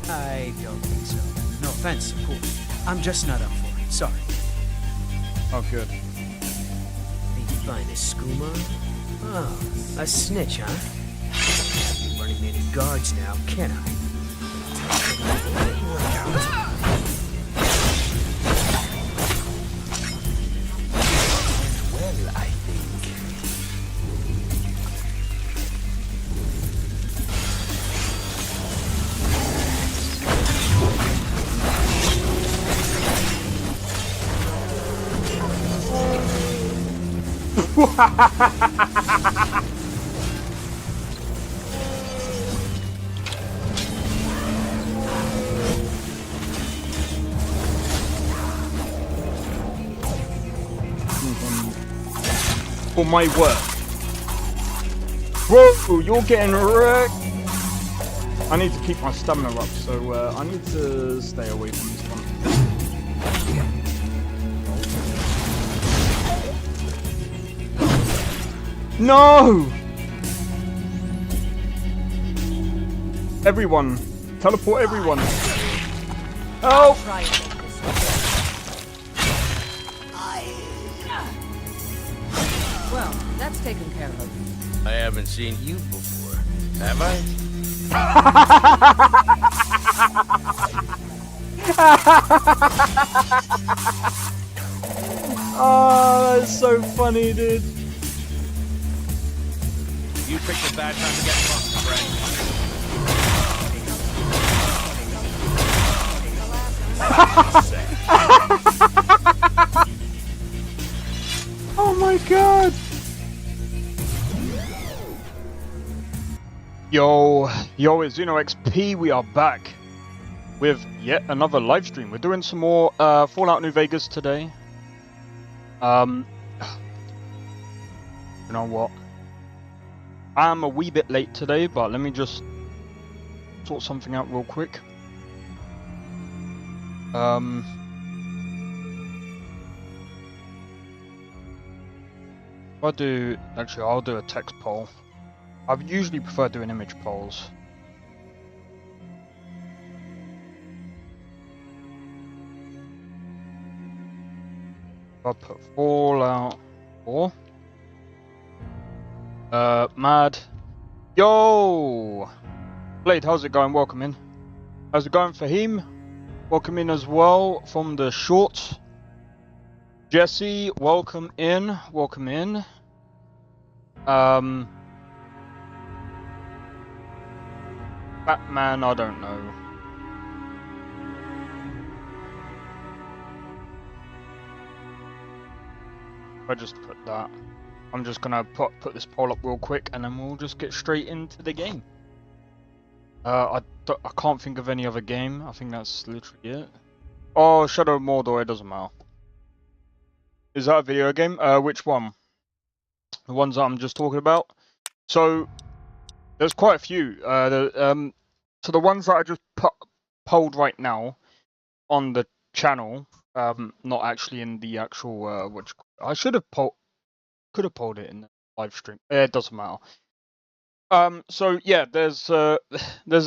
I don't think so. No offense, of course. I'm just not up for it. Sorry. Oh, good. Did you find a skooma? Oh, a snitch, huh? Can't be running any guards now, can I? Well, I think. For my work. Whoa, you're getting wrecked. I need to keep my stamina up, so I need to stay away from this one. No! Everyone, teleport everyone. Oh! Well, that's taken care of. I haven't seen you before, have I? Oh, that's so funny, dude. You picked a bad time to get fucked, friend. Oh my god! Yo, it's Zuno XP. We are back with yet another live stream. We're doing some more Fallout New Vegas today. You know what? I'm a wee bit late today, but let me just sort something out real quick. I'll do a text poll. I usually prefer doing image polls. I'll put Fallout 4. Mad. Yo! Blade, how's it going? Welcome in. How's it going, Fahim? Welcome in as well from the shorts. Jesse, welcome in. Welcome in. Batman, I don't know. I just put that. I'm just gonna put this poll up real quick, and then we'll just get straight into the game. I can't think of any other game. I think that's literally it. Oh, Shadow of Mordor. It doesn't matter. Is that a video game? Which one? The ones that I'm just talking about. So there's quite a few. So the ones that I just polled right now on the channel, not actually in the actual which I should have could have polled it in the live stream. It doesn't matter. So yeah, there's a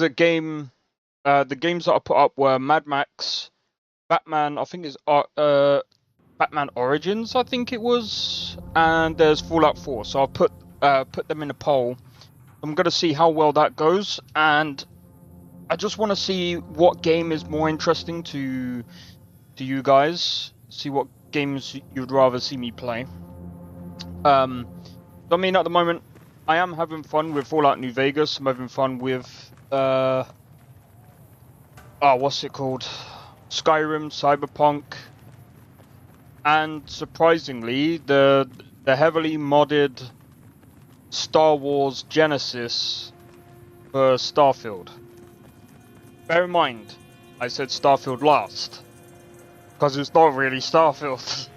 game. The games that I put up were Mad Max, Batman. I think it's Batman Origins. I think it was, and there's Fallout 4. So I'll put them in a poll. I'm gonna see how well that goes, and I just want to see what game is more interesting to you guys. See what games you'd rather see me play. I mean, at the moment, I am having fun with Fallout New Vegas. I'm having fun with what's it called? Skyrim, Cyberpunk, and surprisingly, the heavily modded Star Wars Genesis for Starfield. Bear in mind, I said Starfield last, because it's not really Starfield.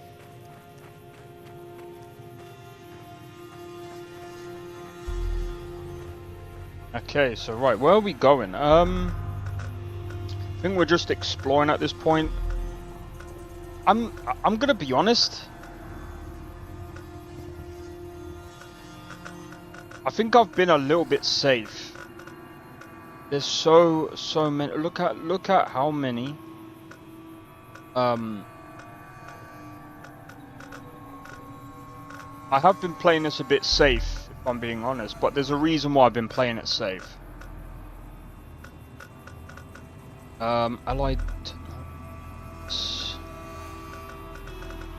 Okay, so right, where are we going? I think we're just exploring at this point. I'm gonna be honest. I think I've been a little bit safe. There's so many. Look at how many. I have been playing this a bit safe, if I'm being honest, but there's a reason why I've been playing it safe. Allied.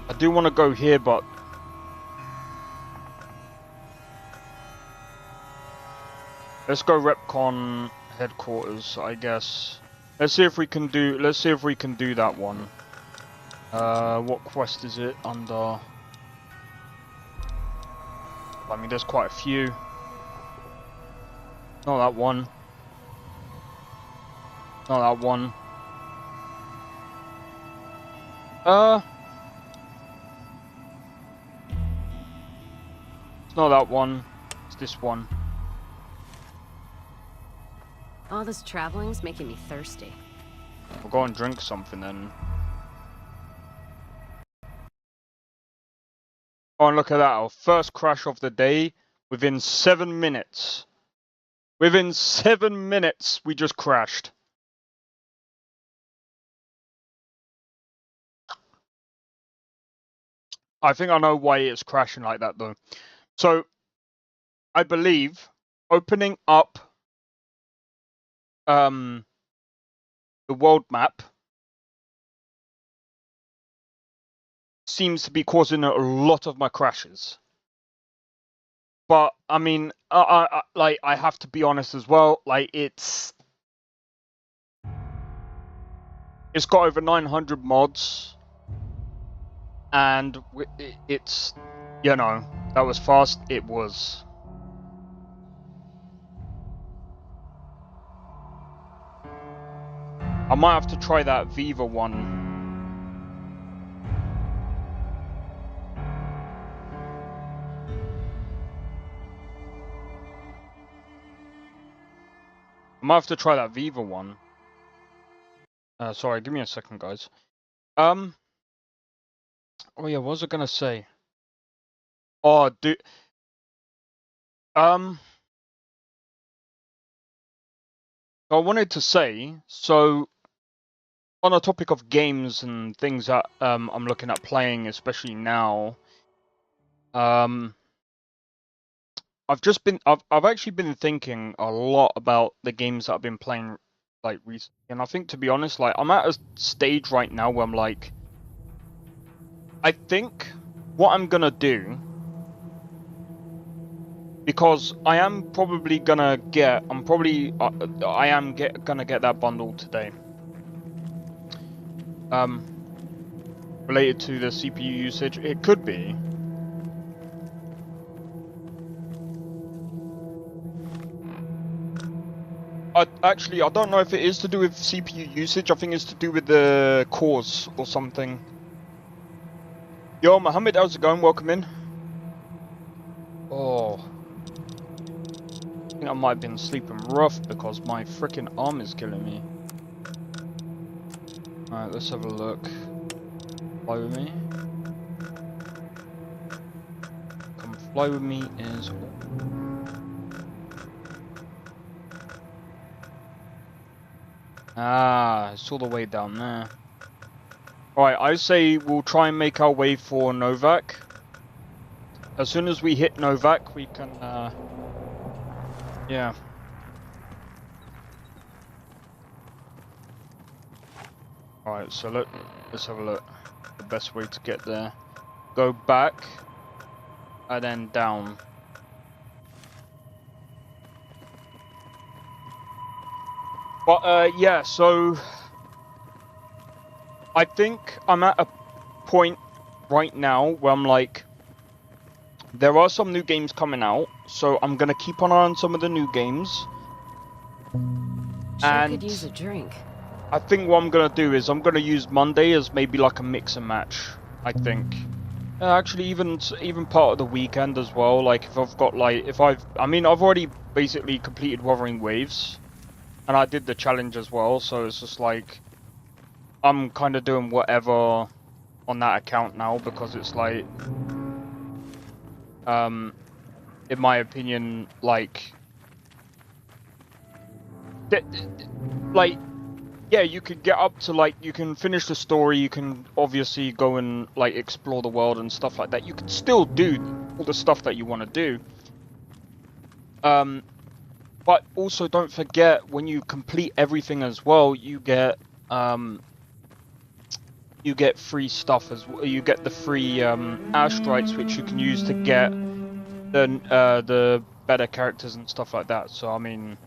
I do want to go here, but let's go Repcon headquarters, I guess. Let's see if we can do that one. What quest is it under? I mean, there's quite a few. Not that one. Not that one. It's not that one. It's this one. All this traveling's making me thirsty. We'll go and drink something then. Oh, and look at that. Our first crash of the day within 7 minutes. Within 7 minutes, we just crashed. I think I know why it's crashing like that, though. So, I believe opening up the world map seems to be causing a lot of my crashes. But I mean, I have to be honest as well. Like it's got over 900 mods, and it's, you know, that was fast. It was. I might have to try that Viva one. I might have to try that Viva one. Sorry, give me a second, guys. Oh yeah, what was I gonna say? Oh, dude. I wanted to say, so on the topic of games and things that I'm looking at playing, especially now. I've actually been thinking a lot about the games that I've been playing like recently, and I think, to be honest, like I'm at a stage right now where I'm like, I think what I'm gonna do, because I am probably gonna get, gonna get that bundle today. Related to the CPU usage, it could be. Actually, I don't know if it is to do with CPU usage. I think it's to do with the cores or something. Yo, Mohammed, how's it going? Welcome in. Oh. I think I might have been sleeping rough because my freaking arm is killing me. Alright, let's have a look. Fly with me. Come fly with me is... Ah, it's all the way down there. Alright, I say we'll try and make our way for Novak. As soon as we hit Novak, we can, yeah. Alright, so let's have a look. The best way to get there. Go back, and then down. But, yeah, so... I think I'm at a point right now where I'm like, there are some new games coming out, so I'm gonna keep an eye on some of the new games. Sure And could use a drink. I think what I'm gonna do is I'm gonna use Monday as maybe like a mix and match. I think. Actually, even part of the weekend as well. Like if I've got like I mean I've already basically completed Wuthering Waves, and I did the challenge as well. So it's just like I'm kind of doing whatever on that account now because it's like, in my opinion, like like, yeah, you could get up to, like, you can finish the story, you can obviously go and, like, explore the world and stuff like that. You can still do all the stuff that you want to do. But also don't forget, when you complete everything as well, you get free stuff as well. You get the free airstrikes, which you can use to get the better characters and stuff like that. So I mean,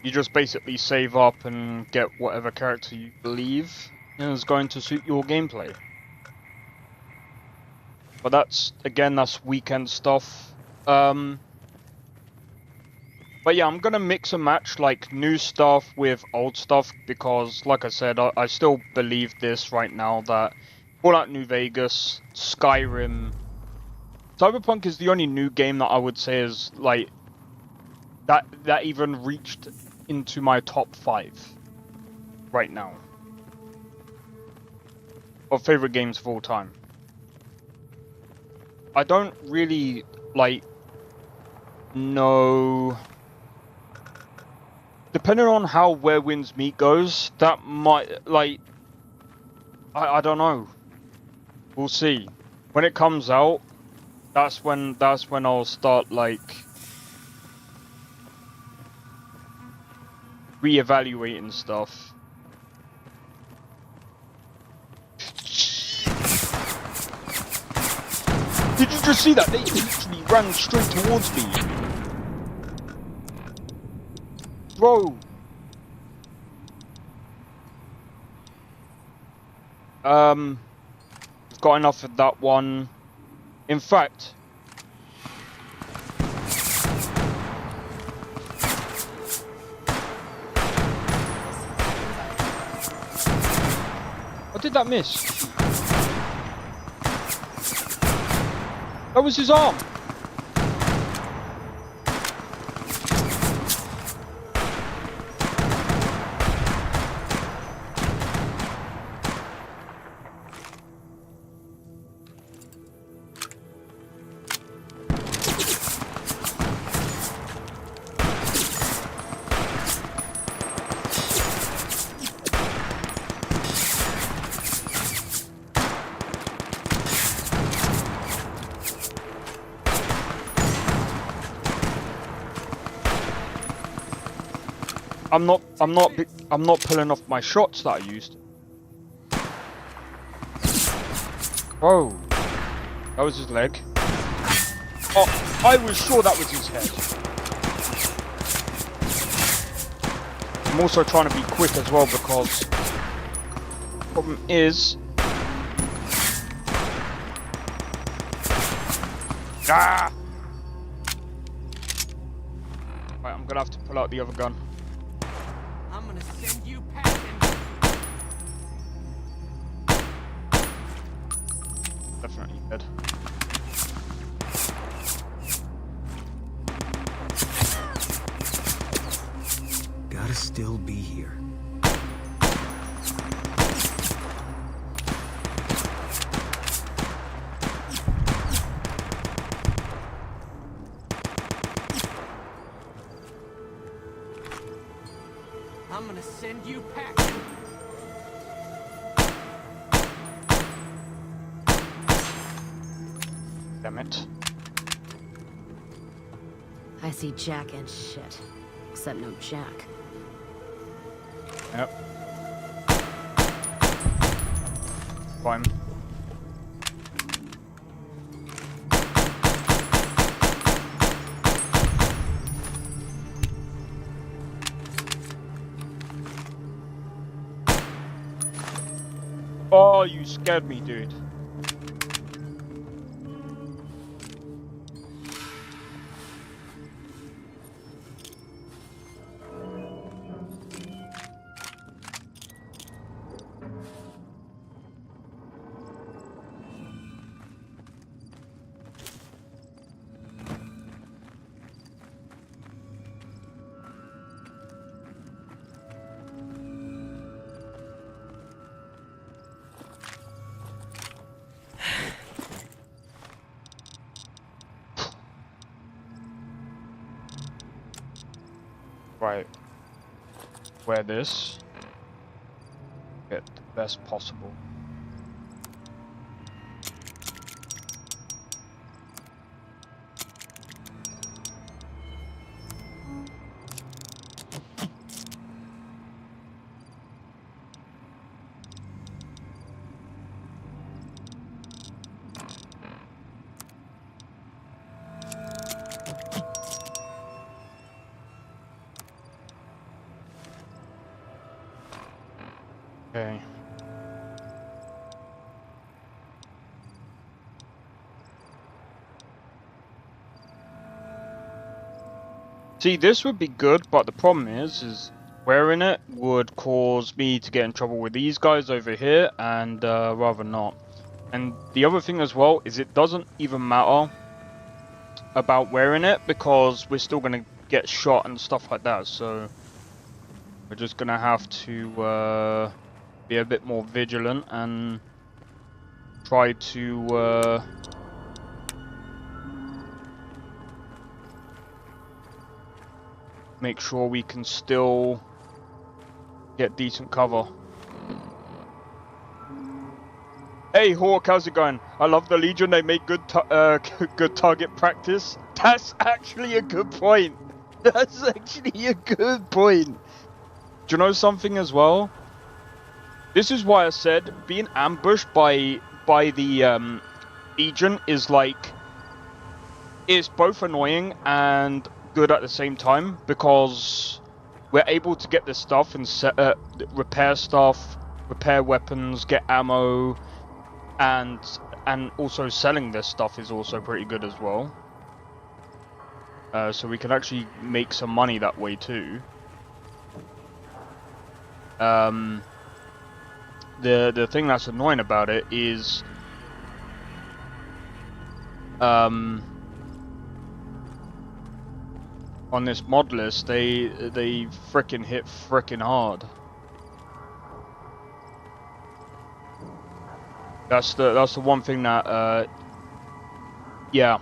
you just basically save up and get whatever character you believe is going to suit your gameplay. But that's, again, that's weekend stuff. But yeah, I'm gonna mix and match, like, new stuff with old stuff, because, like I said, I still believe this right now, that Fallout New Vegas, Skyrim, Cyberpunk is the only new game that I would say is, like, that even reached into my top 5 right now of favorite games of all time. I don't really, like, know, depending on how Where Winds Meet goes, that might, like, I don't know. We'll see. When it comes out, that's when I'll start, like, reevaluating stuff. Did you just see that? They literally ran straight towards me. Bro. We've got enough of that one. In fact, how did that miss? That was his arm. I'm not pulling off my shots that I used. Whoa. That was his leg. Oh, I was sure that was his head. I'm also trying to be quick as well, because the problem is, right, I'm gonna have to pull out the other gun. I'm gonna send you packing. Definitely dead. Gotta still be here. I'm gonna send you packing. Damn it. I see Jack and shit. Except no Jack. Yep. Fine. Oh, you scared me, dude. Right. Wear this. Get the best possible. Okay. See, this would be good, but the problem is wearing it would cause me to get in trouble with these guys over here, and rather not. And the other thing as well is it doesn't even matter about wearing it because we're still gonna get shot and stuff like that. So we're just gonna have to be a bit more vigilant and try to make sure we can still get decent cover. Hey Hawk, how's it going? I love the Legion, they make good good target practice. That's actually a good point. That's actually a good point. Do you know something as well? This is why I said being ambushed by the Legion is like, it's both annoying and good at the same time, because we're able to get this stuff and repair stuff, repair weapons, get ammo, and also selling this stuff is also pretty good as well. So we can actually make some money that way too. The thing that's annoying about it is on this mod list they frickin' hit frickin' hard. That's the one thing that yeah.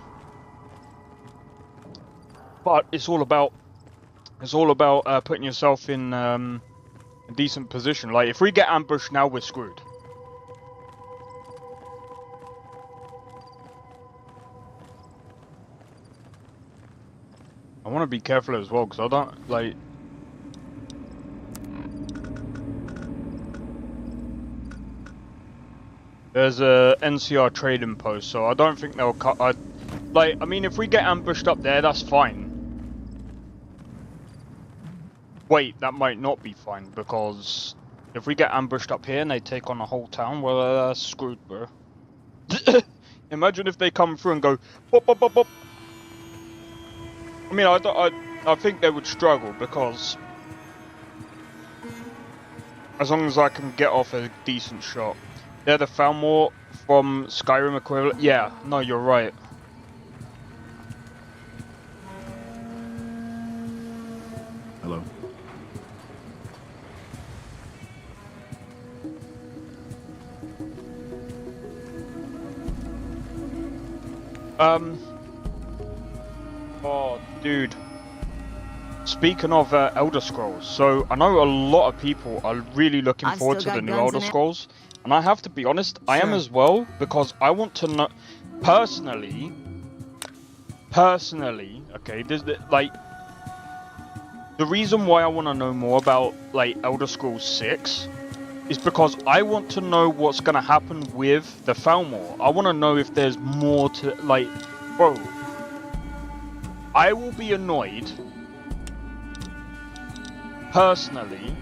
But it's all about putting yourself in a decent position. Like if we get ambushed now, we're screwed. I want to be careful as well because I don't like. There's a NCR trading post, so I don't think they'll cut. I mean, if we get ambushed up there, that's fine. Wait, that might not be fine, because if we get ambushed up here and they take on the whole town, well, that's screwed, bro. Imagine if they come through and go, bop, bop, bop, bop. I mean, I think they would struggle, because as long as I can get off a decent shot. They're the Falmor from Skyrim equivalent. Yeah, no, you're right. Hello. Oh, dude. Speaking of Elder Scrolls, so I know a lot of people are really looking I've forward to still the got new guns Elder in it. Scrolls, and I have to be honest, I am Sure. as well, because I want to know, personally, okay, like, the reason why I want to know more about, like, Elder Scrolls 6 is because I want to know what's going to happen with the Falmor. I want to know if there's more to, like, bro, I will be annoyed, personally,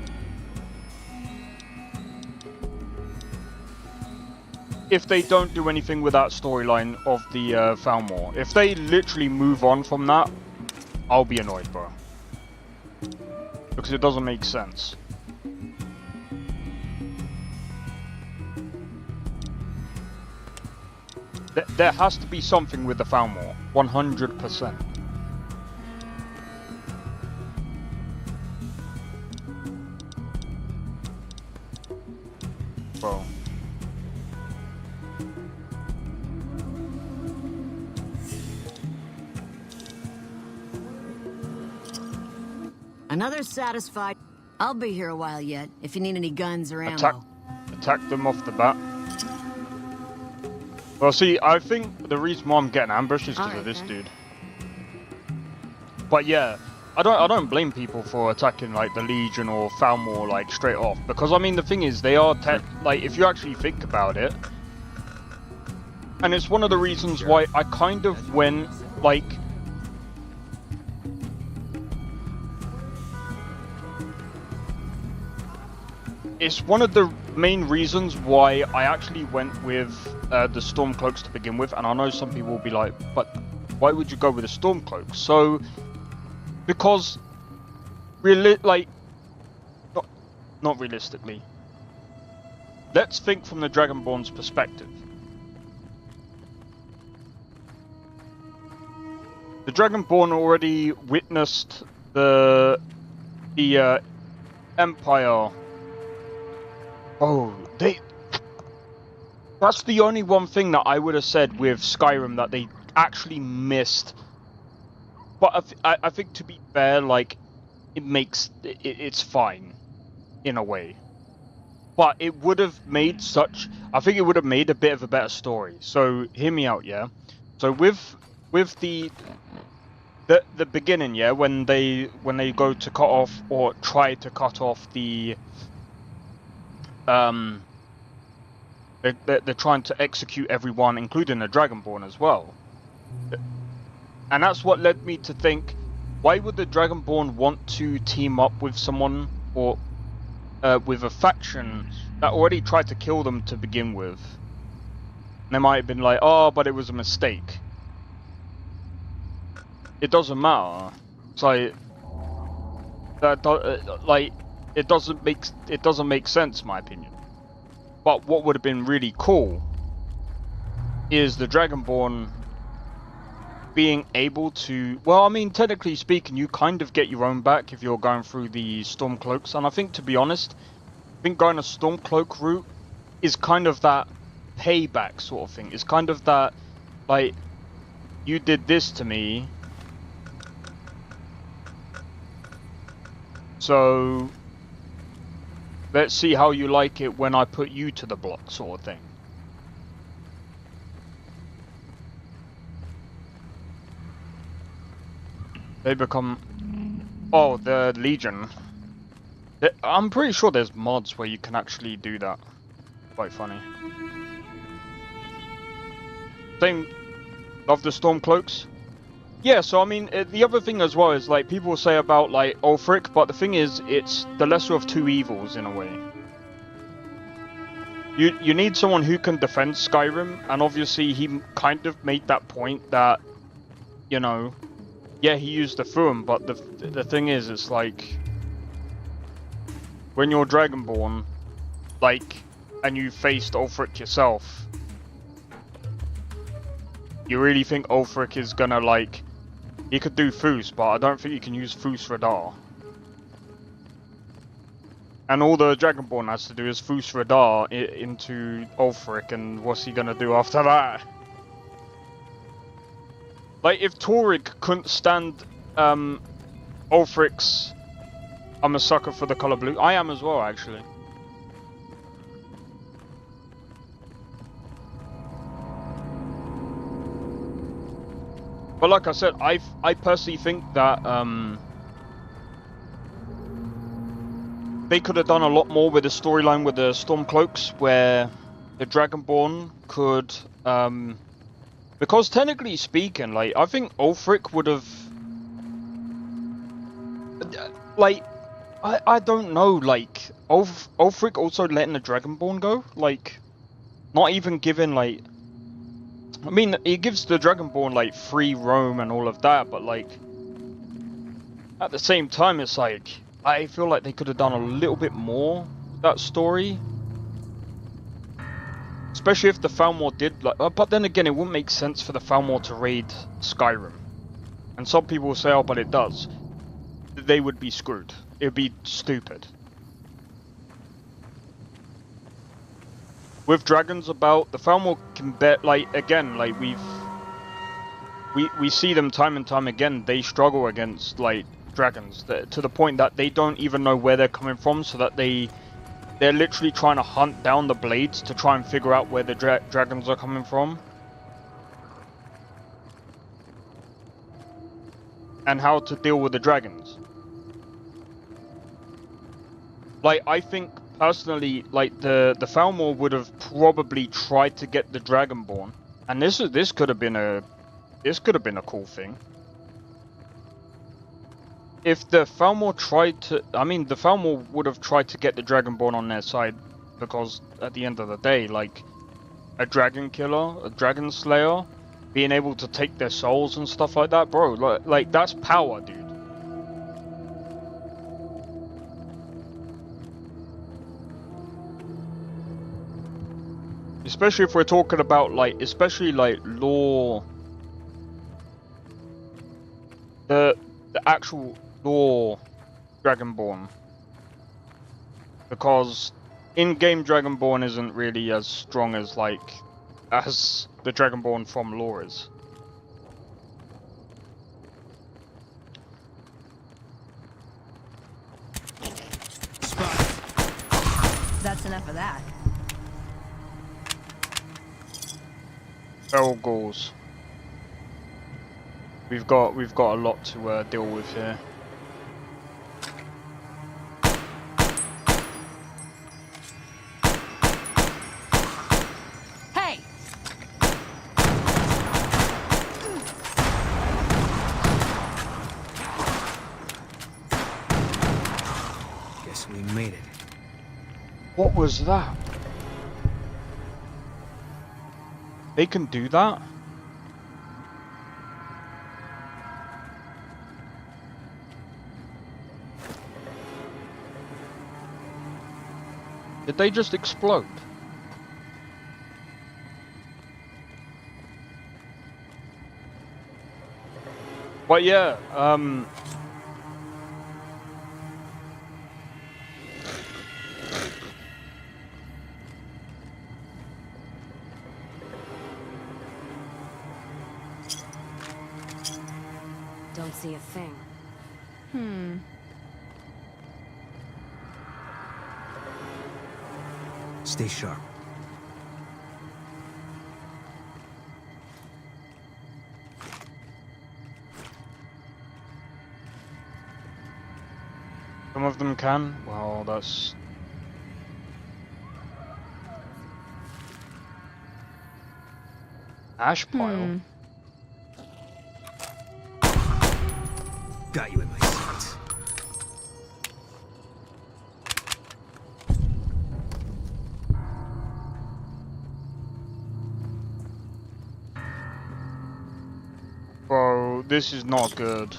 if they don't do anything with that storyline of the Falmor. If they literally move on from that, I'll be annoyed, bro. Because it doesn't make sense. There has to be something with the Falmor, 100%. Bro. Another satisfied. I'll be here a while yet, if you need any guns or ammo. Attack them off the bat. Well, see, I think the reason why I'm getting ambushed is because of this dude. But yeah, I don't blame people for attacking like the Legion or Falmore like straight off, because I mean the thing is they are like, if you actually think about it, and it's one of the reasons why I kind of went like. It's one of the main reasons why I actually went with the Stormcloaks to begin with, and I know some people will be like, but why would you go with the Stormcloaks? So, because, not realistically, let's think from the Dragonborn's perspective. The Dragonborn already witnessed the Empire. Oh, that's the only one thing that I would have said with Skyrim that they actually missed. But I think, to be fair, like, it's fine, in a way. But it would have made I think it would have made a bit of a better story. So, hear me out, yeah? So, with the beginning, yeah, when they go to cut off, or try to cut off the... They're trying to execute everyone, including the Dragonborn as well. And that's what led me to think, why would the Dragonborn want to team up with someone, or with a faction that already tried to kill them to begin with? And they might have been like, oh, but it was a mistake. It doesn't matter. It's like, it doesn't make sense, in my opinion. But what would have been really cool is the Dragonborn being able to... Well, I mean, technically speaking, you kind of get your own back if you're going through the Stormcloaks. And I think, to be honest, I think going a Stormcloak route is kind of that payback sort of thing. It's kind of that, like, you did this to me, so... let's see how you like it when I put you to the block, sort of thing. They become... Oh, the Legion. I'm pretty sure there's mods where you can actually do that. Quite funny. Same... Love the Stormcloaks. Yeah, so I mean, the other thing as well is, like, people say about, like, Ulfric, but the thing is, it's the lesser of two evils, in a way. You need someone who can defend Skyrim, and obviously he kind of made that point that, you know, yeah, he used the Thu'um, but the thing is, it's like, when you're Dragonborn, like, and you faced Ulfric yourself, you really think Ulfric is gonna, like... He could do Fus, but I don't think you can use Fus Radar. And all the Dragonborn has to do is Fus Radar into Ulfric, and what's he gonna do after that? Like, if Torrig couldn't stand Ulfric's... I'm a sucker for the color blue. I am as well, actually. But like I said, I personally think that they could have done a lot more with the storyline with the Stormcloaks, where the Dragonborn could, because technically speaking, like, I think Ulfric would have, like, I don't know, like, Ulfric also letting the Dragonborn go, like, not even giving, like, I mean, it gives the Dragonborn, like, free roam and all of that, but, like, at the same time, it's like, I feel like they could have done a little bit more with that story. Especially if the Falmor did, like, but then again, it wouldn't make sense for the Falmor to raid Skyrim. And some people will say, oh, but it does. They would be screwed. It would be stupid. With dragons about, the Falmor can bet, like, again, like, we see them time and time again, they struggle against, like, dragons to the point that they don't even know where they're coming from, so that they're literally trying to hunt down the blades to try and figure out where the dragons are coming from and how to deal with the dragons. Like, I think personally, like the Falmor would have probably tried to get the Dragonborn, and this could have been a cool thing. If the Falmor tried to, I mean, the Falmor would have tried to get the Dragonborn on their side, because at the end of the day, like, a dragon killer, a dragon slayer, being able to take their souls and stuff like that, bro, like that's power, dude. Especially if we're talking about, like, especially like lore, the actual lore Dragonborn, because in-game Dragonborn isn't really as strong as as the Dragonborn from lore is. That's enough of that. Feral ghouls. We've got a lot to deal with here. Hey! Guess we made it. What was that? They can do that? Did they just explode? But yeah, Don't see a thing. Stay sharp. some of them can. Well, that's... Ash pile? Got you in my sights. Bro, this is not good.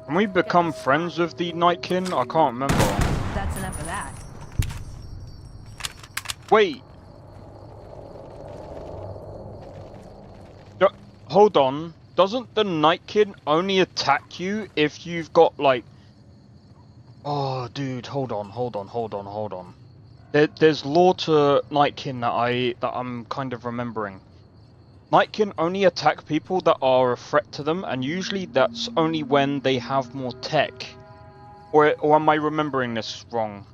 Can we become friends with the Nightkin? I can't remember. That's enough of that. Wait. Hold on. Doesn't the Nightkin only attack you if you've got, like... Oh, dude, hold on. There's lore to Nightkin that I'm kind of remembering. Nightkin only attack people that are a threat to them, and usually that's only when they have more tech. Or am I remembering this wrong?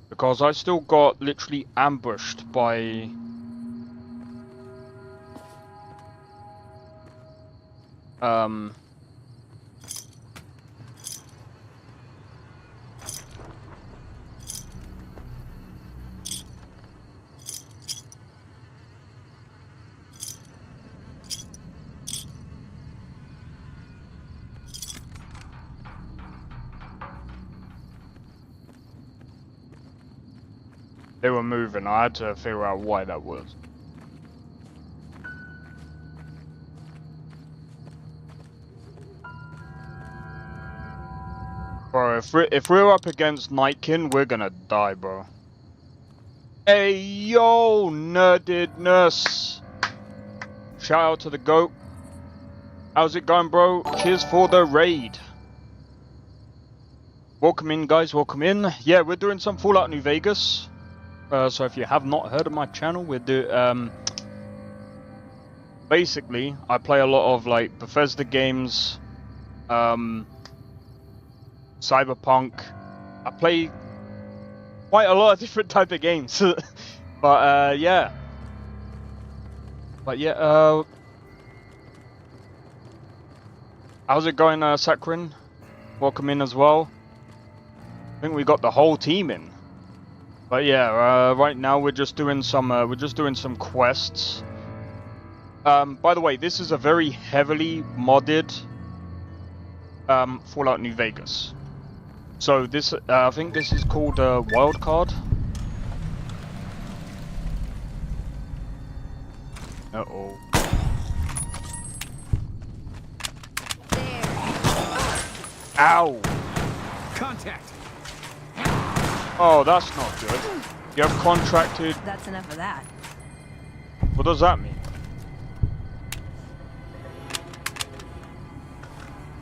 Because I still got literally ambushed by... They were moving. I had to figure out why that was. Bro, if we're up against Nightkin, we're gonna die, bro. Hey, yo, nerdedness. Shout out to the GOAT. How's it going, bro? Cheers for the raid. Welcome in, guys. Welcome in. Yeah, we're doing some Fallout New Vegas. So if you have not heard of my channel, we do basically I play a lot of like Bethesda games, Cyberpunk. I play quite a lot of different type of games, but yeah. How's it going, Sakrin? Welcome in as well. I think we got the whole team in. But yeah, right now we're just doing some quests. By the way, this is a very heavily modded Fallout New Vegas. So this, I think this is called Wildcard. Uh-oh. Ow! Contact. Oh, that's not good. You have contracted... That's enough of that. What does that mean?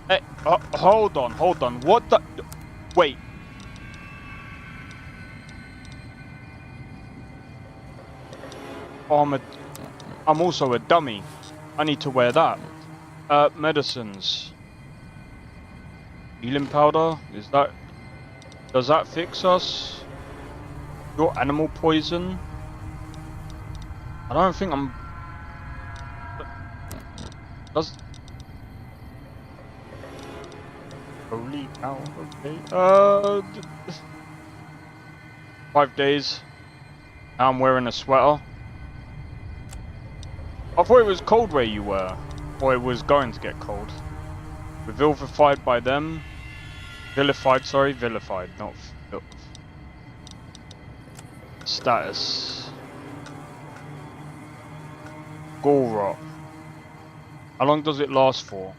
Hey, hold on. What the... Wait. Oh, I'm also a dummy. I need to wear that. Medicines. Healing powder? Does that fix us? Your animal poison? I don't think I'm... Holy cow, okay. 5 days. Now I'm wearing a sweater. I thought it was cold where you were. Or it was going to get cold. We're vilified by them. Vilified, not status. Gall rot. How long does it last for?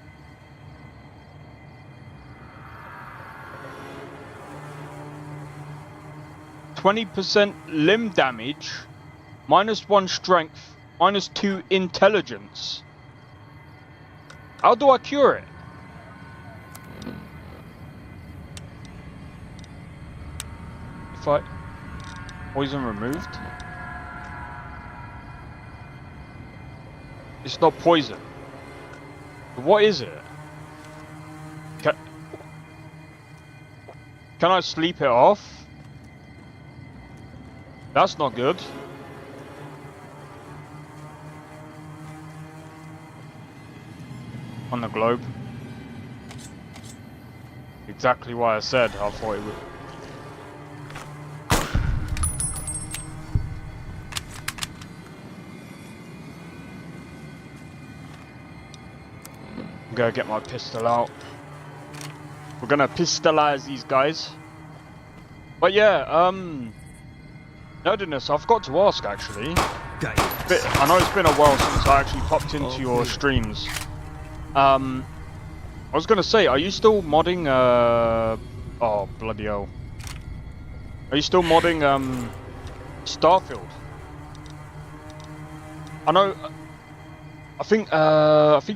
%, limb damage, -1 strength, -2 intelligence. How do I cure it? If I... Poison removed? It's not poison. What is it? Can I sleep it off? That's not good. On the globe. Exactly why I said I thought it would. I'm gonna get my pistol out. We're gonna pistolize these guys. But yeah, Nerdiness, I forgot to ask actually. I know it's been a while since I actually popped into your streams. I was gonna say, are you still modding, oh bloody hell. Are you still modding, Starfield? I know, I think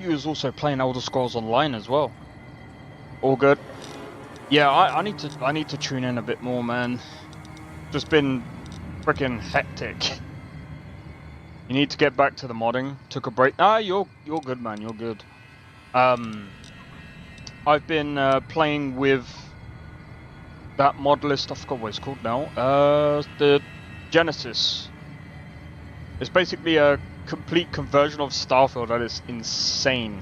you was also playing Elder Scrolls Online as well. All good. Yeah, I need to tune in a bit more, man. Just been freaking hectic. You need to get back to the modding. Took a break. Ah, you're good, man. You're good. I've been playing with that Modlist. I forgot what it's called now. The Genesis. It's basically a complete conversion of Starfield that is insane.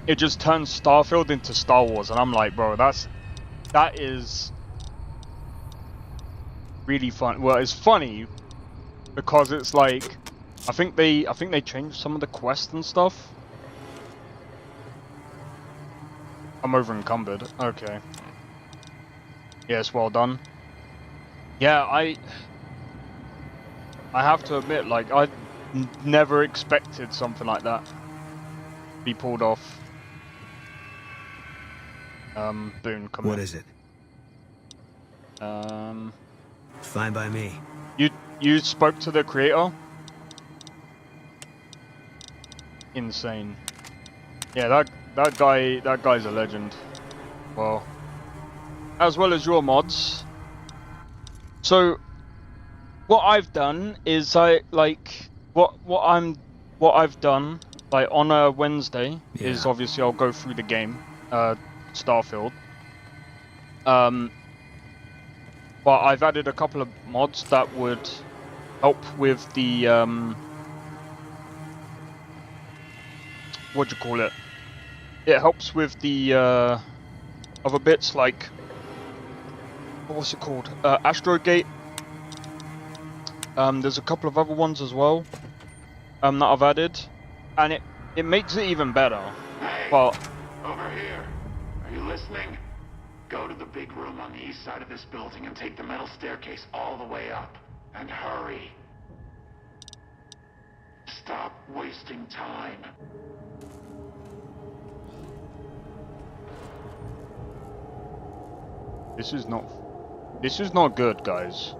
It just turns Starfield into Star Wars, and I'm like, bro, that is really fun. Well, it's funny because it's like, I think they changed some of the quests and stuff. I'm over encumbered. Okay. Yes, well done. Yeah, I have to admit, like, I never expected something like that to be pulled off. Boone, come What in. is it? Fine by me. You spoke to the creator? Insane. Yeah, that guy's a legend. Well, as well as your mods. So what I've done is what I've done like on a Wednesday is Yeah. obviously I'll go through the game, Starfield. But I've added a couple of mods that would help with the what do you call it? It helps with the other bits like what's it called? Astrogate. There's a couple of other ones as well that I've added, and it makes it even better. Hey, But over here. Are you listening? Go to the big room on the east side of this building and take the metal staircase all the way up. And hurry. Stop wasting time. this is not good, guys.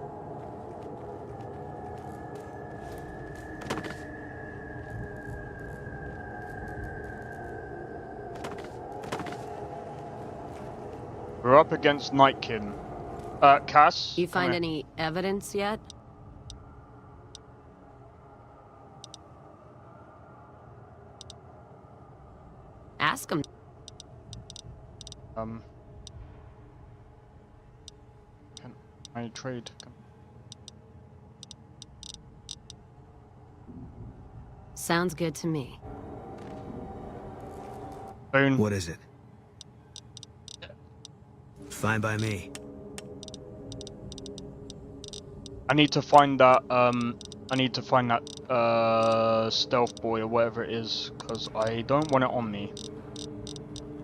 We're up against Nightkin. Cass? You come find here. any evidence yet? Ask him. Can I trade? Sounds good to me. Boone. What is it? Fine by me. I need to find that stealth boy or whatever it is, because I don't want it on me.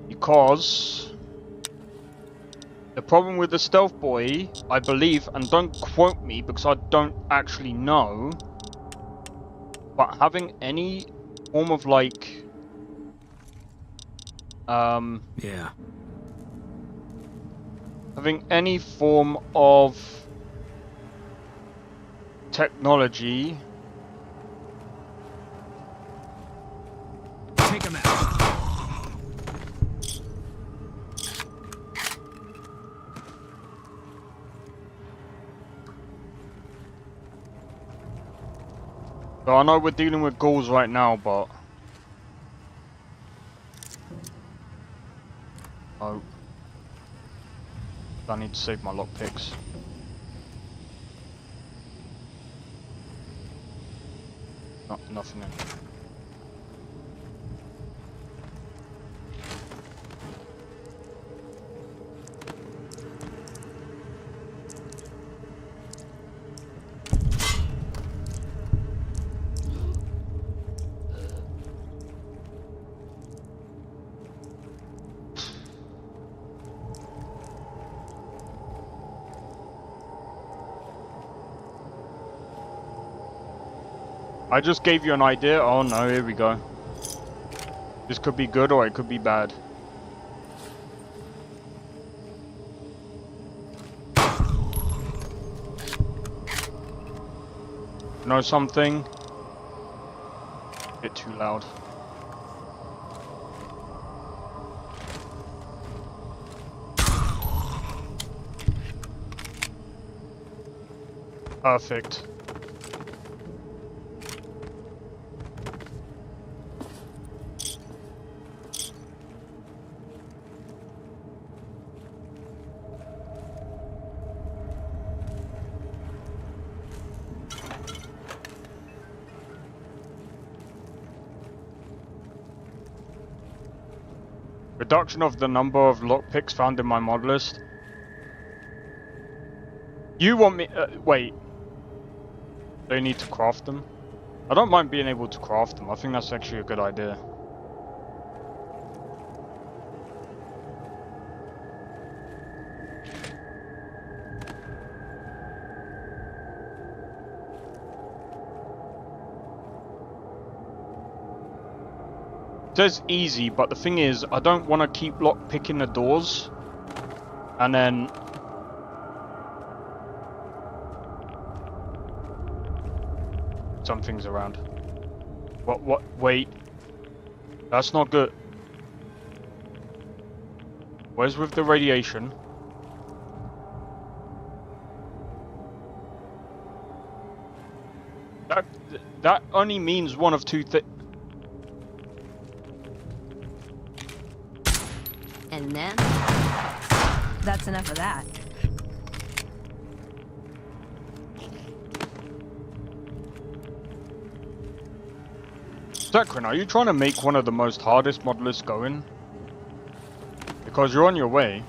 Because the problem with the stealth boy, I believe, and don't quote me because I don't actually know, but having any form of like Yeah. having any form of technology. Take him out. So I know we're dealing with ghouls right now, but oh, I need to save my lockpicks. Nothing in. I just gave you an idea. Oh no, here we go. This could be good or it could be bad. Know something? Bit too loud. Perfect. Reduction of the number of lockpicks found in my mod list. You want me... wait. Do you need to craft them? I don't mind being able to craft them. I think that's actually a good idea. It says easy, but the thing is, I don't want to keep lockpicking the doors. And then... something's around. What, wait. That's not good. Where's with the radiation? that only means one of two things. And then? That's enough of that. Zekrin, are you trying to make one of the most hardest mod lists going? Because you're on your way.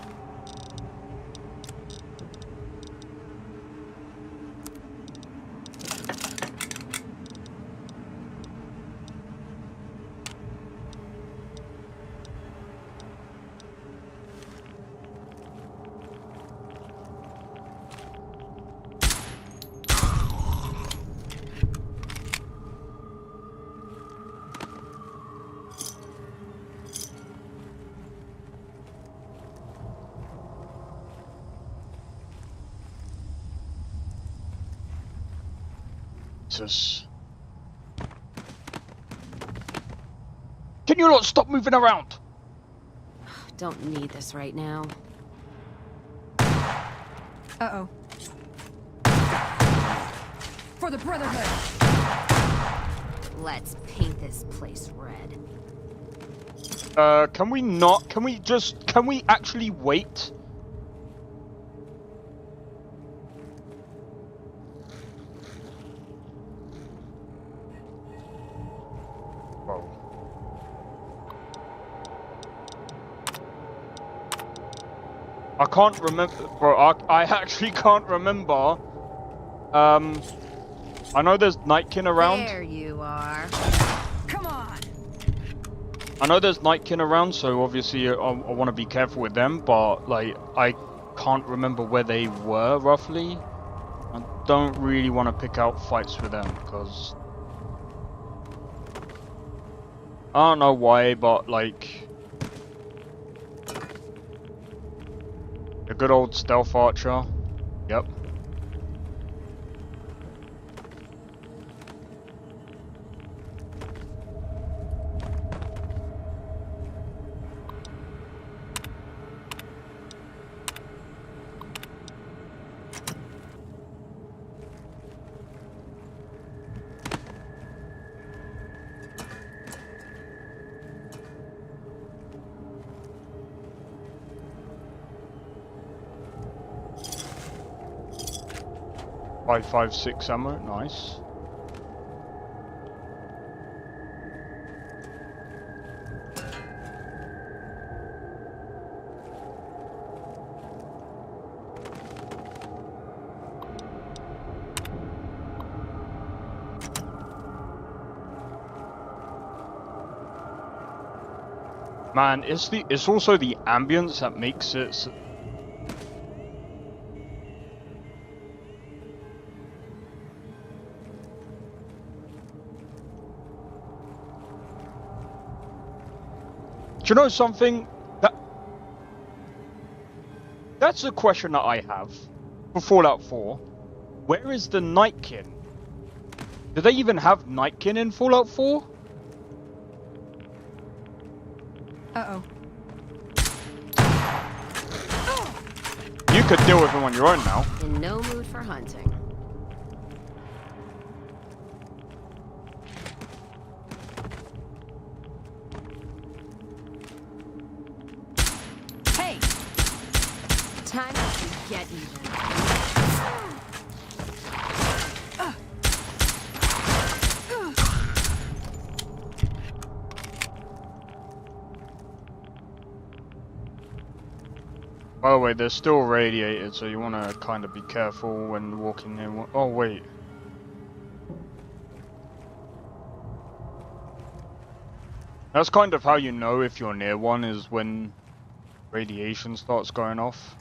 Jesus. Can you not stop moving around? Don't need this right now. Uh-oh. For the Brotherhood! Let's paint this place red. Can we not? Can we actually wait? Whoa. I can't remember, bro. I actually can't remember. I know there's Nightkin around. There you are. Come on! I know there's Nightkin around, so obviously I want to be careful with them, but like I can't remember where they were roughly. I don't really want to pick out fights with them because I don't know why, but like a good old stealth archer. Yep. Five, 6 ammo, nice. Man, it's also the ambience that makes it. Do you know something? That's a question that I have for Fallout 4. Where is the Nightkin? Do they even have Nightkin in Fallout 4? Uh-oh. You could deal with them on your own now. In no mood for hunting. Hey! Time to get even. By the way, they're still radiated, so you want to kind of be careful when walking near one. Oh, wait. That's kind of how you know if you're near one, is when radiation starts going off.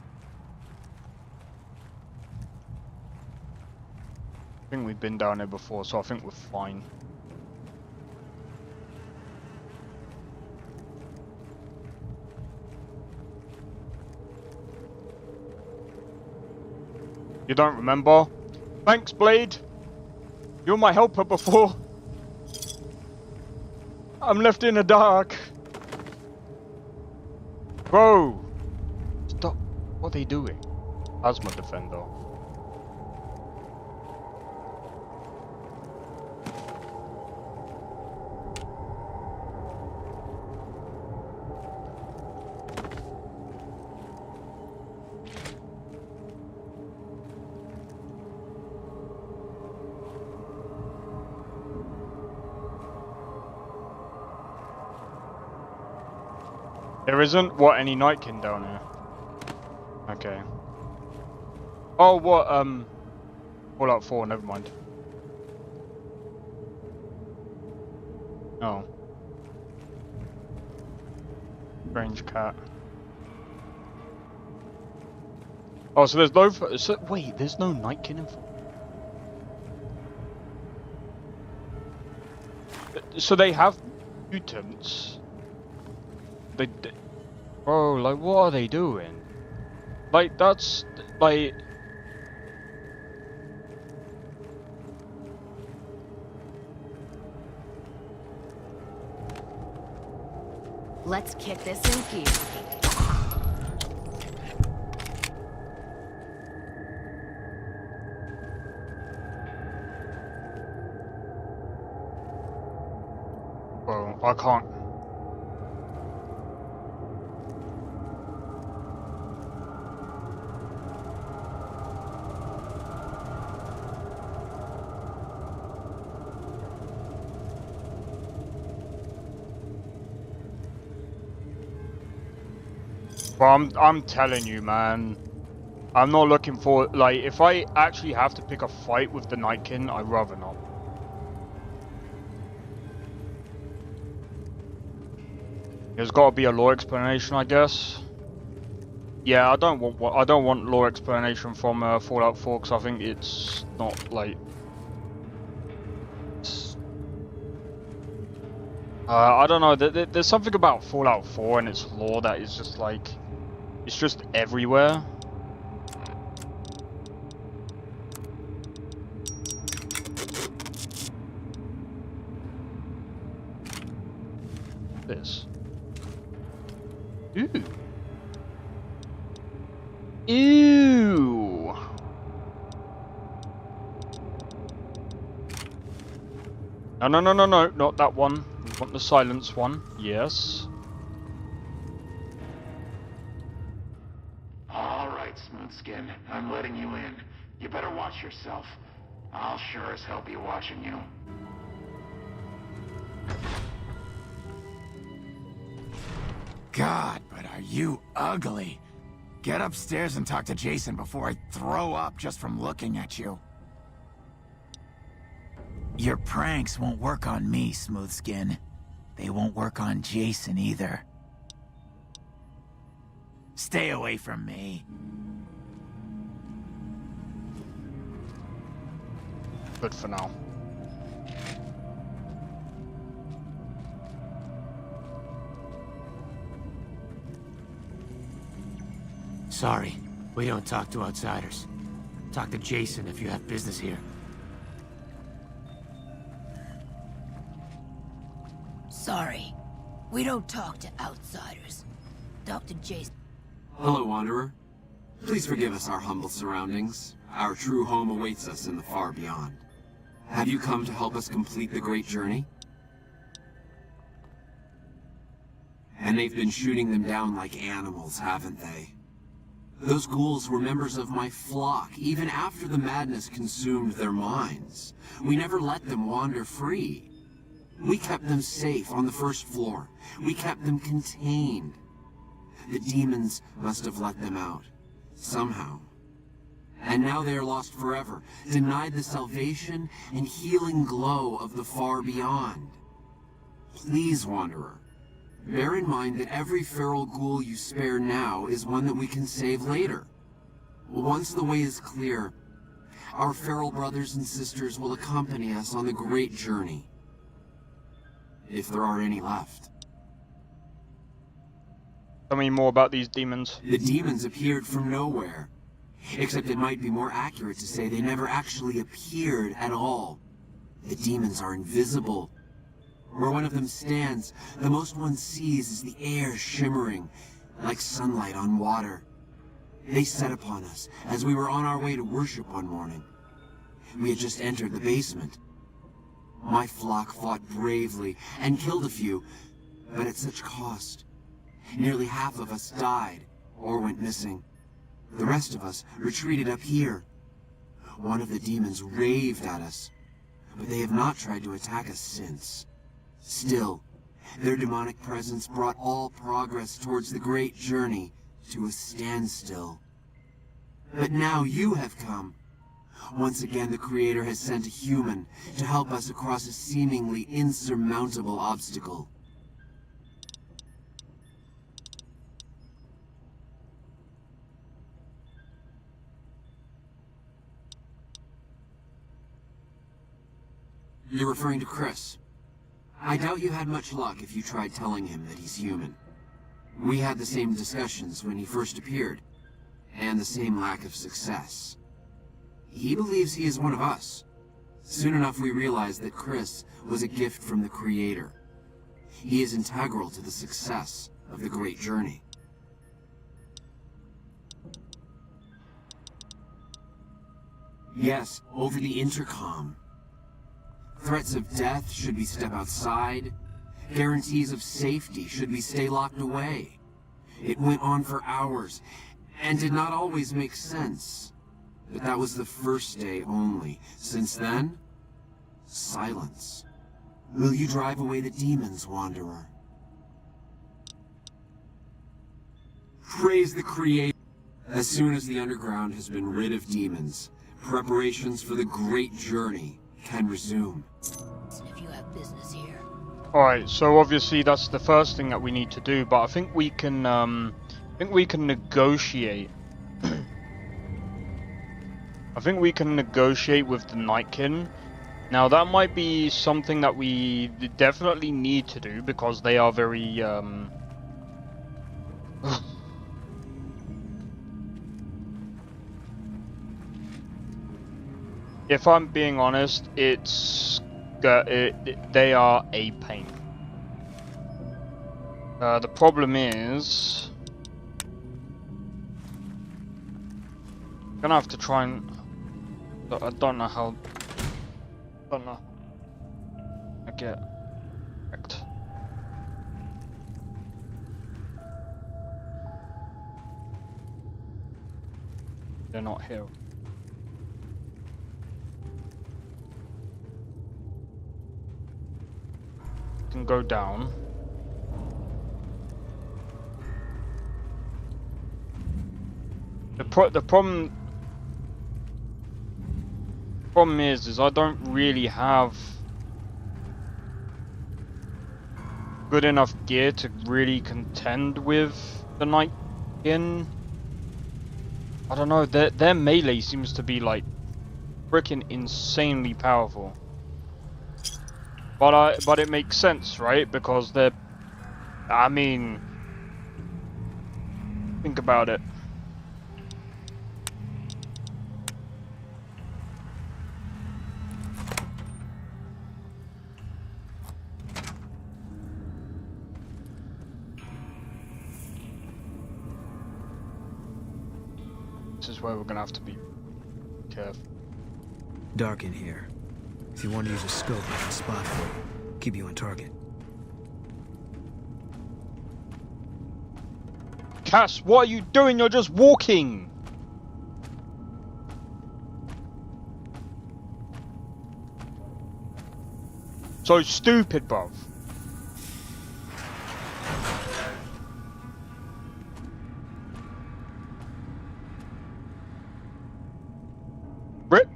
I think we've been down there before, so I think we're fine. You don't remember? Thanks, Blade. You were my helper before. I'm left in the dark. Bro! Stop. What are they doing? Plasma Defender. There isn't? What, any Nightkin down here? Okay. Oh, what, Fallout 4, never mind. Oh. Strange cat. Oh, so there's no... So, wait, there's no Nightkin in... So they have mutants. They... Bro, like, what are they doing? Like, that's... Like... Let's kick this in gear. Bro, I can't... Well, I'm telling you, man. I'm not looking for, like, if I actually have to pick a fight with the Nightkin, I'd rather not. There's got to be a lore explanation, I guess. Yeah, I don't want lore explanation from Fallout 4 because I think it's not like. I don't know. There's something about Fallout 4 and its lore that is just like. It's just everywhere. This. Ooh. Ew. No, not that one. We want the silence one. Yes. Smoothskin, I'm letting you in. You better watch yourself. I'll sure as hell be watching you. God, but are you ugly. Get upstairs and talk to Jason before I throw up just from looking at you. Your pranks won't work on me, Smoothskin. They won't work on Jason either. Stay away from me. Good for now. Sorry, we don't talk to outsiders. Talk to Jason if you have business here. Sorry. We don't talk to outsiders. Talk to Jason. Hello, Wanderer. Please forgive us our humble surroundings. Our true home awaits us in the far beyond. Have you come to help us complete the great journey? And they've been shooting them down like animals, haven't they? Those ghouls were members of my flock, even after the madness consumed their minds. We never let them wander free. We kept them safe on the first floor. We kept them contained. The demons must have let them out, somehow. And now they are lost forever, denied the salvation and healing glow of the far beyond. Please, Wanderer, bear in mind that every feral ghoul you spare now is one that we can save later. Once the way is clear, our feral brothers and sisters will accompany us on the great journey. If there are any left. Tell me more about these demons. The demons appeared from nowhere. Except it might be more accurate to say they never actually appeared at all. The demons are invisible. Where one of them stands, the most one sees is the air shimmering, like sunlight on water. They set upon us as we were on our way to worship one morning. We had just entered the basement. My flock fought bravely and killed a few, but at such cost. Nearly half of us died or went missing. The rest of us retreated up here. One of the demons raved at us, but they have not tried to attack us since. Still, Their demonic presence brought all progress towards the great journey to a standstill. But now you have come. Once again, the Creator has sent a human to help us across a seemingly insurmountable obstacle. You're referring to Chris. I doubt you had much luck if you tried telling him that he's human. We had the same discussions when he first appeared, and the same lack of success. He believes he is one of us. Soon enough we realized that Chris was a gift from the Creator. He is integral to the success of the great journey. Yes, over the intercom. Threats of death should we step outside. Guarantees of safety should we stay locked away. It went on for hours, and did not always make sense. But that was the first day only. Since then, silence. Will you drive away the demons, Wanderer? Praise the Creator. As soon as the underground has been rid of demons, preparations for the great journey can resume. If you have business here. Alright, so obviously that's the first thing that we need to do, but I think we can negotiate. I think we can negotiate with the Nightkin. Now that might be something that we definitely need to do, because they are very if I'm being honest, they are a pain. The problem is, I'm gonna have to try and. I don't know how. Don't know. I get wrecked. They're not here. Can go down. The problem is I don't really have good enough gear to really contend with the Nightkin. I don't know, their melee seems to be like freaking insanely powerful. But it makes sense, right? Because they're, I mean, think about it. This is where we're gonna have to be careful. Dark in here. If you want to use a scope, I can spot for you. Keep you on target. Cass, what are you doing? You're just walking! So stupid, bruv. Rip.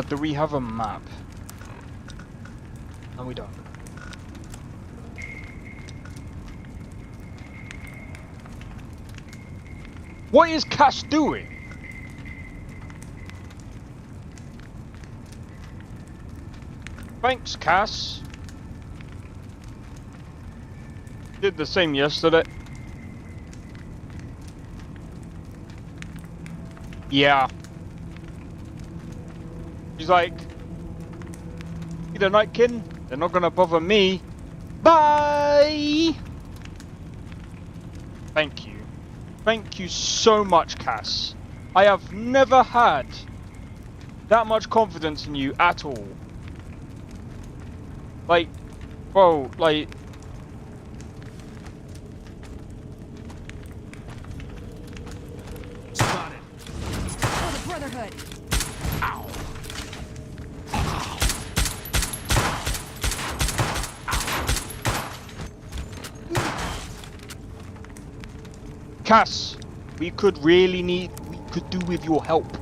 Do we have a map? No, we don't. What is Cass doing? Thanks, Cass. Did the same yesterday. Yeah. He's like, you the Nightkin? They're not gonna bother me. Bye! Thank you. Thank you so much, Cass. I have never had that much confidence in you at all. Like, bro, like... Spotted. For the Brotherhood. Ow. Cass, we could do with your help.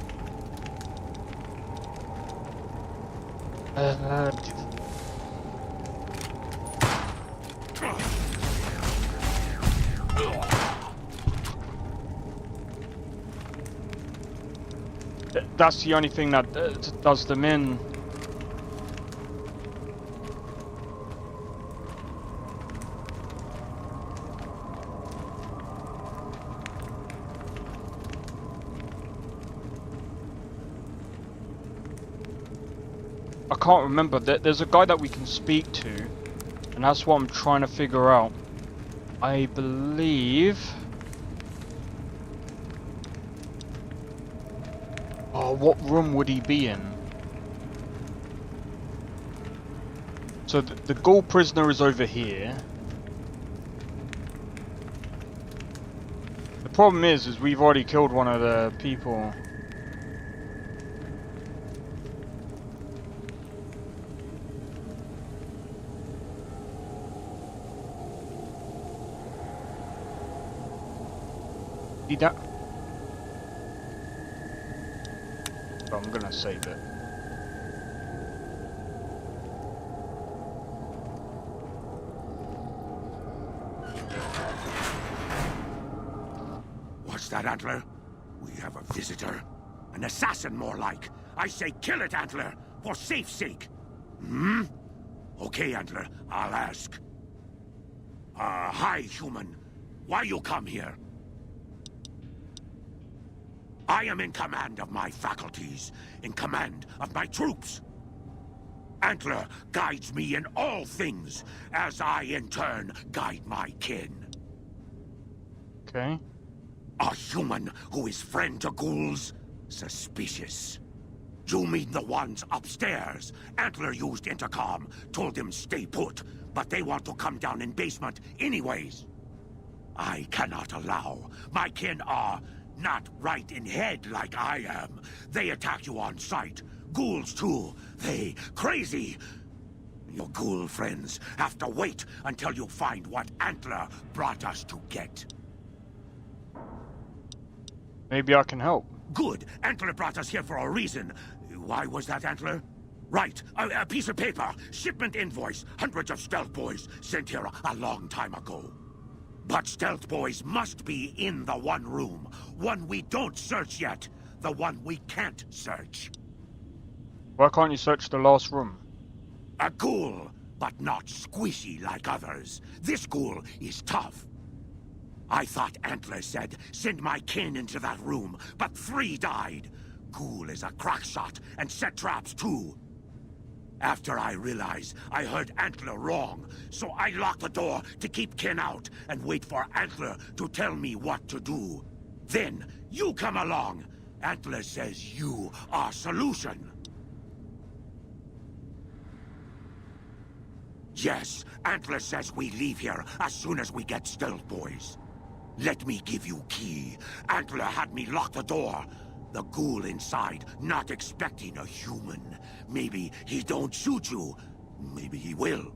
That's the only thing that does them in. I can't remember. There's a guy that we can speak to, and that's what I'm trying to figure out. I believe... Oh, what room would he be in? So the ghoul prisoner is over here. The problem is we've already killed one of the people. See that? So I'm gonna save it. What's that, Antler? We have a visitor. An assassin, more like. I say kill it, Antler, for safe's sake. Hmm? Okay, Antler, I'll ask. Hi, human. Why you come here? I am in command of my faculties, in command of my troops. Antler guides me in all things, as I in turn guide my kin. Okay. A human who is friend to ghouls? Suspicious. You mean the ones upstairs? Antler used intercom, told them stay put, but they want to come down in basement anyways. I cannot allow. My kin are not right in head like I am. They attack you on sight. Ghouls too. They crazy. Your ghoul friends have to wait until you find what Antler brought us to get. Maybe I can help. Good. Antler brought us here for a reason. Why was that, Antler? Right. A piece of paper. Shipment invoice. Hundreds of stealth boys sent here a long time ago. But stealth boys must be in the one room. One we don't search yet. The one we can't search. Why can't you search the last room? A ghoul, but not squishy like others. This ghoul is tough. I thought Antler said, send my kin into that room, but 3 died. Ghoul is a crack shot and set traps too. After I realized I heard Antler wrong, so I locked the door to keep kin out and wait for Antler to tell me what to do. Then, you come along. Antler says you are solution. Yes, Antler says we leave here as soon as we get stealth boys. Let me give you key. Antler had me lock the door. The ghoul inside, not expecting a human. Maybe he don't shoot you. Maybe he will.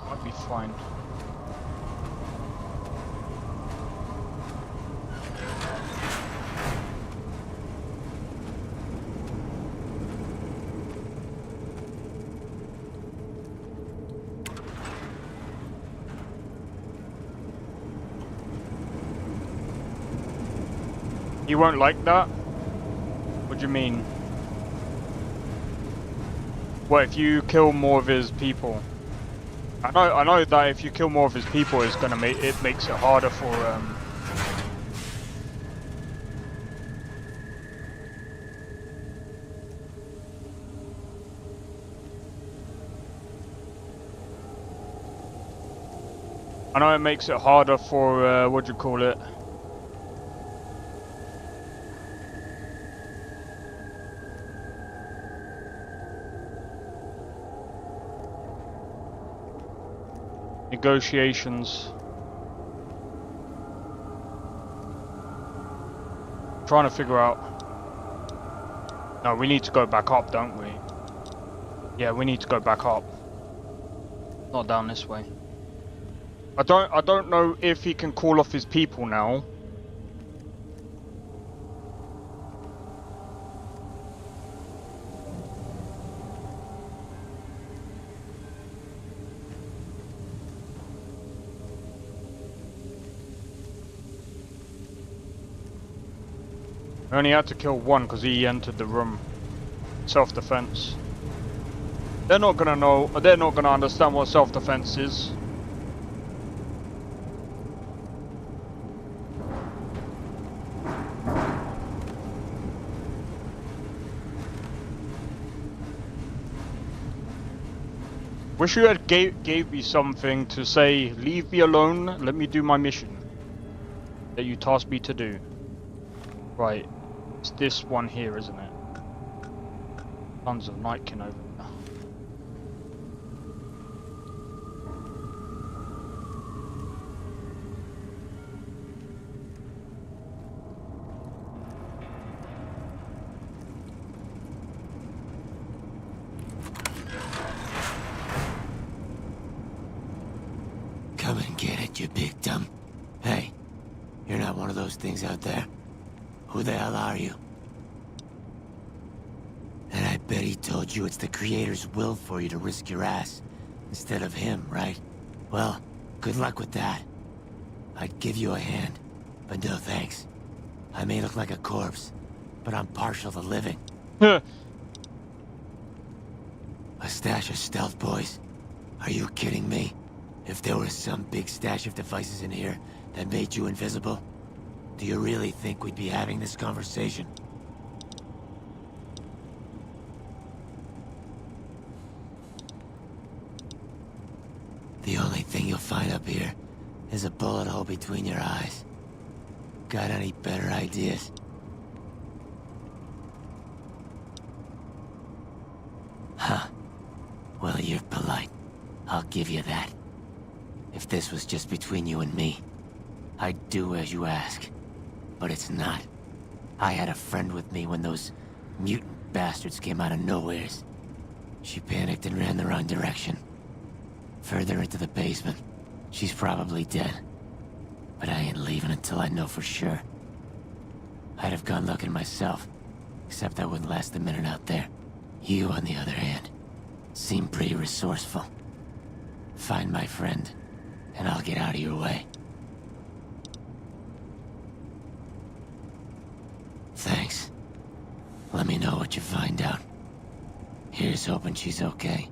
Might be fine. You won't like that? What do you mean? What if you kill more of his people? I know that if you kill more of his people, it's gonna makes it harder for I know it makes it harder for, what do you call it? Negotiations. Trying to figure out. No, we need to go back up, don't we? Yeah, we need to go back up. Not down this way. I don't know if he can call off his people now. I only had to kill one because he entered the room. Self-defense. They're not gonna know. They're not gonna understand what self-defense is. Wish you had gave me something to say. Leave me alone. Let me do my mission that you tasked me to do. Right. It's this one here, isn't it? Tons of nightkin over there. Come and get it, you big dumb. Hey, you're not one of those things out there. Who the hell are you? And I bet he told you it's the Creator's will for you to risk your ass instead of him, right? Well, good luck with that. I'd give you a hand, but no thanks. I may look like a corpse, but I'm partial to living. A stash of stealth boys? Are you kidding me? If there was some big stash of devices in here that made you invisible, do you really think we'd be having this conversation? The only thing you'll find up here is a bullet hole between your eyes. Got any better ideas? Huh. Well, you're polite. I'll give you that. If this was just between you and me, I'd do as you ask. But it's not. I had a friend with me when those mutant bastards came out of nowheres. She panicked and ran the wrong direction. Further into the basement. She's probably dead. But I ain't leaving until I know for sure. I'd have gone looking myself, except I wouldn't last a minute out there. You, on the other hand, seem pretty resourceful. Find my friend, and I'll get out of your way. Thanks. Let me know what you find out. Here's hoping she's okay.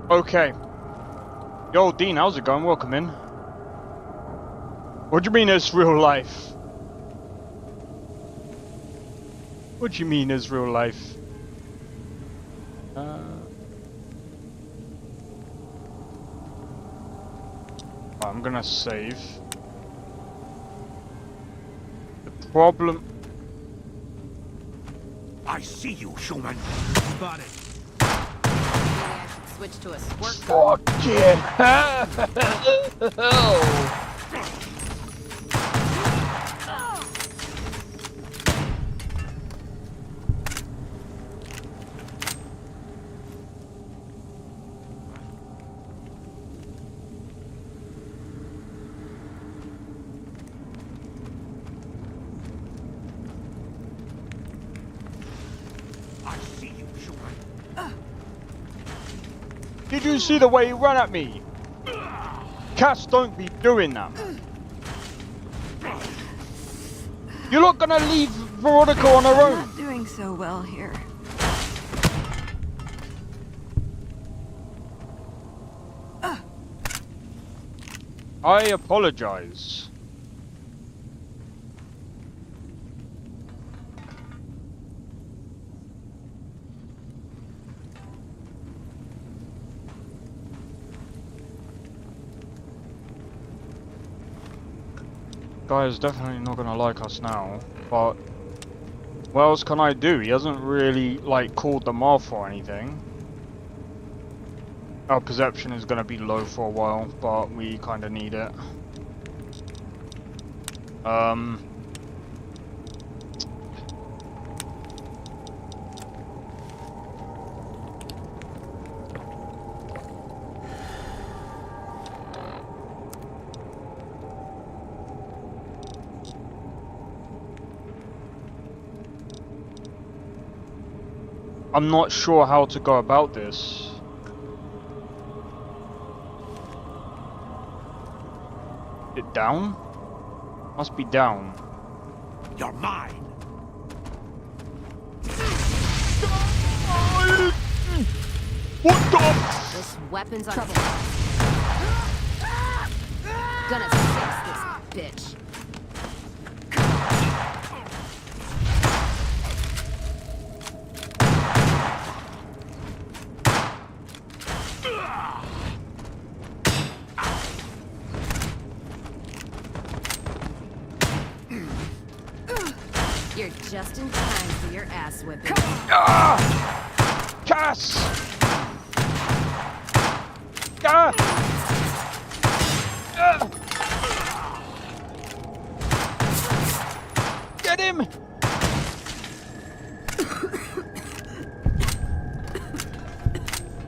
Okay. Yo, Dean, how's it going? Welcome in. What do you mean it's real life? What do you mean is real life? I'm gonna save. The problem... I see you, human. Spot it. I should switch to a squirt gun. Fucking hell! Did you see the way he ran at me? Cats don't be doing that. You're not gonna leave Veronica on her own. Not doing so well here. I apologize. Guy is definitely not gonna like us now, but what else can I do? He hasn't really, like, called them off or anything. Our perception is gonna be low for a while, but we kinda need it. I'm not sure how to go about this. It down? Must be down. You're mine. What the? This weapon's on trouble. Gonna fix this bitch. You're just in time for your ass whipping. Cass! Ah! Get him!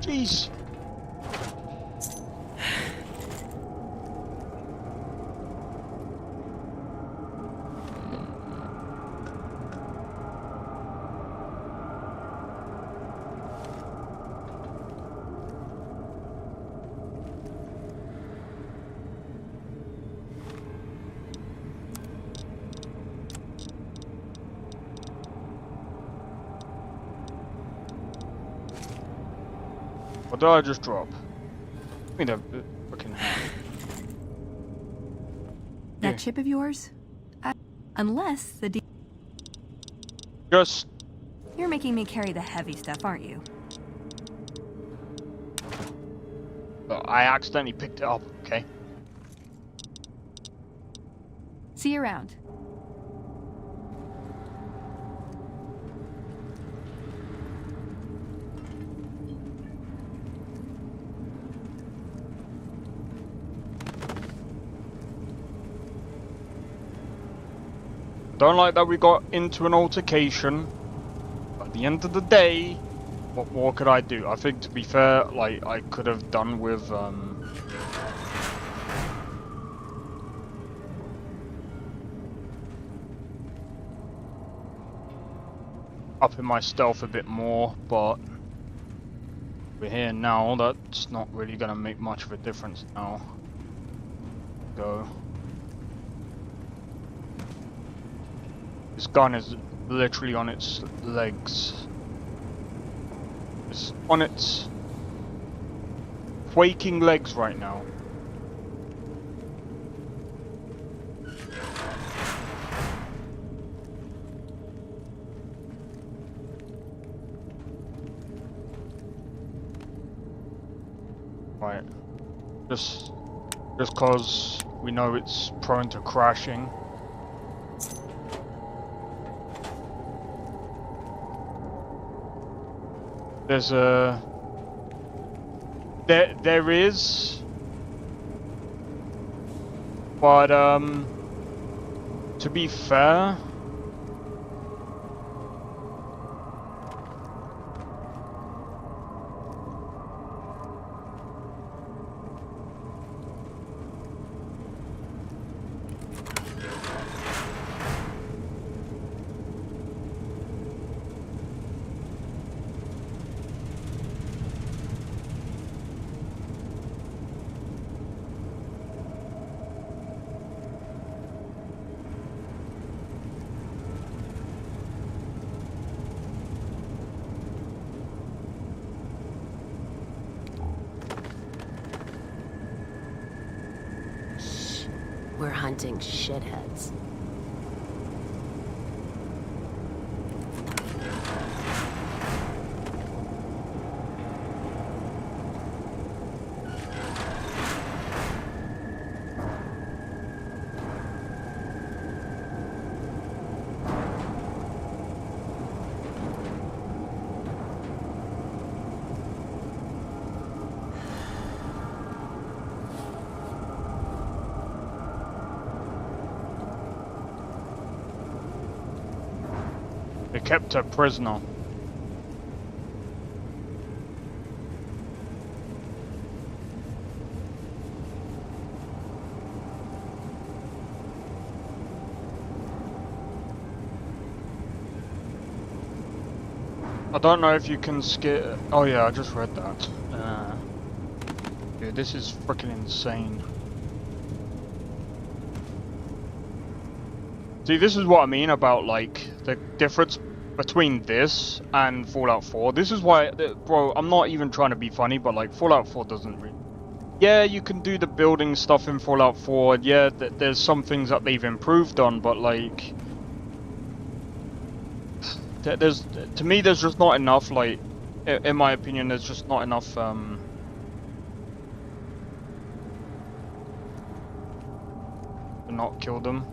Jeez. What did I just drop? Give me the fucking hand. That Yeah. chip of yours? Unless the Just... You're making me carry the heavy stuff, aren't you? I accidentally picked it up, okay? See you around. Don't like that we got into an altercation. At the end of the day, what more could I do? I think, to be fair, like, I could have done with, upping my stealth a bit more, but we're here now. That's not really gonna make much of a difference now. Go. This gun is literally on its legs. It's on its quaking legs right now. Right. Just cause we know it's prone to crashing. There's a... There is... But, to be fair... hunting shitheads. They kept her prisoner. I don't know if you can skip. Oh yeah, I just read that. Dude, this is freaking insane. See, this is what I mean about, like, the difference between this and Fallout 4. This is why, bro, I'm not even trying to be funny, but, like, Fallout 4 doesn't really... Yeah, you can do the building stuff in Fallout 4. Yeah, there's some things that they've improved on, but, like... To me, there's just not enough, like... In my opinion, there's just not enough, to not kill them.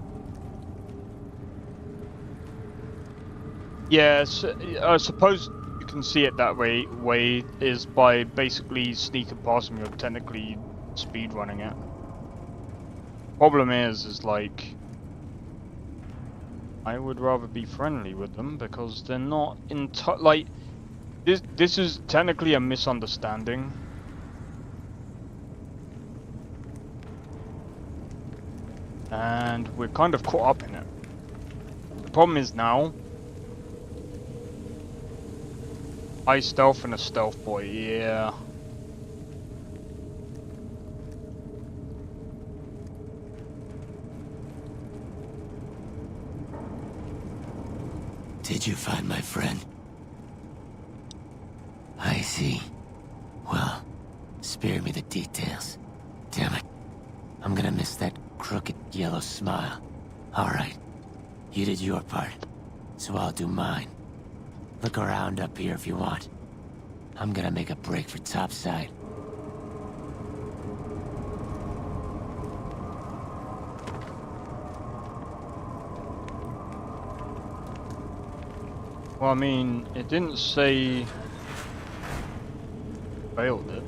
Yes, I suppose you can see it that way is by basically sneaking past them. You're technically speed running it. Problem is like I would rather be friendly with them because they're not in like this is technically a misunderstanding. And we're kind of caught up in it. The problem is now I stealth and a stealth boy, yeah. Did you find my friend? I see. Well, spare me the details. Damn it. I'm gonna miss that crooked yellow smile. Alright. You did your part, so I'll do mine. Look around up here if you want. I'm gonna make a break for topside. Well, I mean, it didn't say failed it.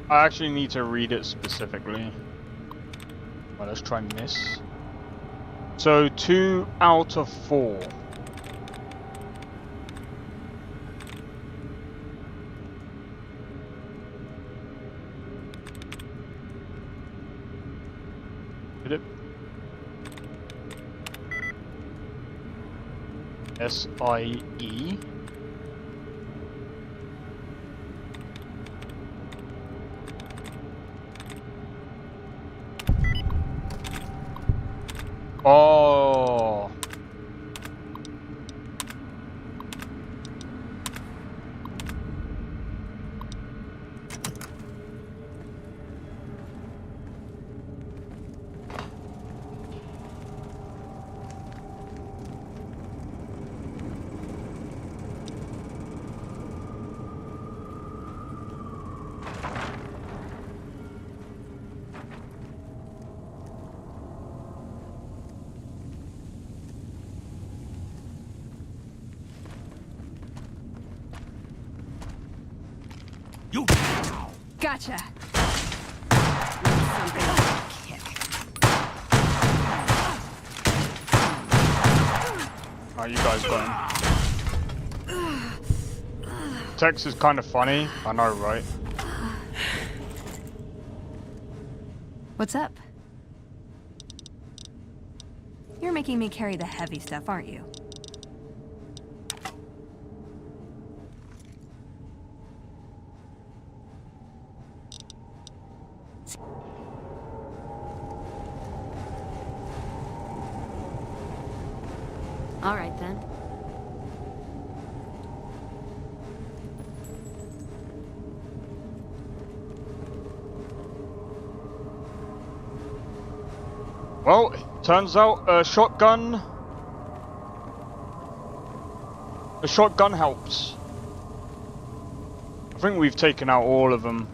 I actually need to read it specifically. Well, let's try miss. So 2 out of 4. Did it? S-I-E. Oh. You now! Gotcha. Something like a kick. Oh, you guys got him. Text is kind of funny. I know, right? What's up? You're making me carry the heavy stuff, aren't you? All right, then. Well, turns out a shotgun helps. I think we've taken out all of them.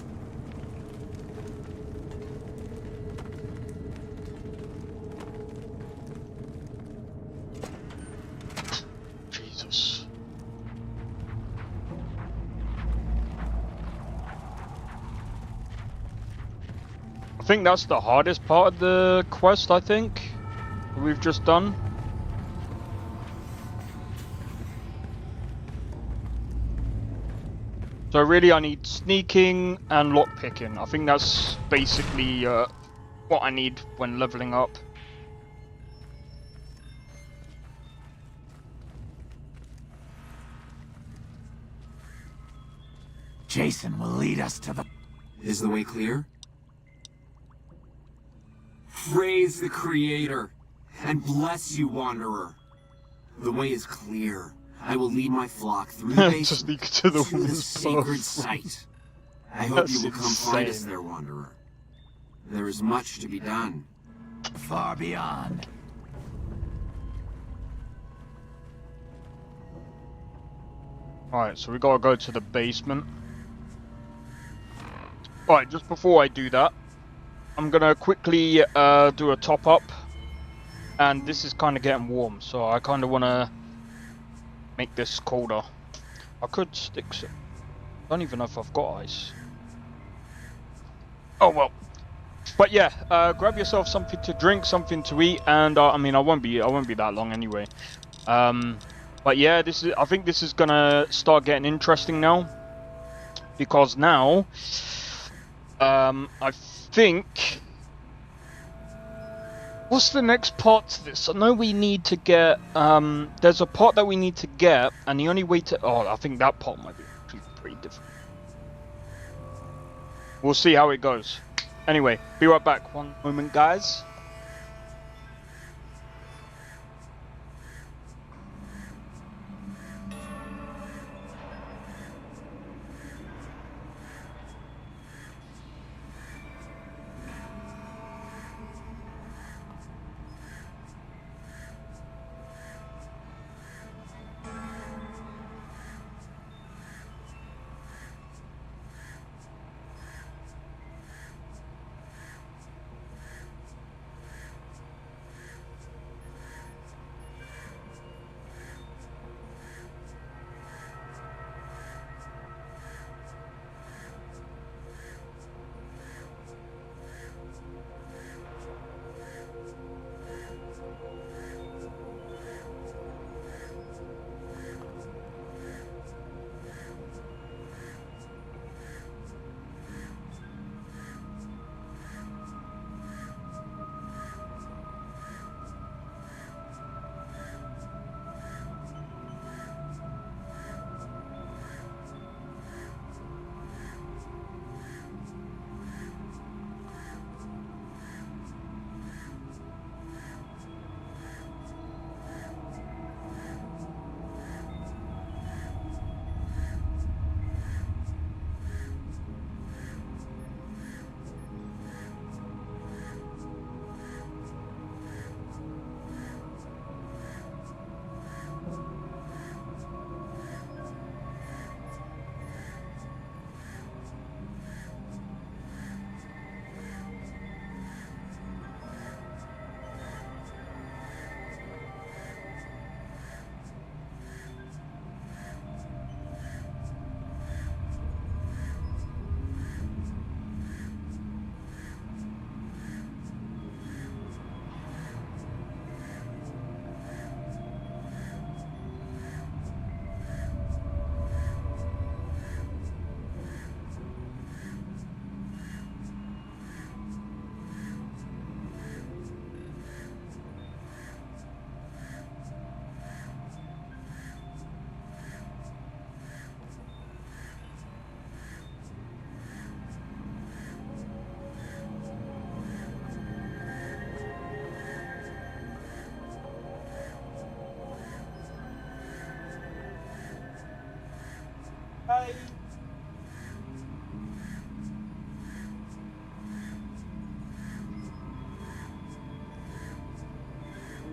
Jesus. I think that's the hardest part of the quest, I think, we've just done. So really I need sneaking and lockpicking. I think that's basically what I need when leveling up. Jason will lead us to the... Is the way clear? Praise the Creator, and bless you, Wanderer. The way is clear. I will lead my flock through the basement to the this sacred site. I hope you will come find us there, Wanderer. There is much to be done. Far beyond. Alright, so we gotta go to the basement. Alright, just before I do that, I'm gonna quickly do a top up. And this is kind of getting warm, so I kind of want to make this colder. I could stick some. I don't even know if I've got ice. Oh well. But yeah, grab yourself something to drink, something to eat, and I mean I won't be that long anyway. But yeah, I think this is gonna start getting interesting now, because now I think. What's the next part to this? I know we need to get, there's a pot that we need to get, and the only way to, oh, I think that pot might be pretty different. We'll see how it goes. Anyway, be right back. One moment, guys.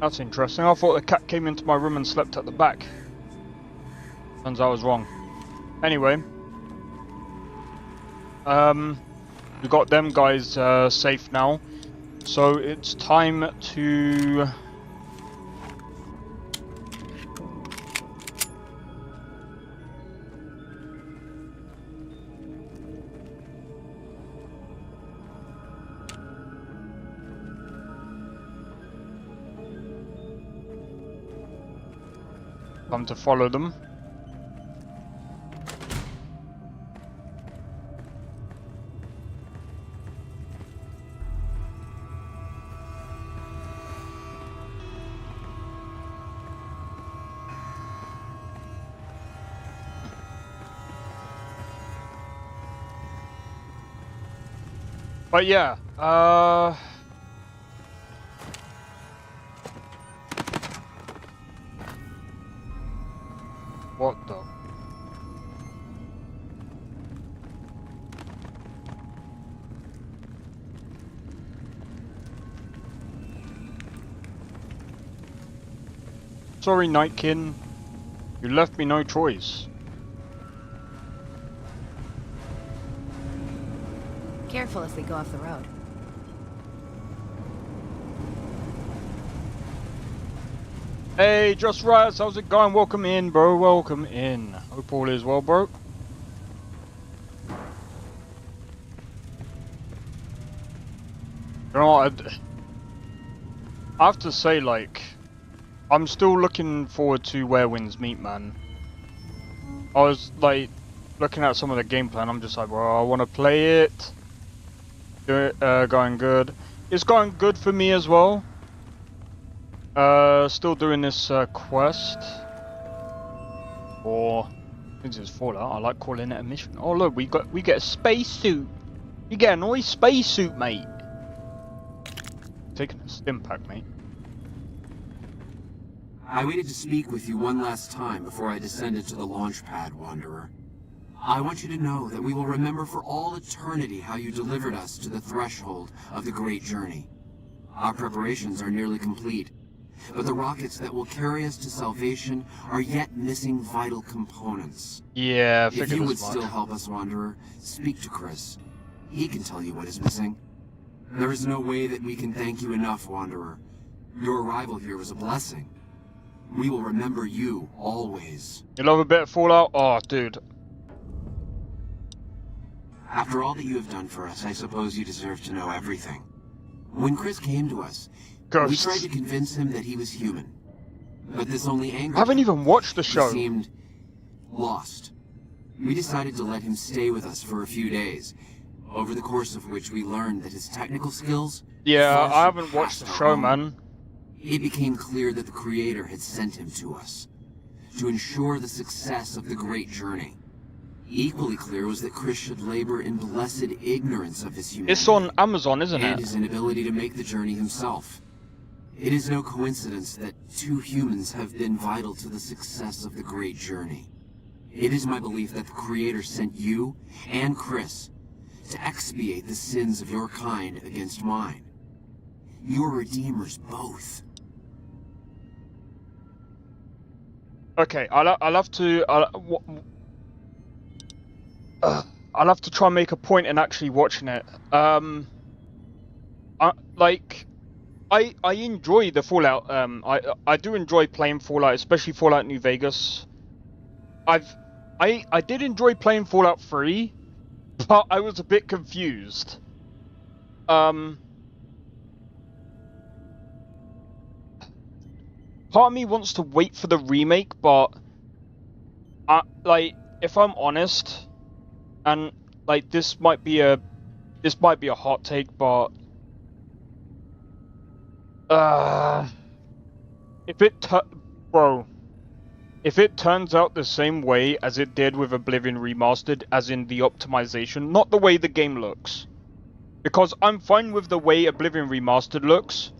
That's interesting. I thought the cat came into my room and slept at the back. Turns out I was wrong. Anyway. We got them guys safe now. So it's time to... Time to follow them. But yeah, what the? Sorry, Nightkin. You left me no choice. Careful if we go off the road. Hey, Just Raz, how's it going? Welcome in, bro. Welcome in. Hope all is well, bro. You know what? I have to say, like, I'm still looking forward to Where Winds Meet, man. I was, like, looking at some of the gameplay and I'm just like, well, I want to play it. Going good. It's going good for me as well. Still doing this quest. Or since it's Fallout, I like calling it a mission. Oh look, we get a spacesuit. You get a nice spacesuit, mate. Taking a stim pack, mate. I waited to speak with you one last time before I descended to the launch pad, Wanderer. I want you to know that we will remember for all eternity how you delivered us to the threshold of the Great Journey. Our preparations are nearly complete, but the rockets that will carry us to salvation are yet missing vital components. Yeah, if you would still help us, Wanderer, speak to Chris. He can tell you what is missing. There is no way that we can thank you enough, Wanderer. Your arrival here was a blessing. We will remember you always. You love a bit of Fallout? Oh, dude. After all that you have done for us, I suppose you deserve to know everything. When Chris came to us, we tried to convince him that he was human. But this only angered him. I haven't even watched the show. He seemed lost. We decided to let him stay with us for a few days, over the course of which we learned that his technical skills... Yeah, I haven't watched the show, man. It became clear that the Creator had sent him to us, to ensure the success of the Great Journey. Equally clear was that Chris should labor in blessed ignorance of his humanity. It's on Amazon, isn't it? And his inability to make the journey himself. It is no coincidence that two humans have been vital to the success of the Great Journey. It is my belief that the Creator sent you and Chris to expiate the sins of your kind against mine. Your redeemers both. Okay, I'll have to try and make a point in actually watching it. I enjoy the Fallout. I do enjoy playing Fallout, especially Fallout New Vegas. I did enjoy playing Fallout 3, but I was a bit confused. Part of me wants to wait for the remake, but if I'm honest, and like this might be a hot take, but if it turns out the same way as it did with Oblivion Remastered, as in the optimization, not the way the game looks, because I'm fine with the way Oblivion Remastered looks,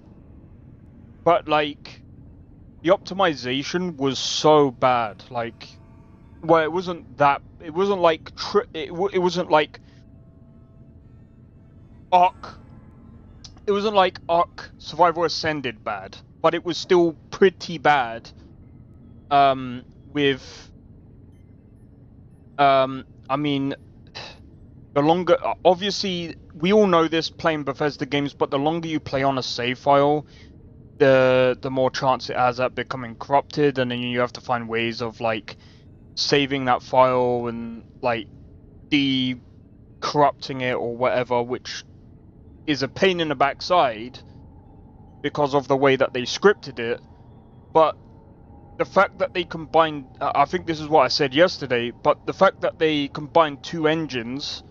but like the optimization was so bad, like, well, it wasn't like Ark Survival Ascended bad, but it was still pretty bad. With I mean, the longer, obviously, we all know this playing Bethesda games, but the longer you play on a save file, the more chance it has at becoming corrupted, and then you have to find ways of like saving that file and like de-corrupting it or whatever, which is a pain in the backside because of the way that they scripted it. But the fact that they combined, I think this is what I said yesterday, but the fact that they combined two engines.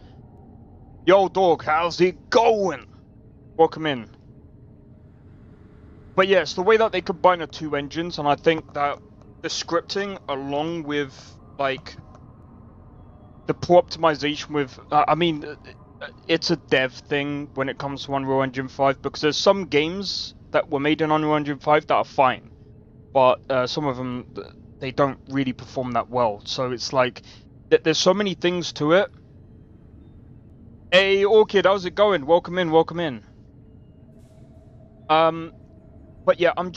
Yo, dog, how's it going? Welcome in. But yes, the way that they combine the two engines, and I think that the scripting, along with like the poor optimization with, I mean, it's a dev thing when it comes to Unreal Engine 5, because there's some games that were made in Unreal Engine 5 that are fine, but some of them, they don't really perform that well. So it's like, there's so many things to it. Hey, Orchid, how's it going? Welcome in, welcome in. But yeah, I'm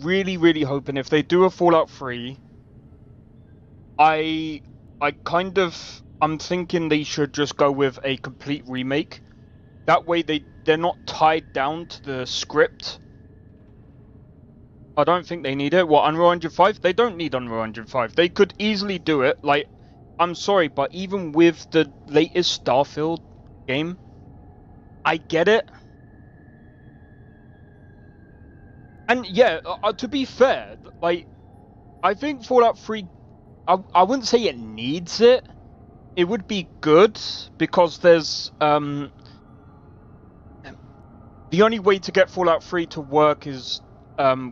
really hoping if they do a Fallout 3, I'm thinking they should just go with a complete remake. That way they're not tied down to the script. I don't think they need it. What, Unreal Engine 5? They don't need Unreal Engine 5. They could easily do it. Like, I'm sorry, but even with the latest Starfield game, I get it. And yeah, to be fair, like, I think Fallout 3, I wouldn't say it needs it. It would be good, because there's, the only way to get Fallout 3 to work is,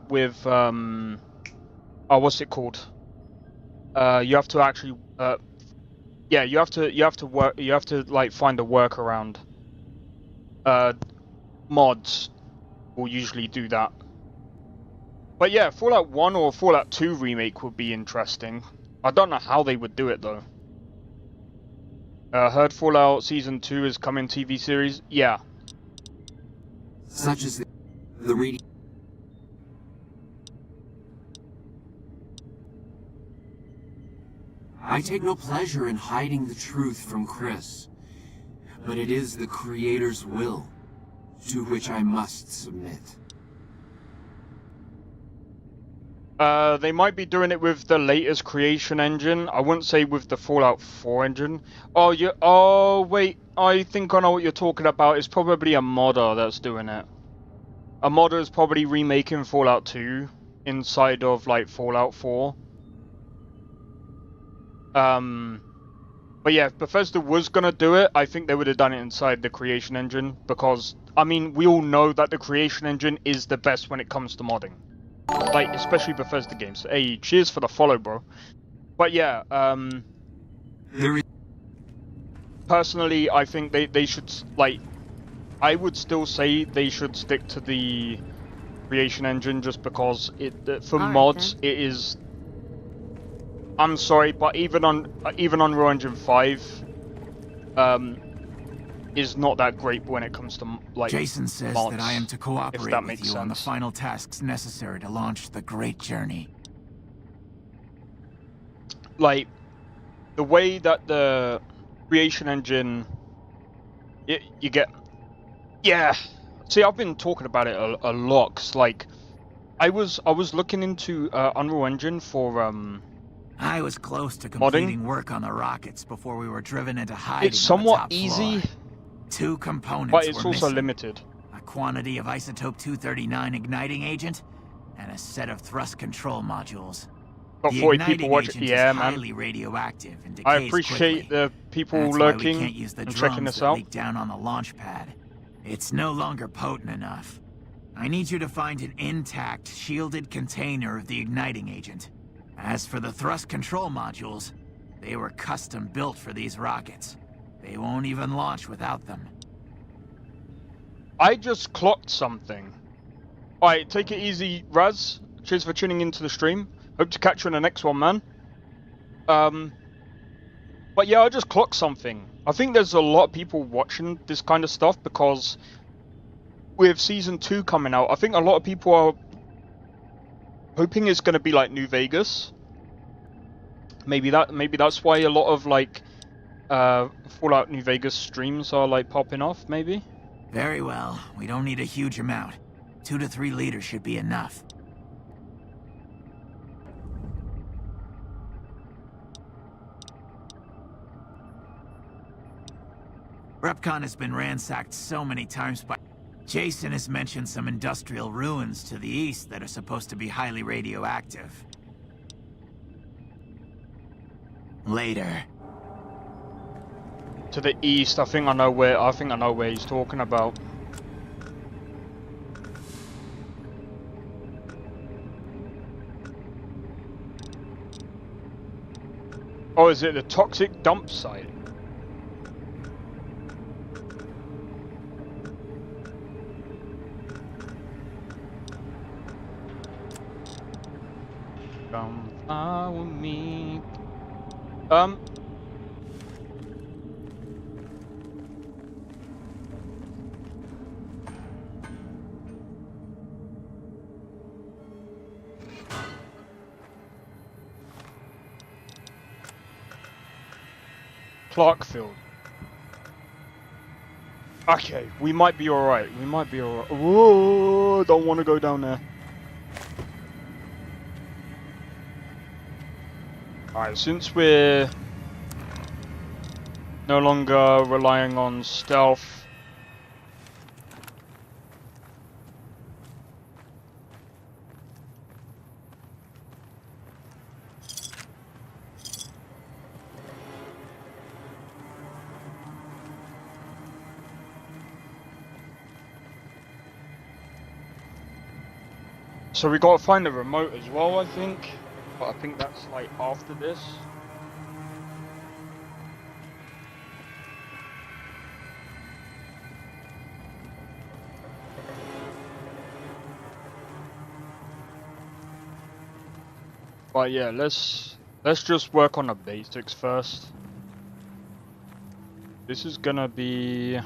with, what's it called? You have to actually, yeah, you have to like find a workaround. Mods will usually do that. But yeah, Fallout 1 or Fallout 2 remake would be interesting. I don't know how they would do it though. Heard Fallout Season 2 is coming TV series? Yeah. Such as the reading. I take no pleasure in hiding the truth from Chris, but it is the Creator's will, to which I must submit. They might be doing it with the latest creation engine. I wouldn't say with the Fallout 4 engine. Oh, yeah. Oh, wait. I think I know what you're talking about. It's probably a modder that's doing it. A modder is probably remaking Fallout 2 inside of, like, Fallout 4. But yeah, if Bethesda was gonna do it, I think they would have done it inside the creation engine, because, I mean, we all know that the creation engine is the best when it comes to modding. Like, especially Bethesda games. Hey, cheers for the follow, bro. But yeah, personally, I think they should, like, I would still say they should stick to the creation engine, just because for mods, it is, I'm sorry, but even Unreal Engine 5, is not that great when it comes to, like, Jason says mods, that I am to cooperate with you sense. on the final tasks necessary to launch the great journey. Like, the way that the creation engine, you get, yeah. See, I've been talking about it a lot, 'cause, like, I was looking into Unreal Engine for I was close to completing modding. work on the rockets before we were driven into hiding. It's somewhat on the top easy, floor. Two components but it's were also missing. limited. A quantity of isotope 239 igniting agent, and a set of thrust control modules. Got The 40 igniting people watching. agent Yeah, is man. highly radioactive and I decays appreciate quickly. the people That's why we lurking can't use the and checking drums this that out. leak down on the launch pad. It's no longer potent enough. I need you to find an intact, shielded container of the igniting agent. As for the thrust control modules, they were custom built for these rockets. They won't even launch without them. I just clocked something. Alright, take it easy, Raz. Cheers for tuning into the stream. Hope to catch you in the next one, man. But yeah, I just clocked something. I think there's a lot of people watching this kind of stuff, because with Season 2 coming out, I think a lot of people are hoping it's gonna be like New Vegas. Maybe that's why a lot of like Fallout New Vegas streams are like popping off. Maybe. Very well. We don't need a huge amount. 2 to 3 liters should be enough. Repcon has been ransacked so many times by... Jason has mentioned some industrial ruins to the east that are supposed to be highly radioactive. Later. To the east, I think I know where he's talking about. Oh, is it the toxic dump site? Come fly with me. Clarkfield. Okay, we might be alright. We might be alright. Whoa, don't want to go down there. Alright, since we're no longer relying on stealth. So we gotta find the remote as well, I think. But I think that's like after this. But yeah, let's just work on the basics first. This is gonna be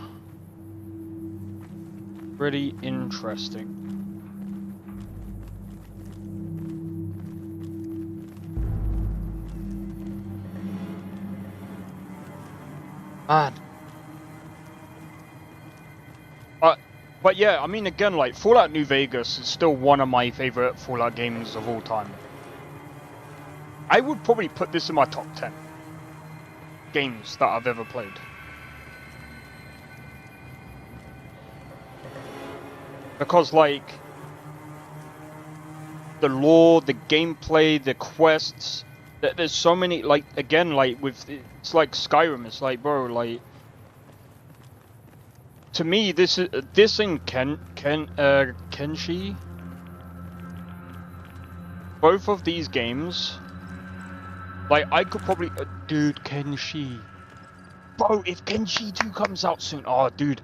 pretty interesting. Man. But yeah, I mean, again, like, Fallout New Vegas is still one of my favorite Fallout games of all time. I would probably put this in my top 10 games that I've ever played. Because, like, the lore, the gameplay, the quests, there's so many, like, again, like, it's like Skyrim, it's like, bro, like, to me, this and Kenshi, both of these games, like, I could probably, dude, Kenshi, bro, if Kenshi 2 comes out soon, oh, dude,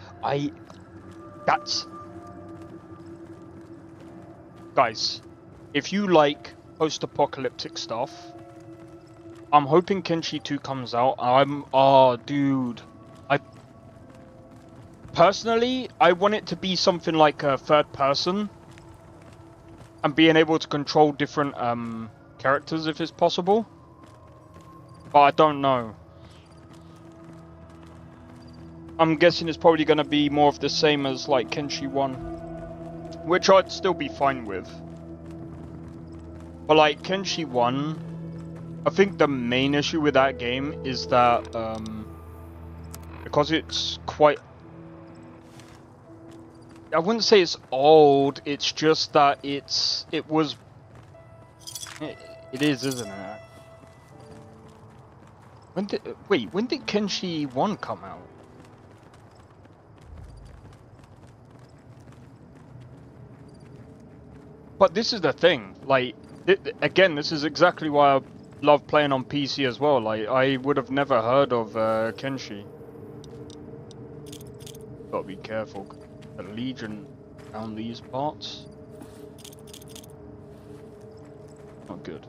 guys, if you like post-apocalyptic stuff, I'm hoping Kenshi 2 comes out. Dude, personally, I want it to be something like a third person and being able to control different characters if it's possible. But I don't know. I'm guessing it's probably going to be more of the same as like Kenshi 1, which I'd still be fine with. But like Kenshi 1, I think the main issue with that game is that because it's quite, I wouldn't say it's old, it's just that it is, isn't it? When did Kenshi 1 come out? But this is the thing, like, again, this is exactly why I love playing on PC as well. Like, I would have never heard of Kenshi. Gotta be careful. The Legion down these parts. Not good.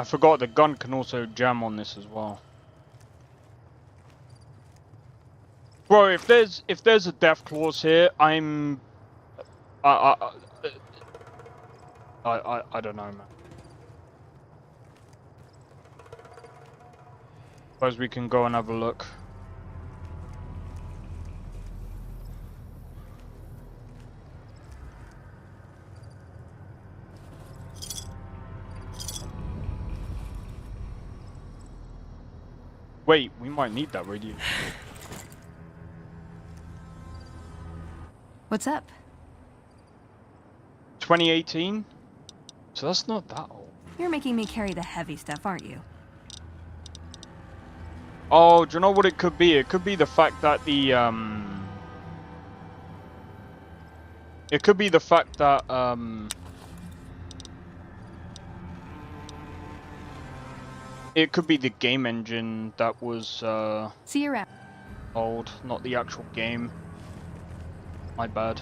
I forgot the gun can also jam on this as well. Bro, if there's a death clause here, I don't know, man. Suppose we can go and have a look. Wait, we might need that radio. What's up? 2018? So that's not that old. You're making me carry the heavy stuff, aren't you? Oh, do you know what it could be? It could be the fact that the it could be the fact that it could be the game engine that was See you around. old, not the actual game. My bad.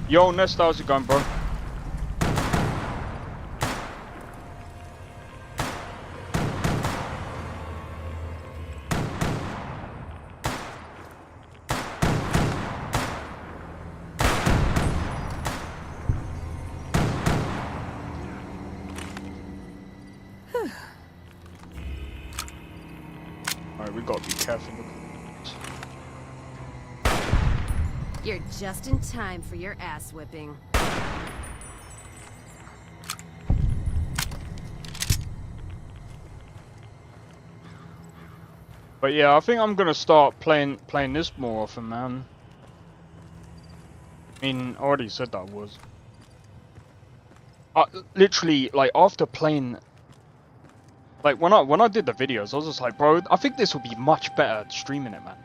Yo, Nest, how's it going, bro? Alright, we gotta be careful. You're just in time for your ass whipping. But yeah, I think I'm gonna start playing this more often, man. I mean, I already said that I was. Literally, like after playing, like when I did the videos, I was just like, bro, I think this would be much better at streaming it, man.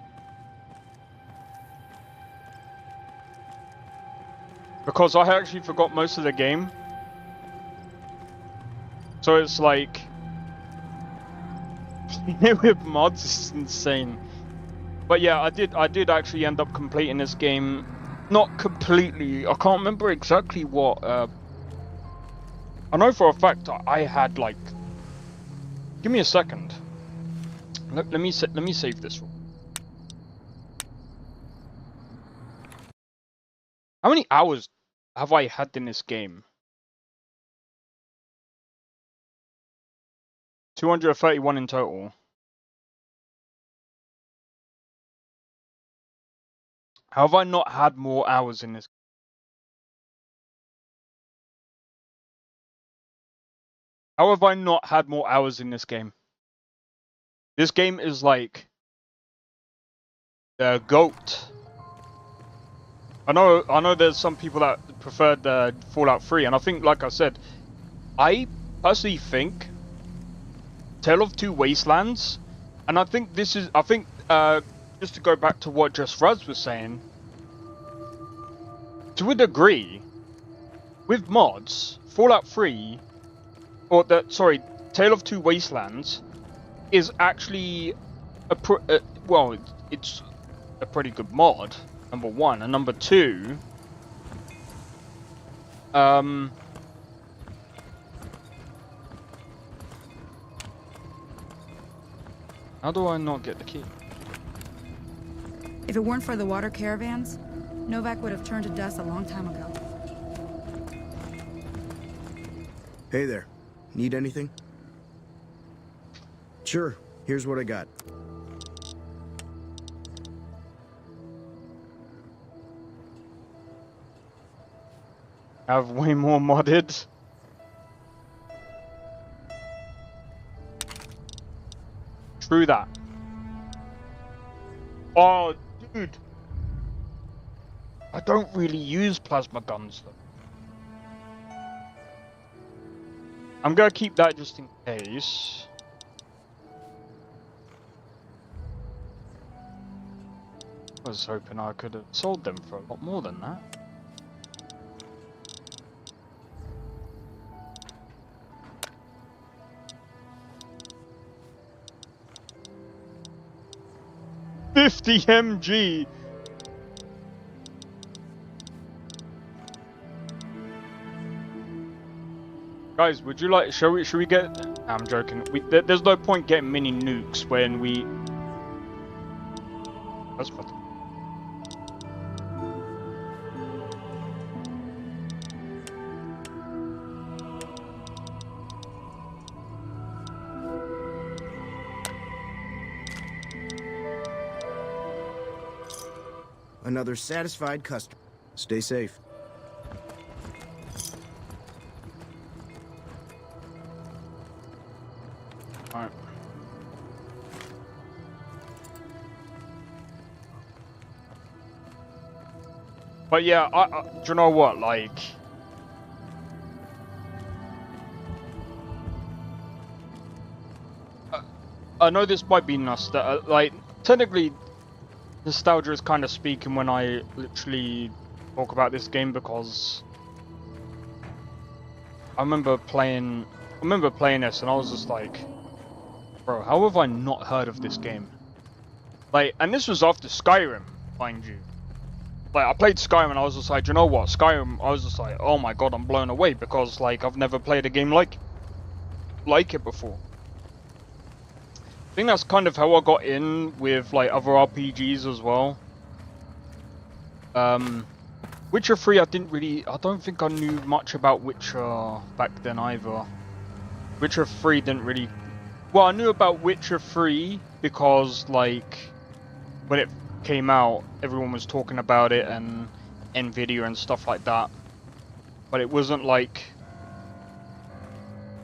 Because I actually forgot most of the game. So it's like with mods is insane. But yeah, I did actually end up completing this game. Not completely. I can't remember exactly what I know for a fact I had like, give me a second. Let me save this one. How many hours have I had in this game? 231 in total. How have I not had more hours in this? How have I not had more hours in this game? This game is like the GOAT. I know there's some people that preferred the Fallout 3, and I think, like I said, I personally think Tale of Two Wastelands, and I think this is, just to go back to what Just Raz was saying, to a degree, with mods, Fallout 3, Tale of Two Wastelands is actually it's a pretty good mod, number one, and number two, how do I not get the key? If it weren't for the water caravans, Novak would have turned to dust a long time ago. Hey there. Need anything? Sure. Here's what I got. Have way more modded. True that. Oh, dude. I don't really use plasma guns though. I'm gonna keep that just in case. I was hoping I could have sold them for a lot more than that. 50 mg. Guys, would you like? Should we get? I'm joking. There's no point getting mini nukes when we. That's better. Another satisfied customer. Stay safe. Alright. But yeah, do you know what? Like, I know this might be like, technically, nostalgia is kind of speaking when I literally talk about this game, because I remember playing this and I was just like, bro, how have I not heard of this game? Like, and this was after Skyrim, mind you. Like, I played Skyrim and I was just like, do you know what? Skyrim, I was just like, oh my god, I'm blown away, because like I've never played a game like it before. I think that's kind of how I got in with like other RPGs as well. Witcher 3, I don't think I knew much about Witcher back then either. Witcher 3 didn't really... Well, I knew about Witcher 3 because, like, when it came out, everyone was talking about it and Nvidia and stuff like that. But it wasn't, like,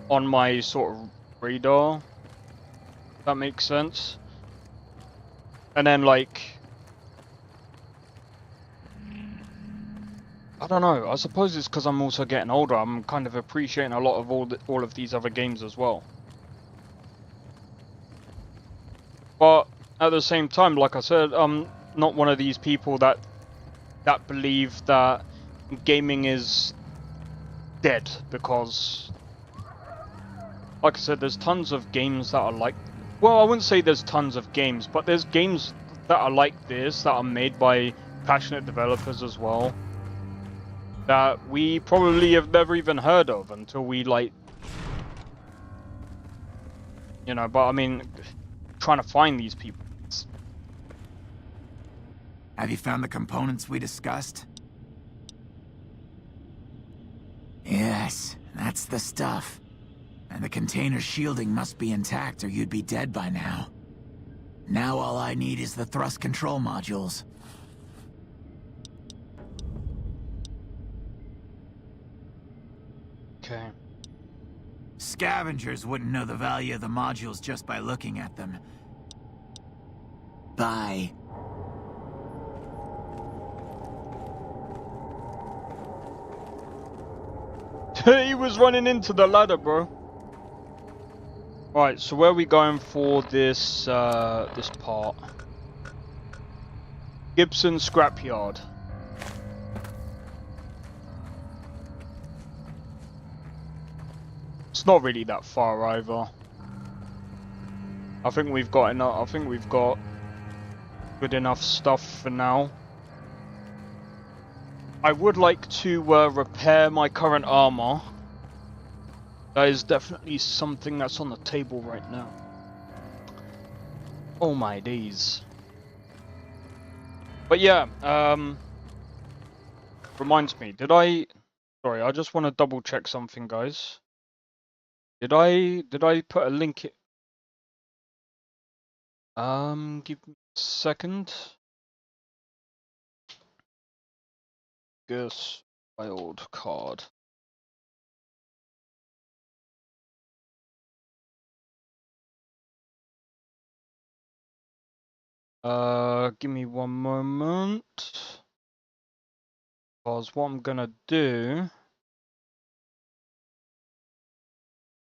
on my sort of radar, if that makes sense. And then, like... I don't know, I suppose it's because I'm also getting older. I'm kind of appreciating a lot of all of these other games as well. But at the same time, like I said, I'm not one of these people that believe that gaming is dead, because, like I said, there's tons of games that are like... Well, I wouldn't say there's tons of games, but there's games that are like this, that are made by passionate developers as well, that we probably have never even heard of until we, like, you know, but I mean, trying to find these people. Have you found the components we discussed? Yes, that's the stuff. And the container's shielding must be intact or you'd be dead by now. Now all I need is the thrust control modules. Okay. Scavengers wouldn't know the value of the modules just by looking at them. Bye. He was running into the ladder, bro. Right, so where are we going for this this part? Gibson Scrapyard. It's not really that far either. I think we've got enough. I think we've got good enough stuff for now. I would like to repair my current armor. That is definitely something that's on the table right now. Oh my days. But yeah, reminds me, sorry, I just want to double check something, guys. Did I put a link give me a second. Guess my old card. Give me one moment. Because what I'm gonna do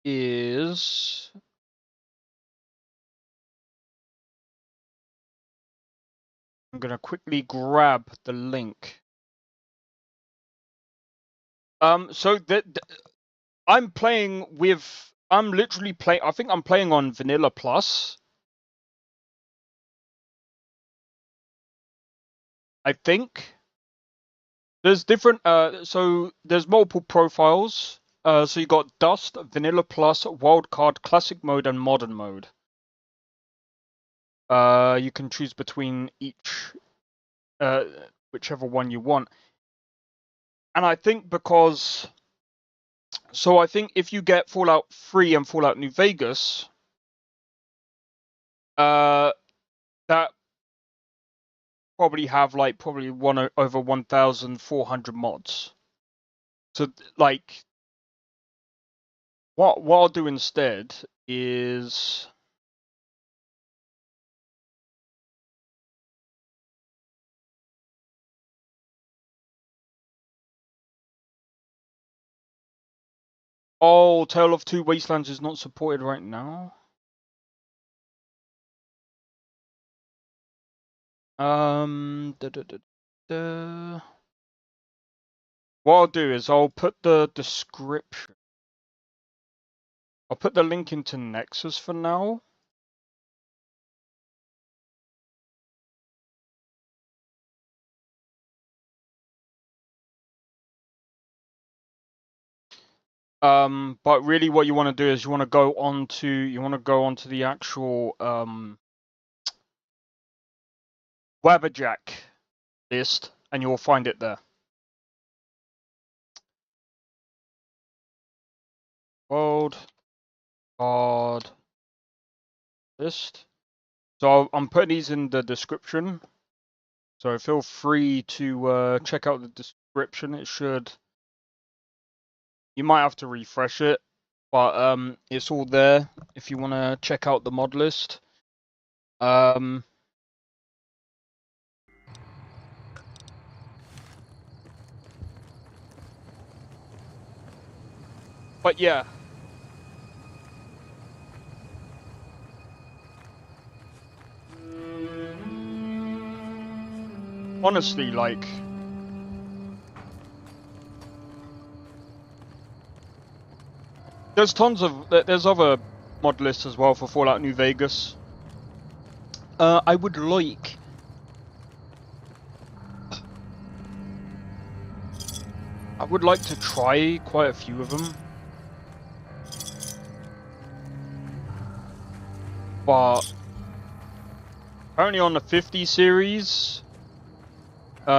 is I'm gonna quickly grab the link. So I'm literally playing. I think I'm playing on Vanilla Plus. I think there's different. So there's multiple profiles. So you got Dust, Vanilla Plus, Wildcard, Classic Mode, and Modern Mode. You can choose between each, whichever one you want. And I think because, so I think if you get Fallout 3 and Fallout New Vegas, that probably have like over 1,400 mods. So like, what I'll do instead is, oh, Tale of Two Wastelands is not supported right now. What I'll do is I'll put the description. I'll put the link into Nexus for now. But really what you want to do is you want to go onto the actual Wabberjack list and you'll find it there. World card list. So I'm putting these in the description. So feel free to check out the description. It should. You might have to refresh it, but it's all there if you want to check out the mod list. But yeah. Honestly, like, there's other mod lists as well for Fallout New Vegas. I would like to try quite a few of them, but apparently on the 50 series,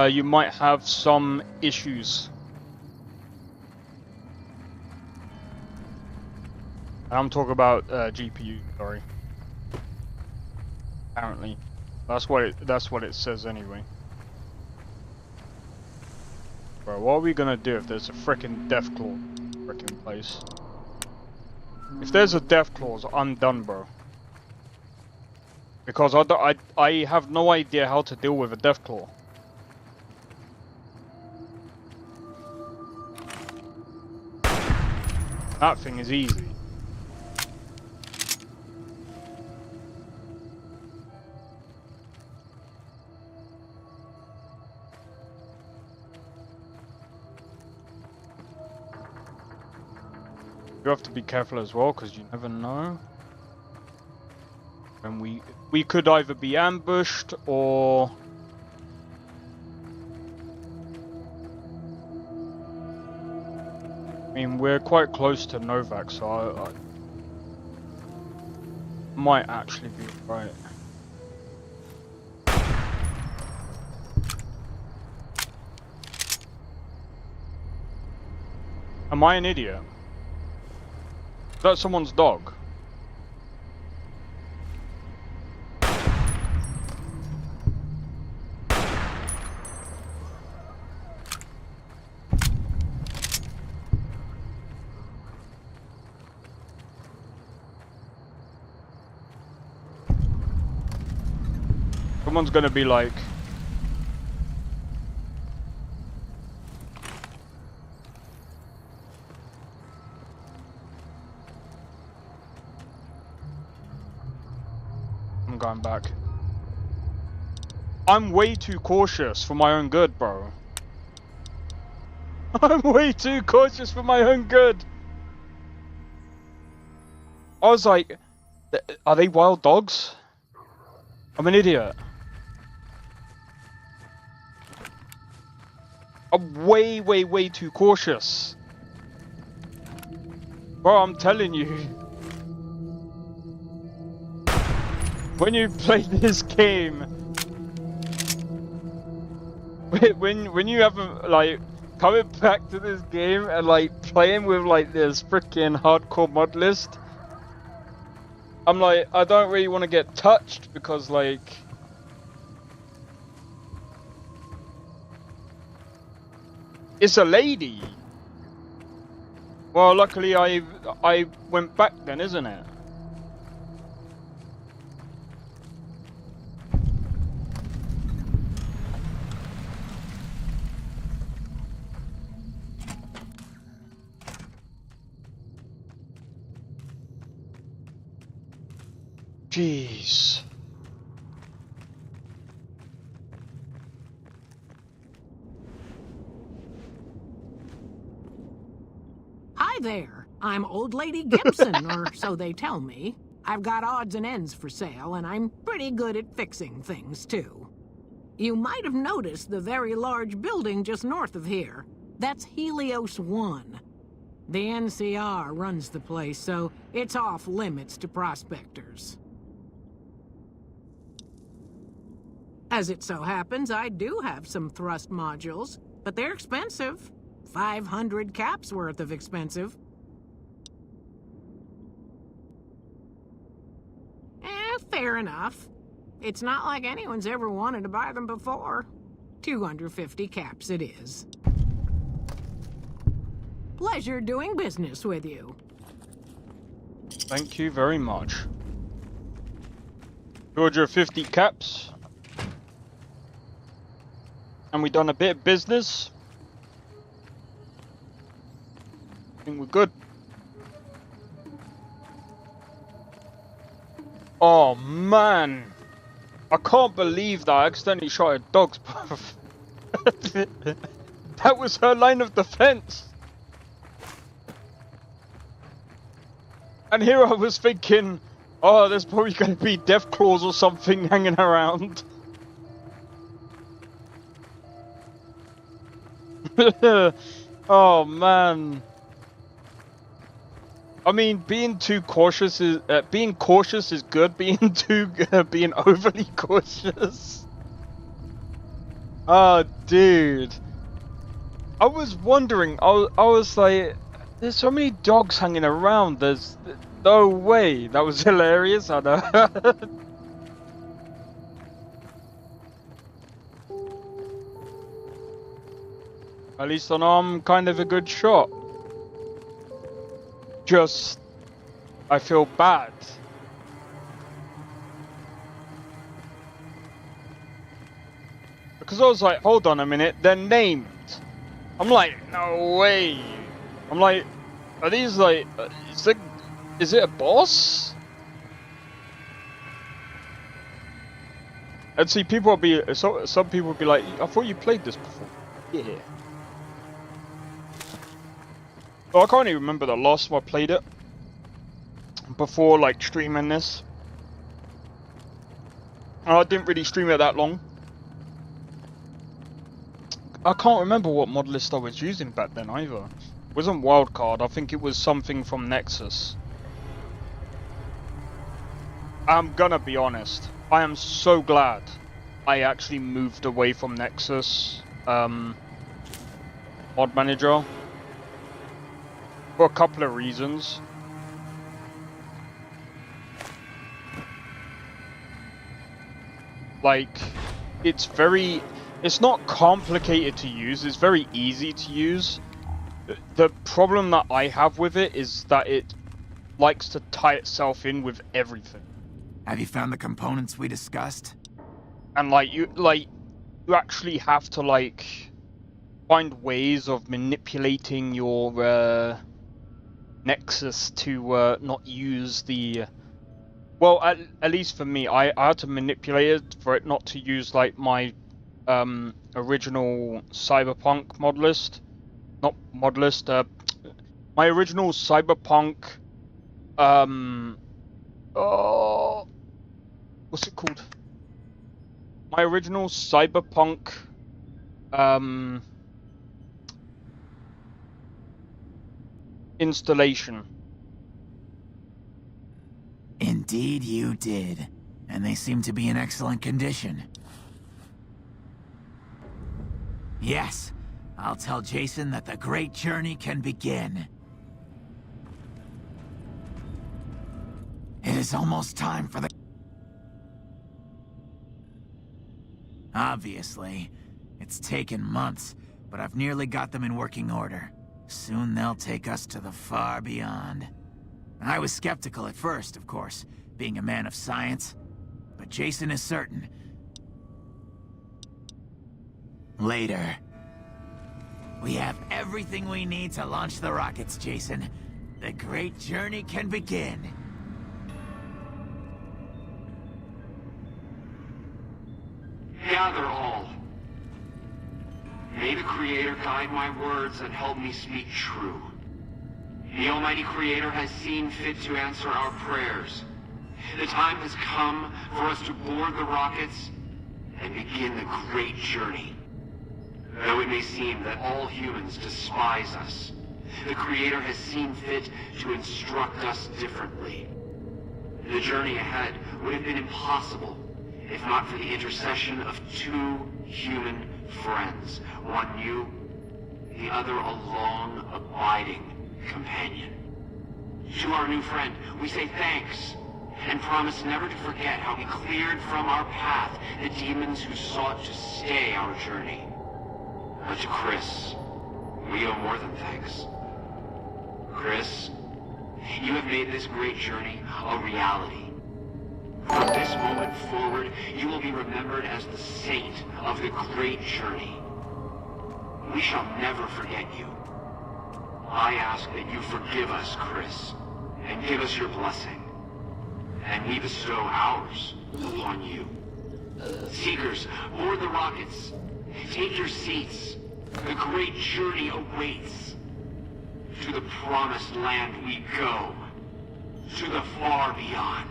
you might have some issues. I'm talking about GPU, sorry. Apparently, that's what it says anyway. Bro, what are we gonna do if there's a frickin' death clause in the frickin' place? If there's a death clause, I'm done, bro. Because I have no idea how to deal with a death claw. That thing is easy. You have to be careful as well, because you never know. And we could either be ambushed or... I mean, we're quite close to Novak, so I might actually be right. Am I an idiot? Is that someone's dog? Someone's gonna be like... I'm going back. I'm way too cautious for my own good, bro. I'm way too cautious for my own good. I was like, are they wild dogs? I'm an idiot. I'm way, way, way too cautious. Bro, I'm telling you. When you play this game, when you have like coming back to this game and like playing with like this freaking hardcore mod list, I'm like, I don't really want to get touched because like it's a lady. Well, luckily I went back then, isn't it? Jeez. Hi there. I'm Old Lady Gibson, or so they tell me. I've got odds and ends for sale, and I'm pretty good at fixing things, too. You might have noticed the very large building just north of here. That's Helios 1. The NCR runs the place, so it's off limits to prospectors. As it so happens, I do have some thrust modules, but they're expensive. 500 caps worth of expensive. Fair enough. It's not like anyone's ever wanted to buy them before. 250 caps it is. Pleasure doing business with you. Thank you very much. 250 caps. And we done a bit of business. I think we're good. Oh man. I can't believe that I accidentally shot a dog's buff. That was her line of defense. And here I was thinking, oh, there's probably going to be death claws or something hanging around. Oh man. I mean, being cautious is good. Being overly cautious. Oh, dude. I was wondering. I was like, there's so many dogs hanging around. There's no way. That was hilarious. I know. At least I know I'm kind of a good shot. Just, I feel bad. Because I was like, hold on a minute, they're named. I'm like, no way. I'm like, are these like, is it a boss? And see, people will be, some people will be like, I thought you played this before. Yeah. Well, I can't even remember the last time I played it before, like, streaming this. I didn't really stream it that long. I can't remember what mod list I was using back then either. It wasn't Wildcard, I think it was something from Nexus. I'm gonna be honest, I am so glad I actually moved away from Nexus mod manager. For a couple of reasons. Like, it's not complicated to use, it's very easy to use. The problem that I have with it is that it likes to tie itself in with everything. Have you found the components we discussed? And you actually have to like find ways of manipulating your Nexus to not use the... Well, at least for me, I had to manipulate it for it not to use like my original Cyberpunk mod list. Not mod list, my original Cyberpunk oh, what's it called? My original Cyberpunk installation. Indeed you did. And they seem to be in excellent condition. Yes, I'll tell Jason that the great journey can begin. It is almost time for the... Obviously, it's taken months, but I've nearly got them in working order. Soon they'll take us to the far beyond. I was skeptical at first, of course, being a man of science. But Jason is certain. Later. We have everything we need to launch the rockets, Jason. The great journey can begin. Gather all. May the Creator guide my words and help me speak true. The Almighty Creator has seen fit to answer our prayers. The time has come for us to board the rockets and begin the great journey. Though it may seem that all humans despise us, the Creator has seen fit to instruct us differently. The journey ahead would have been impossible if not for the intercession of two human friends, one new, the other a long, abiding companion. To our new friend, we say thanks, and promise never to forget how we cleared from our path the demons who sought to stay our journey. But to Chris, we owe more than thanks. Chris, you have made this great journey a reality. From this moment forward, you will be remembered as the saint of the great journey. We shall never forget you. I ask that you forgive us, Chris, and give us your blessing. And we bestow ours upon you. Seekers, board the rockets. Take your seats. The great journey awaits. To the promised land we go. To the far beyond.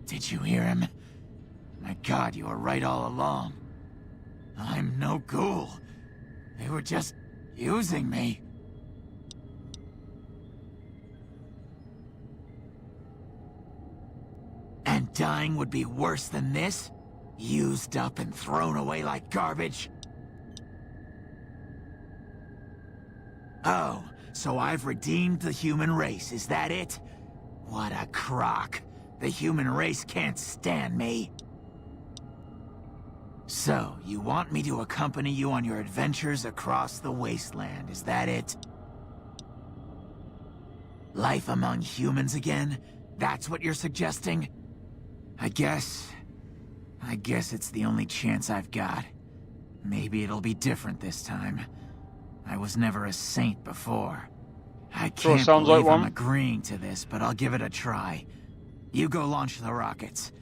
Did you hear him? My God, you were right all along. I'm no ghoul. They were just using me. And dying would be worse than this? Used up and thrown away like garbage? Oh, so I've redeemed the human race, is that it? What a crock. The human race can't stand me. So, you want me to accompany you on your adventures across the wasteland, is that it? Life among humans again? That's what you're suggesting? I guess it's the only chance I've got. Maybe it'll be different this time. I was never a saint before. I can't believe I'm agreeing to this, but I'll give it a try. You go launch the rockets.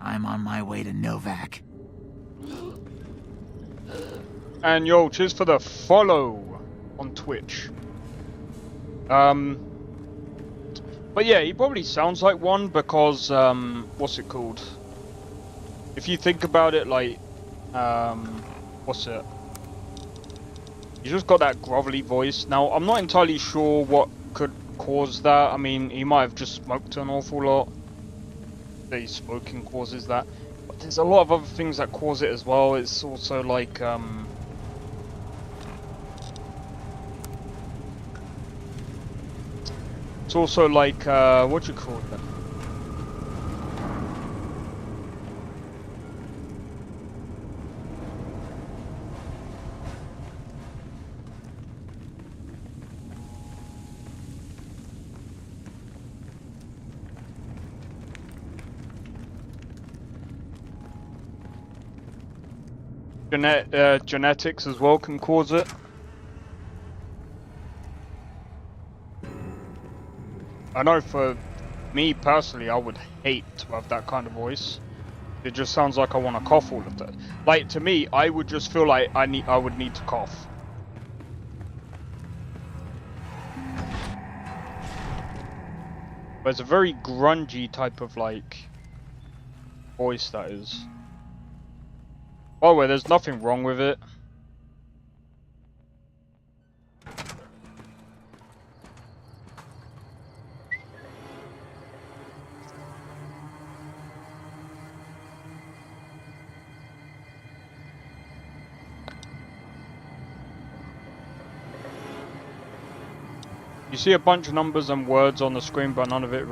I'm on my way to Novak. And yo, cheers for the follow on Twitch. But yeah, he probably sounds like one because, what's it called? If you think about it, like, what's it? He's just got that grovelly voice. Now, I'm not entirely sure what could cause that. I mean, he might have just smoked an awful lot. The smoking causes that. But there's a lot of other things that cause it as well. It's also like, it's also like, what do you call it? Genetics as well can cause it. I know for me personally, I would hate to have that kind of voice. It just sounds like I want to cough all of that. Like, to me, I would just feel like I would need to cough. But it's a very grungy type of, like, voice that is. By the way, there's nothing wrong with it. You see a bunch of numbers and words on the screen, but none of it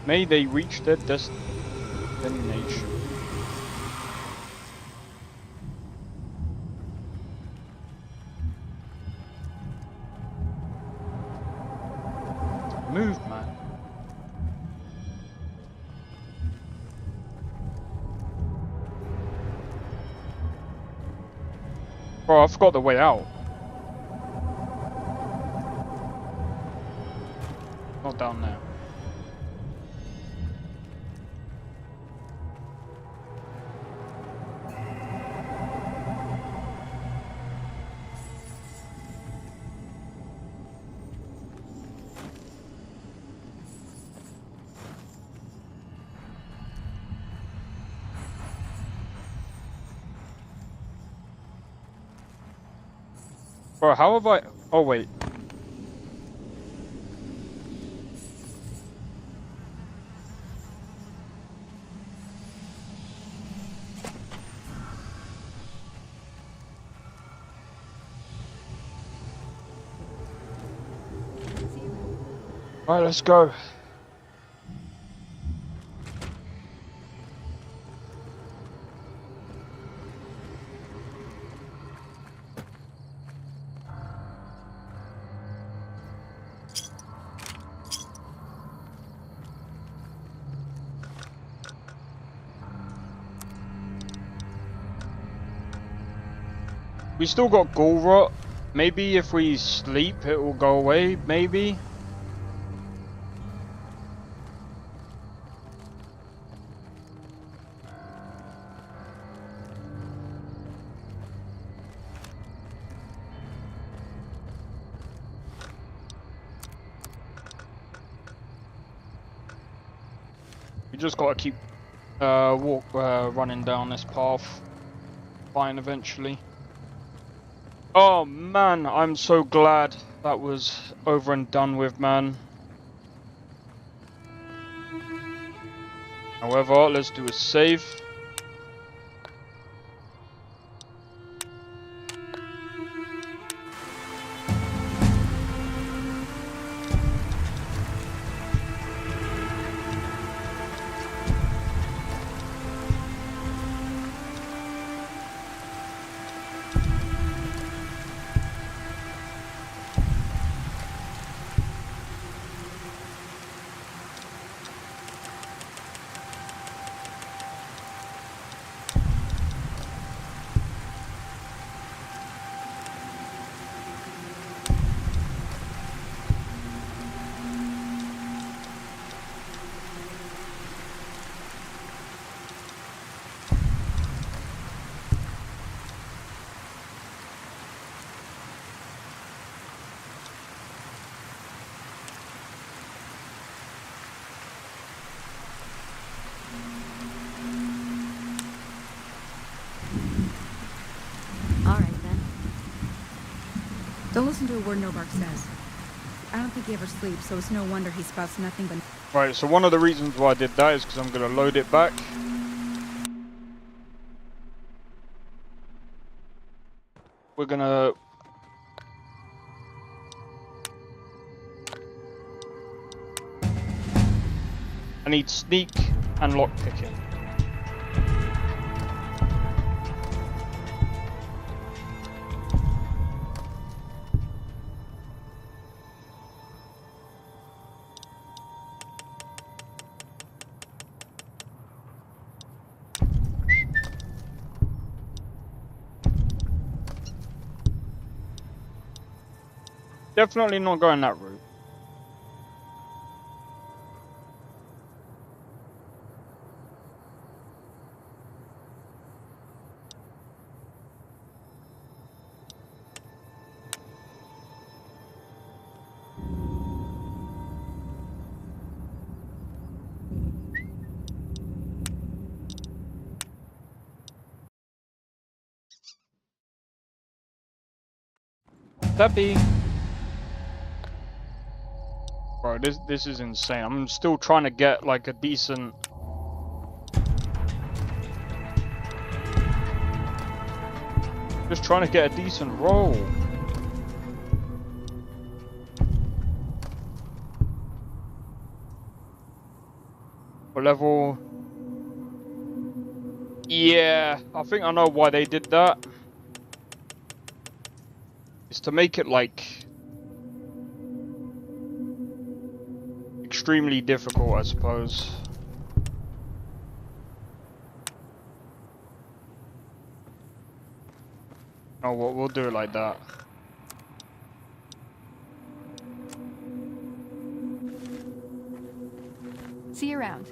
May they reach their destination. Move, man. Bro, I forgot the way out. Not down there. Bro, how have I... Oh, wait. Alright, let's go. We still got ghoul rot. Maybe if we sleep it will go away, maybe? We just gotta keep running down this path. Fine eventually. Oh man, I'm so glad that was over and done with, man. However, let's do a save. Don't listen to a word Novak says. I don't think he ever sleeps, so it's no wonder he spouts nothing but... Right, so one of the reasons why I did that is because I'm going to load it back. We're going to... I need sneak and lockpicking. Definitely not going that route. Peppy. Bro, this is insane. I'm still trying to get like a decent... Just trying to get a decent roll. What level? Yeah, I think I know why they did that. It's to make it like extremely difficult, I suppose. Oh, well, we'll do it like that. See you around.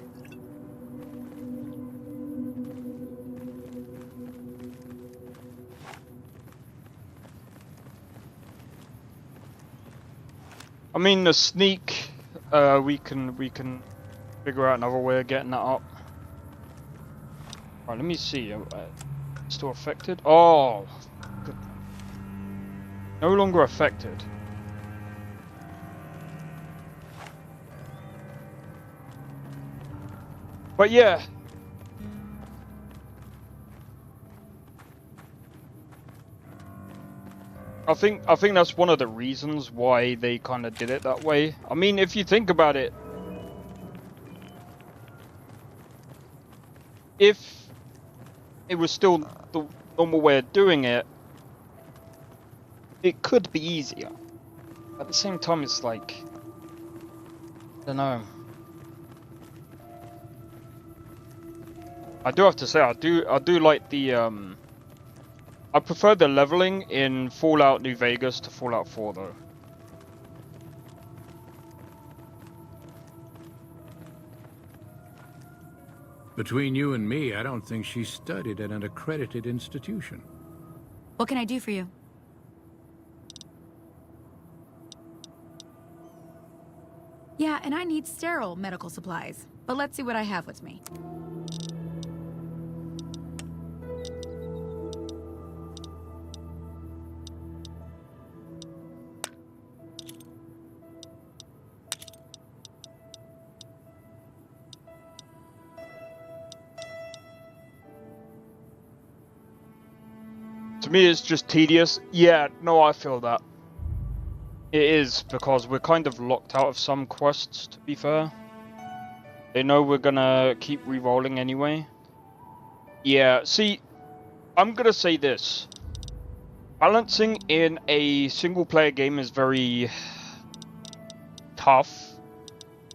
I mean, the sneak, we can figure out another way of getting that up. Right, let me see. Still affected? Oh, good. No longer affected. But yeah. I think that's one of the reasons why they kind of did it that way. I mean, if you think about it, if it was still the normal way of doing it, it could be easier. At the same time, it's like, I don't know. I do have to say, I do like the I prefer the leveling in Fallout New Vegas to Fallout 4 though. Between you and me, I don't think she studied at an accredited institution. What can I do for you? Yeah, and I need sterile medical supplies. But let's see what I have with me. To me, it's just tedious. Yeah, no, I feel that. It is, because we're kind of locked out of some quests, to be fair. They know we're gonna keep re-rolling anyway. Yeah, see, I'm gonna say this. Balancing in a single-player game is very tough,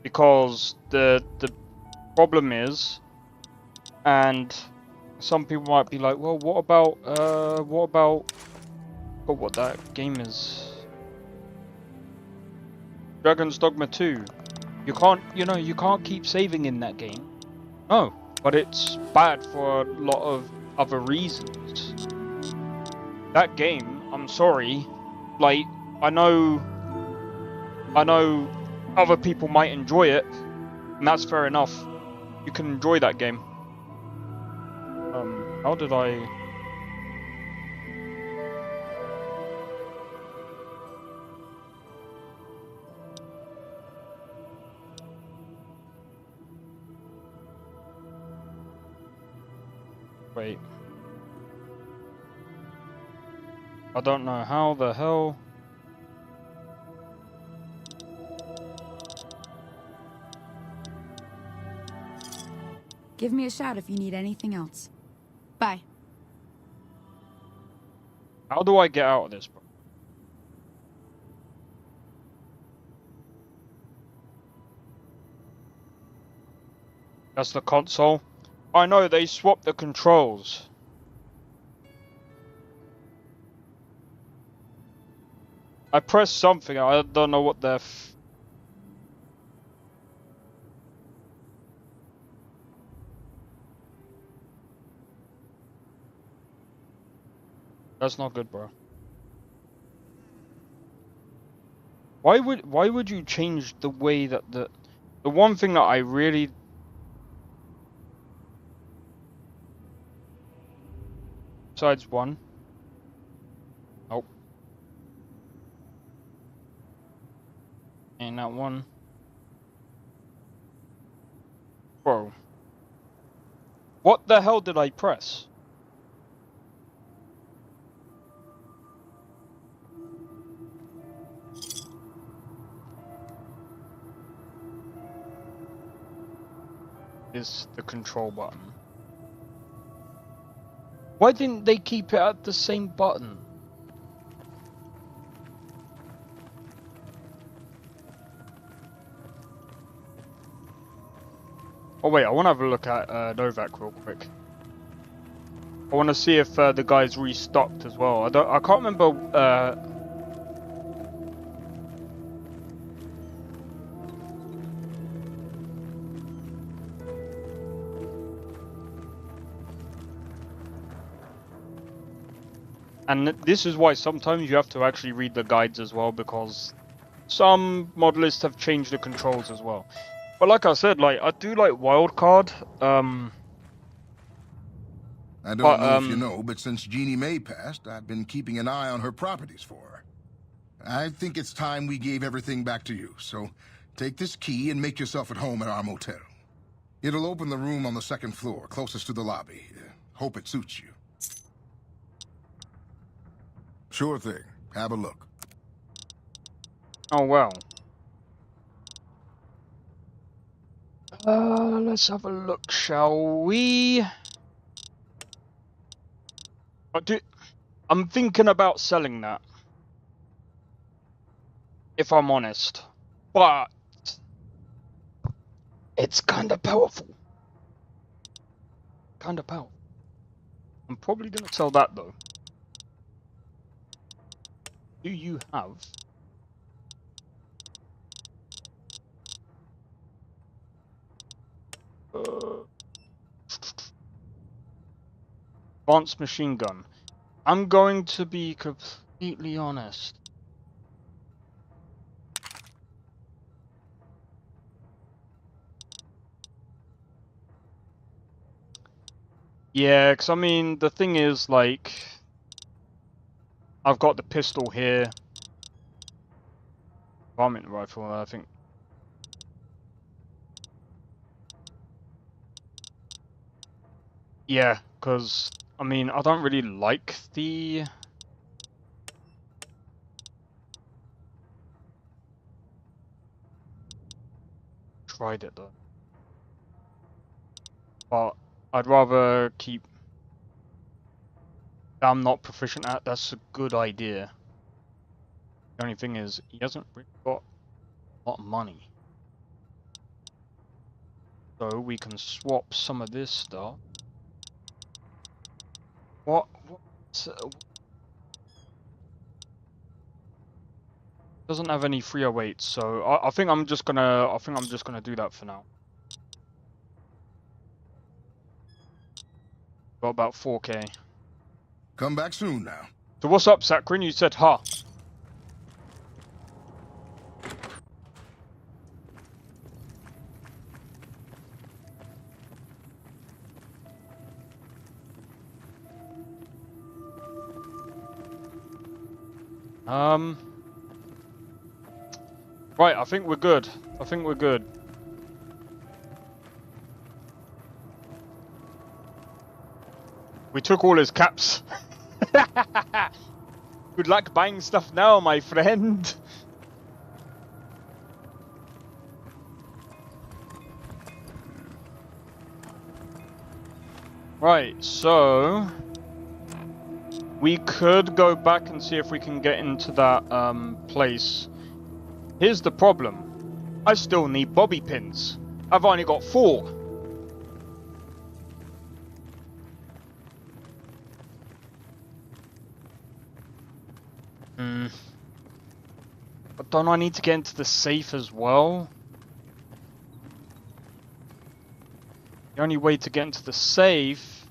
because the problem is, and some people might be like, well, what about what that game is? Dragon's Dogma 2. You can't keep saving in that game. No, but it's bad for a lot of other reasons. That game, I'm sorry, like, I know other people might enjoy it, and that's fair enough. You can enjoy that game. How did I... Wait. I don't know how the hell. Give me a shout if you need anything else. Bye. How do I get out of this, bro? That's the console. I know they swapped the controls. I pressed something. I don't know what the f. That's not good, bro. Why would you change the way that the one thing that I really besides one. Nope. Ain't that one. Bro. What the hell did I press? Is the control button. Why didn't they keep it at the same button? Oh wait, I want to have a look at Novak real quick. I want to see if the guy's restocked as well. I can't remember. And this is why sometimes you have to actually read the guides as well, because some modelists have changed the controls as well. But like I said, like I do like Wildcard. I don't know if you know, but since Jeannie May passed, I've been keeping an eye on her properties for her. I think it's time we gave everything back to you, so take this key and make yourself at home at our motel. It'll open the room on the second floor, closest to the lobby. Hope it suits you. Sure thing. Have a look. Oh well. Let's have a look, shall we? I'm thinking about selling that, if I'm honest, but it's kind of powerful. Kind of powerful. I'm probably gonna sell that though. Do you have? Advanced machine gun. I'm going to be completely honest. Yeah, because I mean, the thing is, like, I've got the pistol here. Varmint rifle, I think. Yeah, because, I mean, I don't really like the... Tried it though. But I'd rather keep... I'm not proficient at, that's a good idea. The only thing is, he hasn't really got a lot of money. So we can swap some of this stuff. What? Doesn't have any 308s, so I think I'm just gonna do that for now. Got about 4k. Come back soon now. So what's up, Sakrin? You said ha. Right, I think we're good. I think we're good. We took all his caps. Good luck buying stuff now, my friend. Right, so we could go back and see if we can get into that place. Here's the problem. I still need bobby pins. I've only got 4. But don't I need to get into the safe as well? The only way to get into the safe...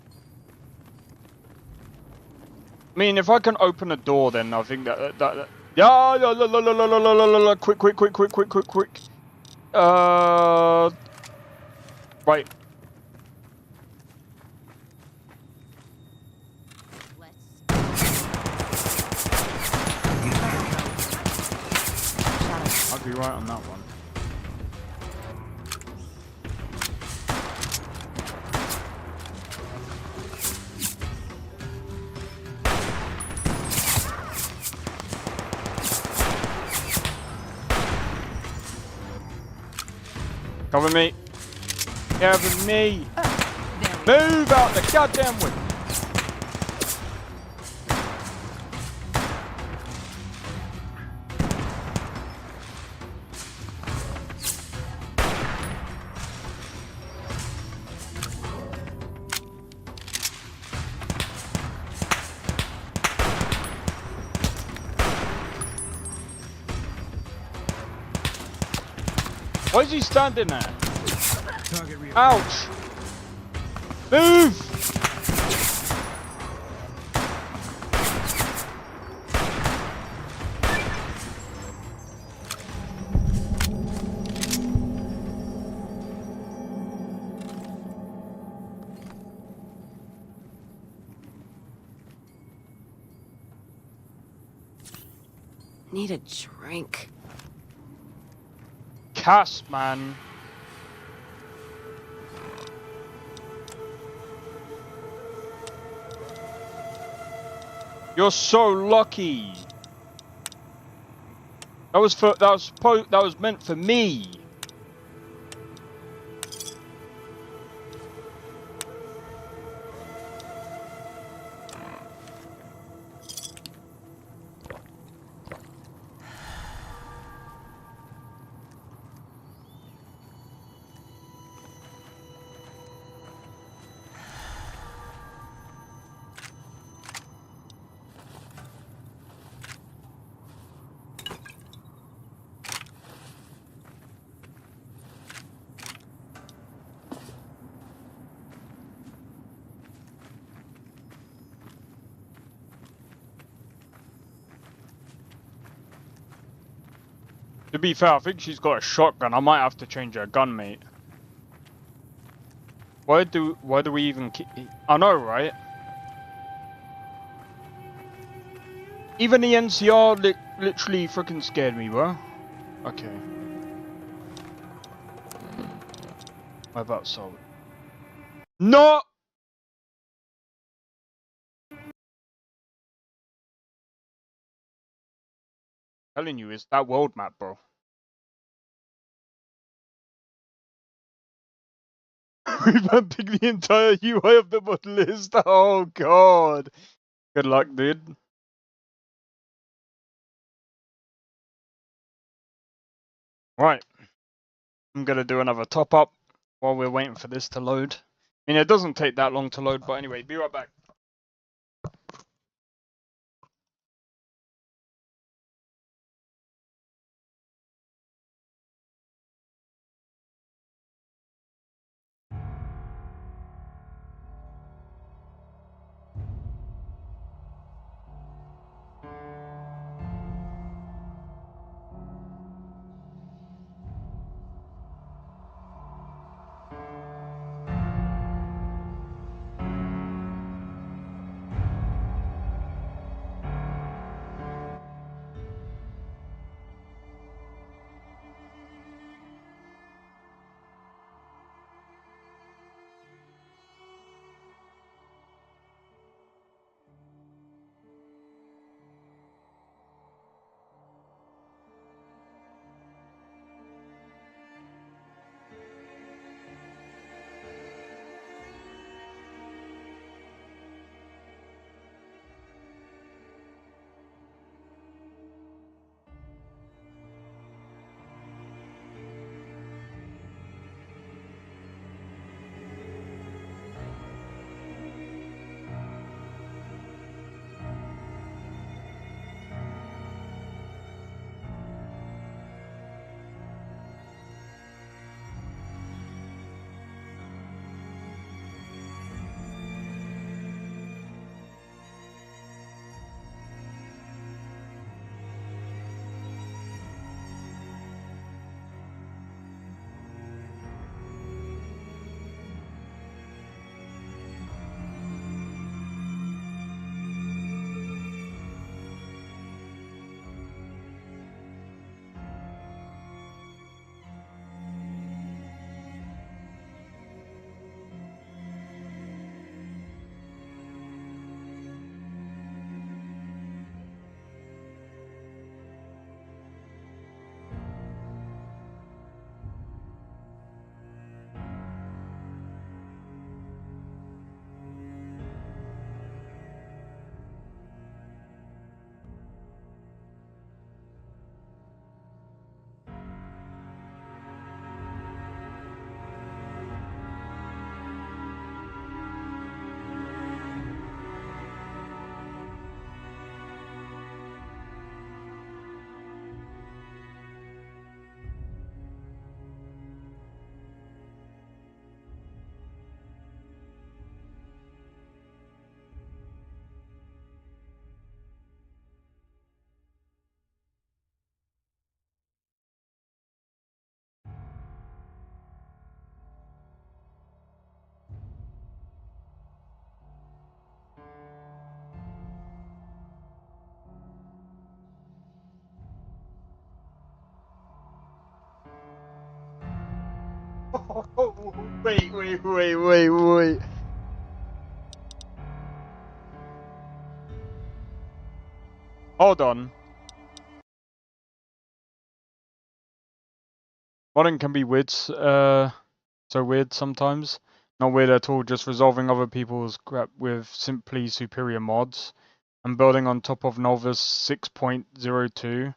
I mean, if I can open a door, then I think that... Yeah, quick. Right. I'll be right on that one. Cover me. Cover me. Move out the goddamn way. Why is he standing there? Ouch! Move! Need a drink. Cass, man. You're so lucky. That was meant for me. To be fair, I think she's got a shotgun. I might have to change her gun, mate. Why do we even keep... I know, right? Even the NCR literally freaking scared me, bro. Okay. What about Soul? No! Telling you, it's that world map, bro. Revamping the entire UI of the Modlist. Oh god. Good luck, dude. Right. I'm gonna do another top up while we're waiting for this to load. I mean, it doesn't take that long to load, but anyway, be right back. Wait. Hold on. Modding can be weird, so weird sometimes. Not weird at all, just resolving other people's crap with simply superior mods. And building on top of Novice 6.02.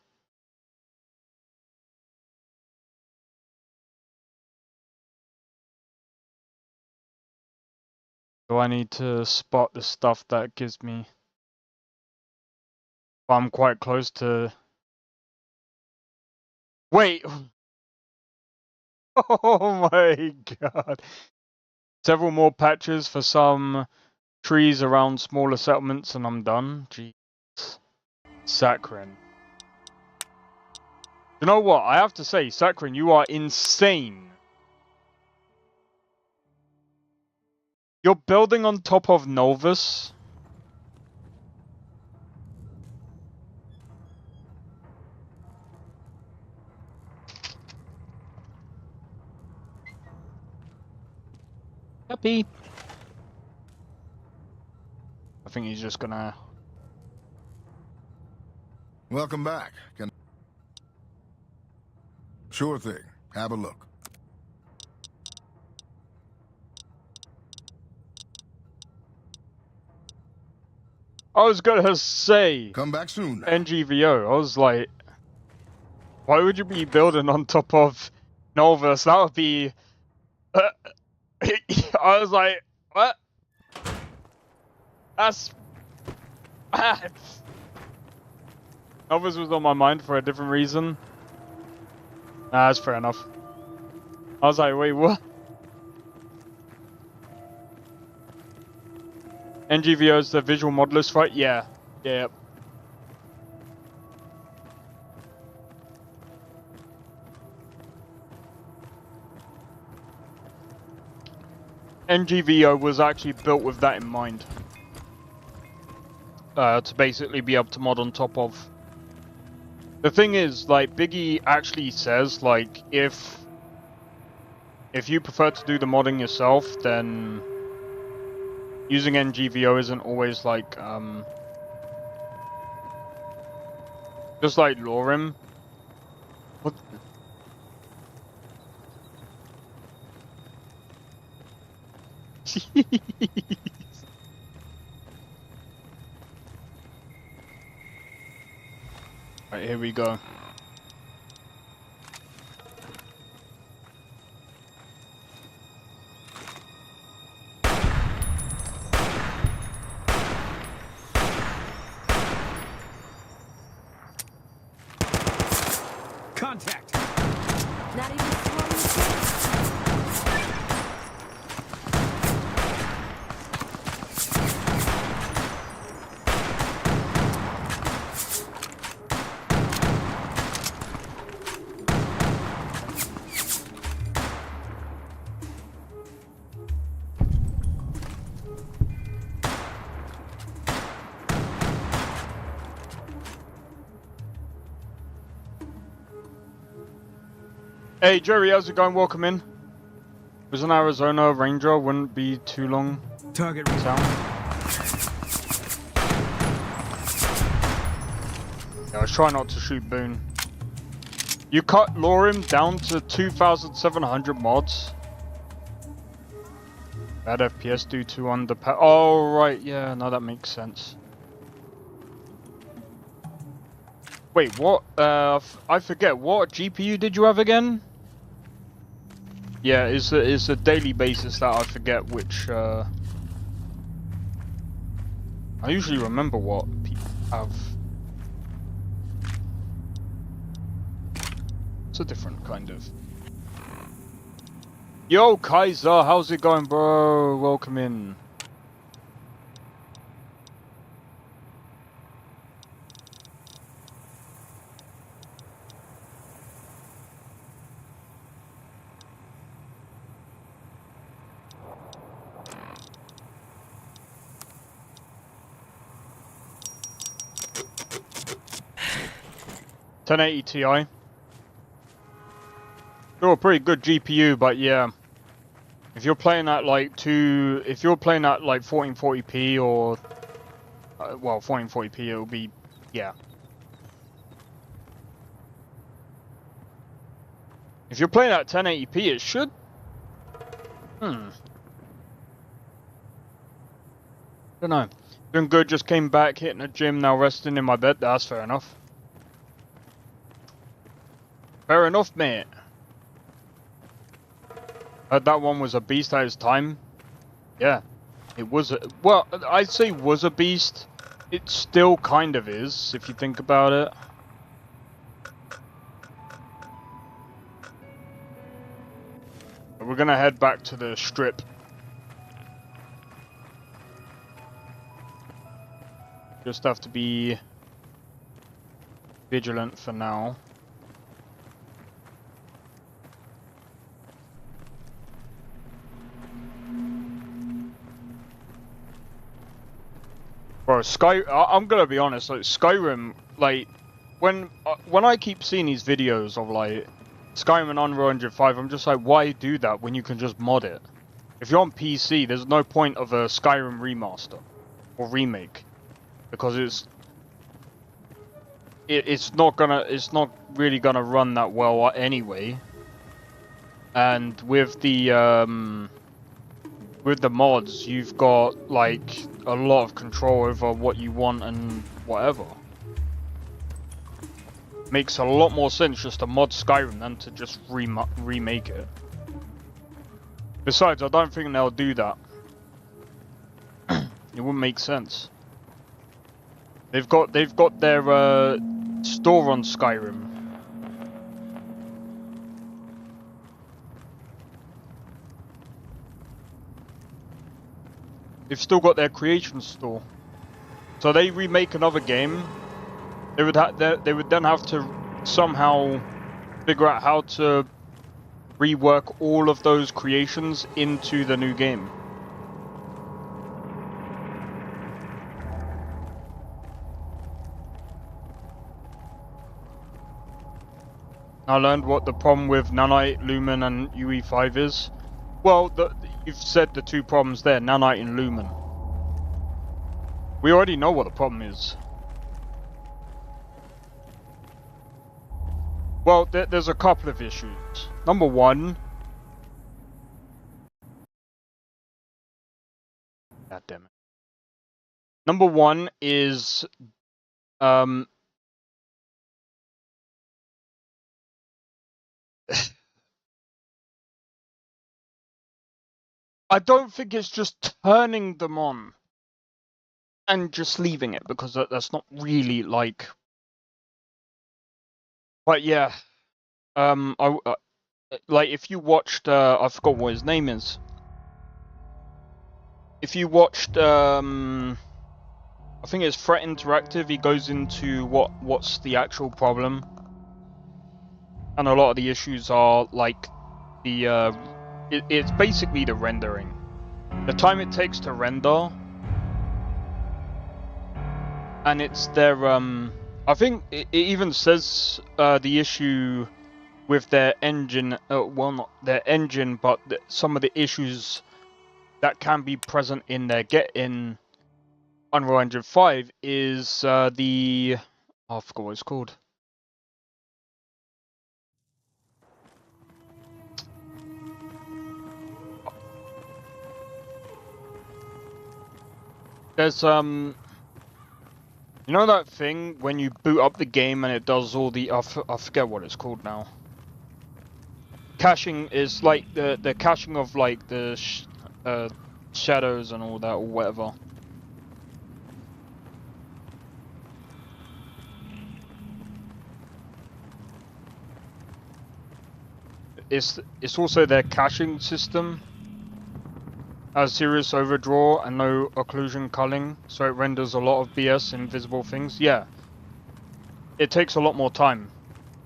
So I need to spot the stuff that gives me. I'm quite close to. Wait! Oh my god. Several more patches for some trees around smaller settlements and I'm done. Jeez. Sakharin. You know what? I have to say, Sakharin, you are insane. You're building on top of Novus. Happy. I think he's just gonna. Welcome back. Sure thing. Have a look. I was gonna say. Come back soon. NGVO. I was like, why would you be building on top of Novus? That would be. I was like, what? That's bad. Novus was on my mind for a different reason. Nah, that's fair enough. I was like, wait, what? NGVO is the visual modlist, right? Yeah. Yeah. NGVO was actually built with that in mind. To basically be able to mod on top of. The thing is, like, Biggie actually says, like, if you prefer to do the modding yourself, then using NGVO isn't always like, just like Lorem. What? Right, here we go. Contact! Not even slowing. Hey Jerry, how's it going? Welcome in. Was an Arizona Ranger, wouldn't be too long. Target town. Yeah, I was trying not to shoot Boone. You cut Lorem down to 2,700 mods. Bad FPS due to underpower. Oh right, yeah, no, that makes sense. Wait, what? I forget. What GPU did you have again? Yeah, it's a daily basis that I forget which. I usually remember what people have. It's a different kind of. Yo, Kaiser, how's it going, bro? Welcome in. $1080 Ti. Still a pretty good GPU, but yeah. If you're playing at like if you're playing at like 1440p or well 1440p, it'll be yeah. If you're playing at 1080p, it should. Don't know. Doing good. Just came back, hitting the gym. Now resting in my bed. That's fair enough. Fair enough, mate. Heard that one was a beast at its time. Yeah, it was. Well, I'd say was a beast. It still kind of is, if you think about it. We're gonna head back to the strip. Just have to be vigilant for now. Bro, I'm gonna be honest, like Skyrim, like when I keep seeing these videos of like Skyrim and Unreal Engine 5, I'm just like, why do that when you can just mod it? If you're on PC, there's no point of a Skyrim remaster or remake because it's not really gonna run that well anyway. And with the mods, you've got like a lot of control over what you want and whatever. Makes a lot more sense just to mod Skyrim than to just remake it. Besides, I don't think they'll do that. It wouldn't make sense. They've got their store on Skyrim. They've still got their creation store. So they remake another game. They would then have to somehow figure out how to rework all of those creations into the new game. I learned what the problem with Nanite, Lumen, and UE5 is. Well, you've said the two problems there, Nanite and Lumen. We already know what the problem is. Well, there's a couple of issues. Number one... God damn it. Number one is... I don't think it's just turning them on and just leaving it, because that's not really like... But yeah, like if you watched, I forgot what his name is. If you watched, I think it's Threat Interactive, he goes into what's the actual problem. And a lot of the issues are like the, it's basically the rendering. The time it takes to render. And it's their, I think it even says the issue with their engine, well not their engine, but some of the issues that can be present in their in Unreal Engine 5 is the, oh, I forgot what it's called. There's you know that thing when you boot up the game and it does all the, I forget what it's called now. Caching is like the caching of like the shadows and all that or whatever. It's also their caching system. Has serious overdraw and no occlusion culling, so it renders a lot of BS invisible things. Yeah. It takes a lot more time.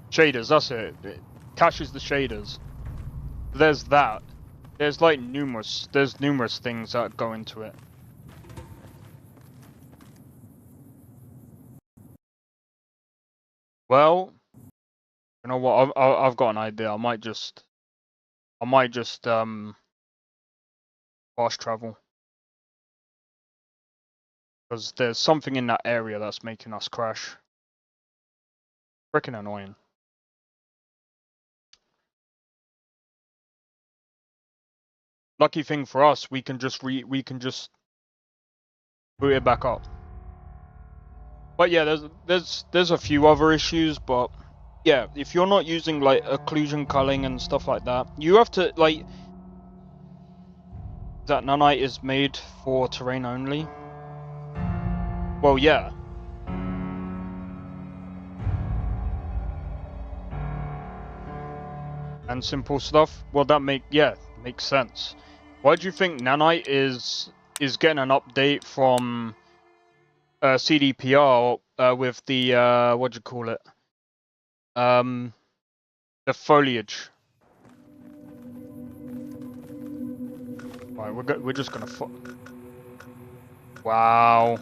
Shaders, that's it. It caches the shaders. There's that. There's like numerous things that go into it. Well, you know what? I've got an idea. I might just fast travel. Because there's something in that area that's making us crash. Freaking annoying. Lucky thing for us, we can just boot it back up. But yeah, there's a few other issues, but yeah, if you're not using like occlusion culling and stuff like that, you have to like that nanite is made for terrain only. Well, yeah. And simple stuff. Well, that makes sense. Why do you think nanite is getting an update from CDPR with the what do you call it? The foliage. Right, we're just gonna wow.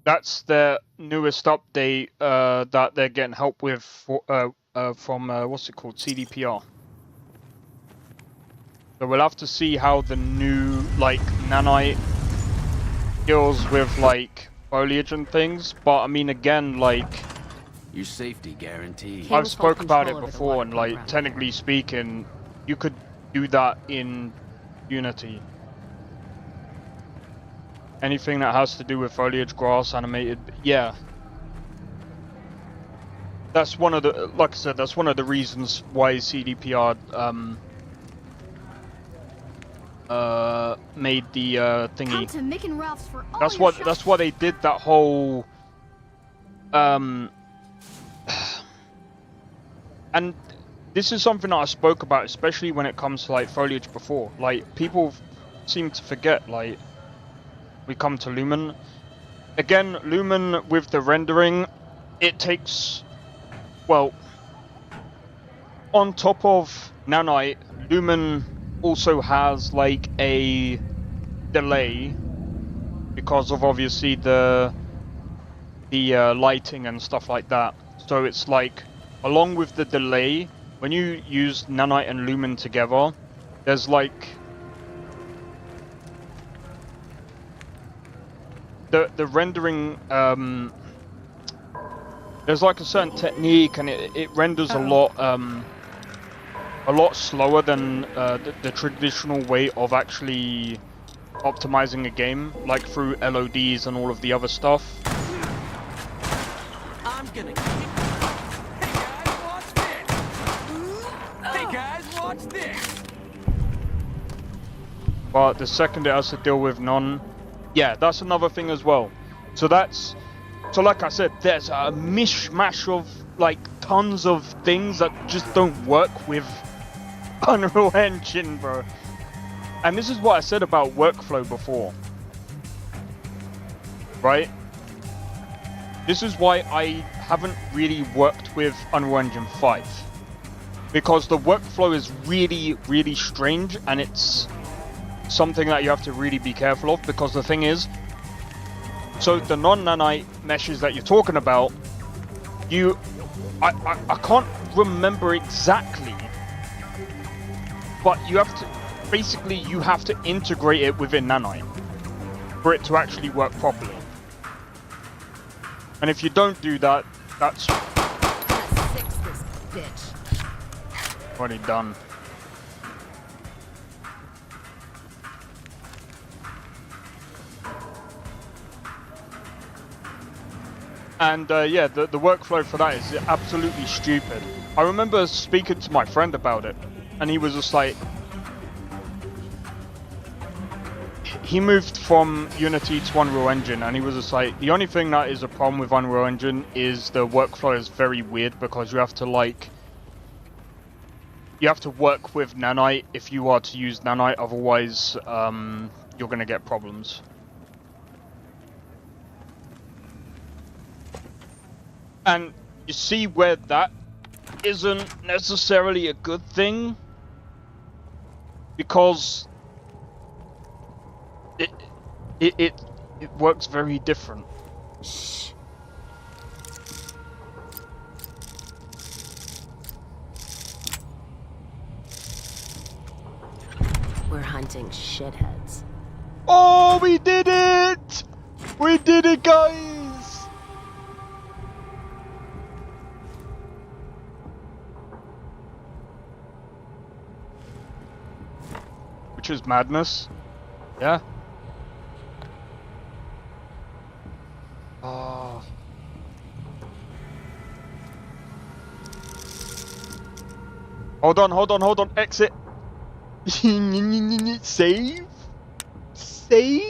That's their newest update that they're getting help with from what's it called, CDPR. So we'll have to see how the new like nanite deals with like foliage and things. But I mean, again, like your safety guaranteed. I've spoke about it before, and like technically speaking, you could do that in Unity. Anything that has to do with foliage, grass, animated, yeah. That's one of the, like I said, that's one of the reasons why CDPR made the thingy. Come to Mick and Ralph's for all That's your that's why they did that whole and this is something that I spoke about, especially when it comes to like foliage before. Like people seem to forget, like we come to Lumen. Again, Lumen with the rendering, it takes, well, on top of nanite, Lumen also has like a delay because of obviously the lighting and stuff like that. So it's like, along with the delay, when you use nanite and Lumen together, there's like the rendering, there's like a certain technique, and it renders a lot slower than the traditional way of actually optimizing a game, like through LODs and all of the other stuff. I'm gonna Hey guys, watch this! But the second it has to deal with yeah, that's another thing as well. So like I said, there's a mishmash of like tons of things that just don't work with Unreal Engine, bro. And this is what I said about workflow before, right? This is why I haven't really worked with Unreal Engine 5, because the workflow is really, really strange, and it's something that you have to really be careful of, because the thing is, so the non-nanite meshes that you're talking about, I can't remember exactly, but you have to, basically you have to integrate it within nanite for it to actually work properly. And if you don't do that, that's already done. And yeah, the workflow for that is absolutely stupid. I remember speaking to my friend about it, and he was just like, he moved from Unity to Unreal Engine, and he was just like, the only thing that is a problem with Unreal Engine is the workflow is very weird, because you have to like, you have to work with nanite if you are to use nanite, otherwise you're gonna get problems. And you see where that isn't necessarily a good thing, because it works very different. We're hunting shitheads. Oh, we did it! We did it, guys! Which is madness. Yeah. Oh. Hold on. Exit. Save. Save.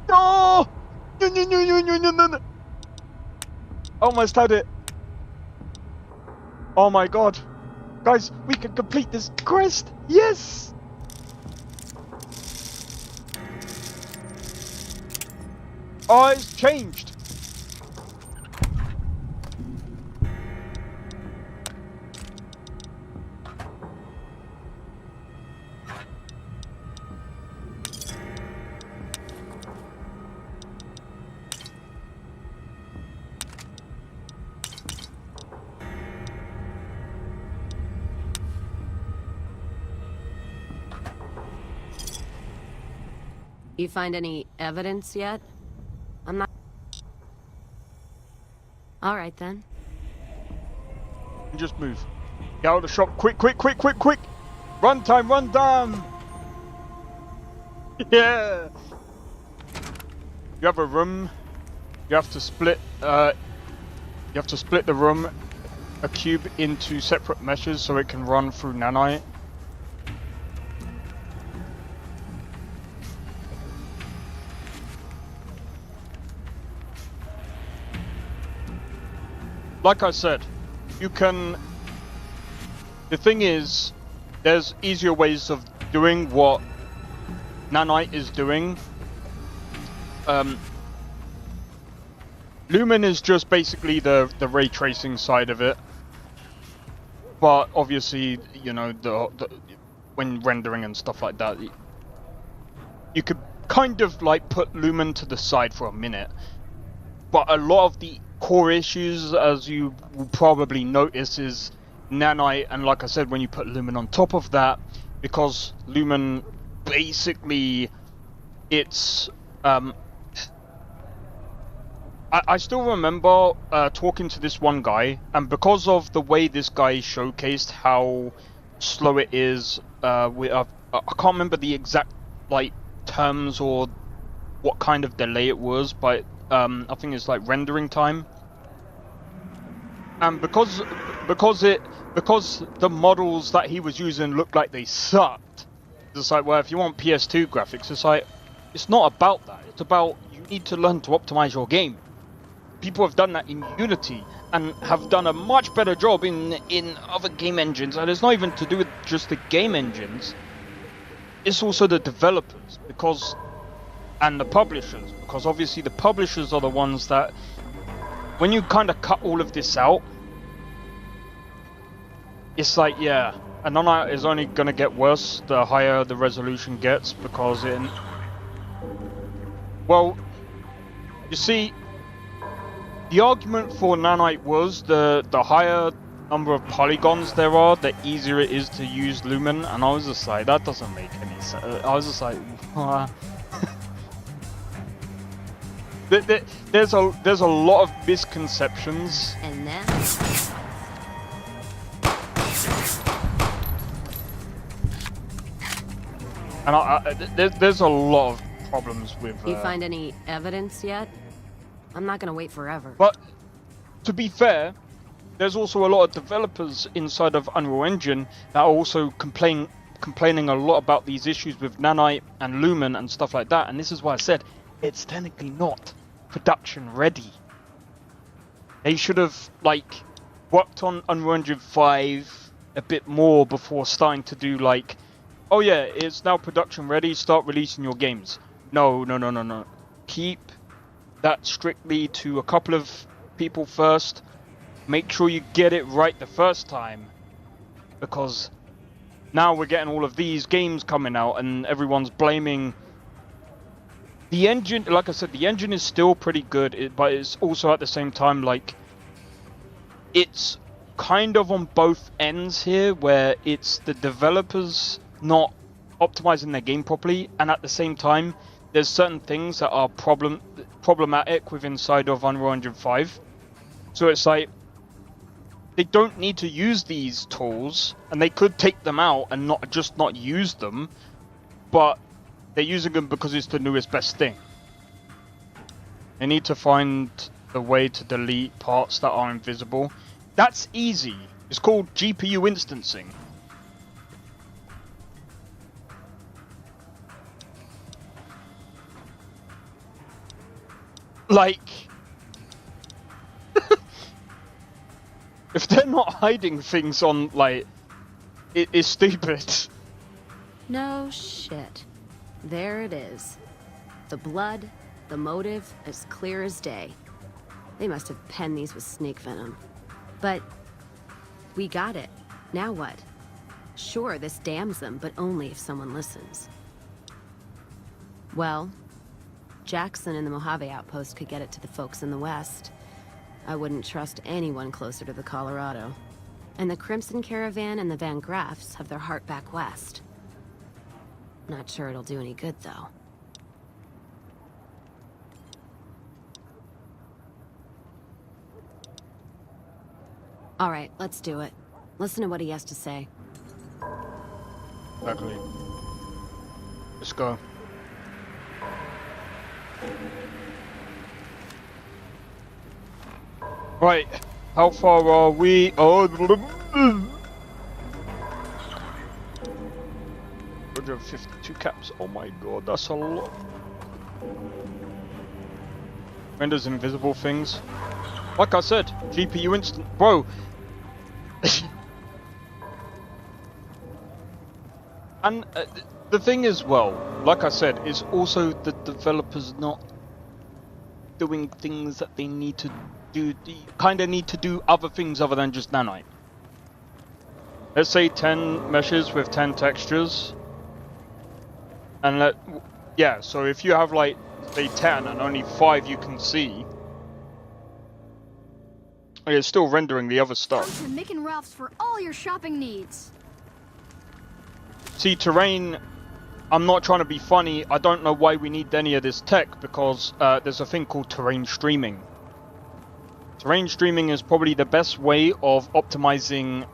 No! No. Almost had it. Oh my god. Guys, we can complete this quest. Yes! Oh, it's changed. You find any evidence yet? I'm not... Alright then. Just move. Get out of the shop. Quick. Run time. Yeah. You have a room. You have to split the room, a cube, into separate meshes so it can run through nanite. Like I said, you can... The thing is, there's easier ways of doing what nanite is doing. Lumen is just basically the ray tracing side of it. But obviously, you know, when rendering and stuff like that, you could kind of like put Lumen to the side for a minute. But a lot of the core issues, as you will probably notice, is nanite, and like I said, when you put Lumen on top of that, because Lumen basically, it's I still remember talking to this one guy, and because of the way this guy showcased how slow it is, I can't remember the exact like terms or what kind of delay it was, but I think it's like rendering time. And because the models that he was using looked like they sucked, it's like, well, if you want PS2 graphics, it's like, it's not about that. It's about, you need to learn to optimize your game. People have done that in Unity and have done a much better job in other game engines, and it's not even to do with just the game engines. It's also the developers, and the publishers, because obviously the publishers are the ones that, when you kind of cut all of this out, it's like, yeah, and nanite is only going to get worse the higher the resolution gets, because well, you see, the argument for nanite was the higher number of polygons there are, the easier it is to use Lumen, and I was just like, that doesn't make any sense. I was just like, there's a lot of misconceptions. And then... And there's a lot of problems with... You find any evidence yet? I'm not gonna wait forever. But, to be fair, there's also a lot of developers inside of Unreal Engine that are also complaining a lot about these issues with nanite and Lumen and stuff like that, and this is why I said, it's technically not production ready. They should have like worked on Unreal Engine 5 a bit more before starting to do like, oh yeah, it's now production ready, start releasing your games. No. Keep that strictly to a couple of people first. Make sure you get it right the first time, because now we're getting all of these games coming out and everyone's blaming The engine, like I said, the engine is still pretty good, but it's also at the same time like it's kind of on both ends here, where it's the developers not optimizing their game properly, and at the same time there's certain things that are problematic with inside of Unreal Engine 5. So it's like they don't need to use these tools, and they could take them out and not use them, but they're using them because it's the newest best thing. They need to find the way to delete parts that are invisible. That's easy. It's called GPU instancing. Like, if they're not hiding things on, like, it is stupid. No shit. There it is. The blood, the motive, as clear as day. They must have penned these with snake venom. But we got it. Now what? Sure, this damns them, but only if someone listens. Well, Jackson and the Mojave outpost could get it to the folks in the west. I wouldn't trust anyone closer to the Colorado. And the Crimson Caravan and the Van Graffs have their heart back west. Not sure it'll do any good, though. All right, let's do it. Listen to what he has to say. Exactly. Let's go. Right, how far are we? Oh, 152 caps. Oh my god, that's a lot. Renders invisible things. Like I said, GPU instant, bro. And the thing is, well, like I said, is also the developers not doing things that they need to do. They kind of need to do other things other than just nanite. Let's say 10 meshes with 10 textures, and yeah. So if you have like say 10 and only 5 you can see, it's still rendering the other stuff. Come to Mick and Ralph's for all your shopping needs. See, terrain, I'm not trying to be funny, I don't know why we need any of this tech, because there's a thing called terrain streaming. Terrain streaming is probably the best way of optimizing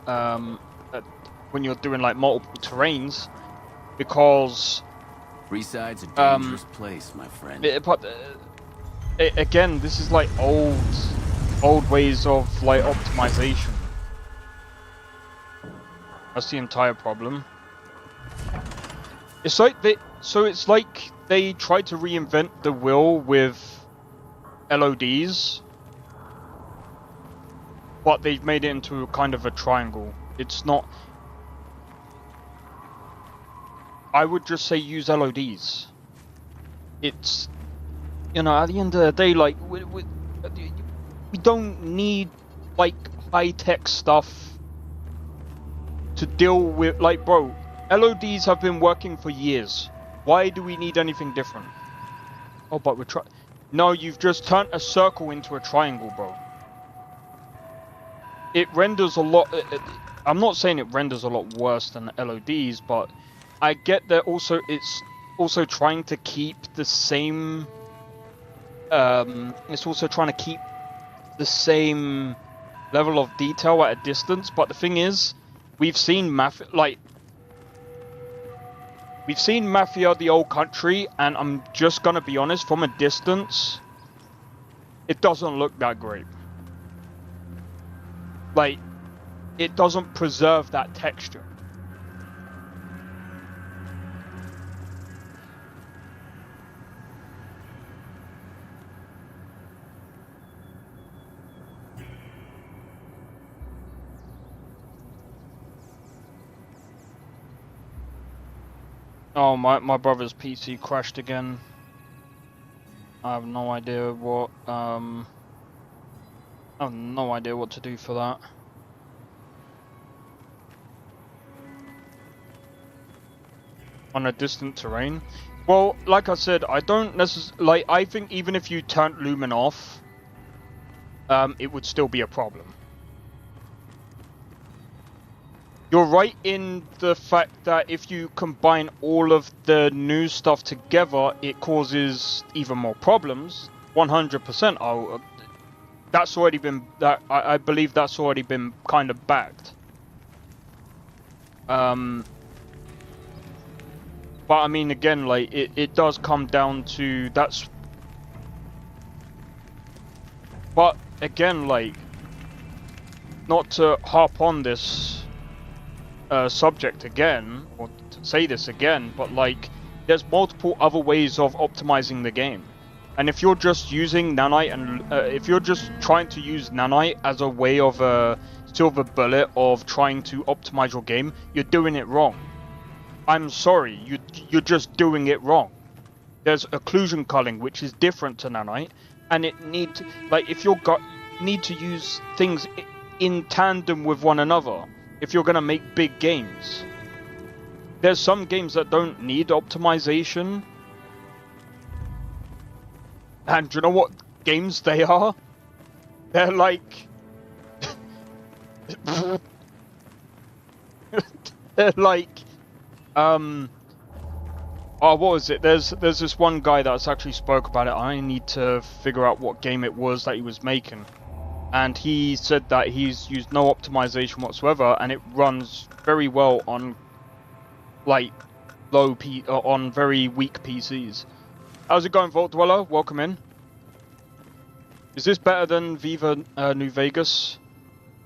when you're doing like multiple terrains, because... Freeside's a dangerous place, my friend. Again, this is like old ways of like optimization. That's the entire problem. It's like it's like they tried to reinvent the wheel with LODs, but they've made it into kind of a triangle. It's not. I would just say use LODs. It's, you know, at the end of the day, like we don't need like high-tech stuff to deal with, like, bro. LODs have been working for years. Why do we need anything different? Oh, but we're trying. No, you've just turned a circle into a triangle, bro. It renders a lot. I'm not saying it renders a lot worse than LODs, but I get that also it's also trying to keep the same. It's also trying to keep the same level of detail at a distance. But the thing is, we've seen We've seen Mafia the Old Country, and I'm just gonna be honest, from a distance, it doesn't look that great. Like, it doesn't preserve that texture. Oh, my brother's PC crashed again. I have no idea what, I have no idea what to do for that. On a distant terrain? Well, like I said, I don't necessarily like. I think even if you turned Lumen off, it would still be a problem. You're right in the fact that if you combine all of the new stuff together, it causes even more problems. 100%. That's already been I believe that's already been kind of backed. But I mean, again, like it does come down to that's. But again, like, not to harp on this subject again, or to say this again, but like, there's multiple other ways of optimizing the game. And if you're just using nanite, and if you're just trying to use nanite as a way of a silver bullet of trying to optimize your game, you're doing it wrong. I'm sorry, you're just doing it wrong. There's occlusion culling, which is different to nanite, and it if you're need to use things in tandem with one another if you're gonna make big games. There's some games that don't need optimization, and do you know what games they are? They're like they're like oh, what was it? There's this one guy that's actually spoke about it. I need to figure out what game it was that he was making. And he said that he's used no optimization whatsoever, and it runs very well on like on very weak PCs. How's it going, Vault Dweller? Welcome in. Is this better than Viva New Vegas?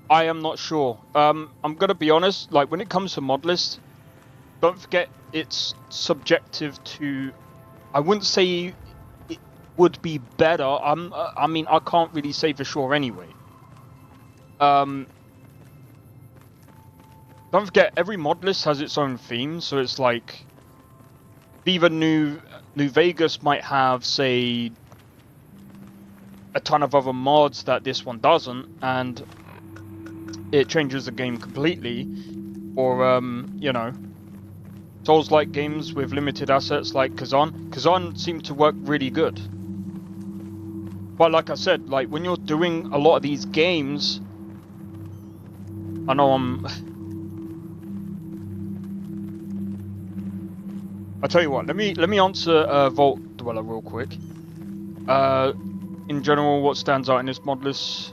I am not sure. I'm gonna be honest, like when it comes to Modlist, don't forget it's subjective to. I wouldn't say it would be better. I mean, I can't really say for sure anyway. Don't forget, every Modlist has its own theme, so it's like Viva New Vegas might have, say, a ton of other mods that this one doesn't, and it changes the game completely. Or you know, Souls-like games with limited assets like Kazan. Kazan seemed to work really good. But like I said, like when you're doing a lot of these games, I know I'll tell you what. Let me answer Vault Dweller real quick. In general, what stands out in this Modlist?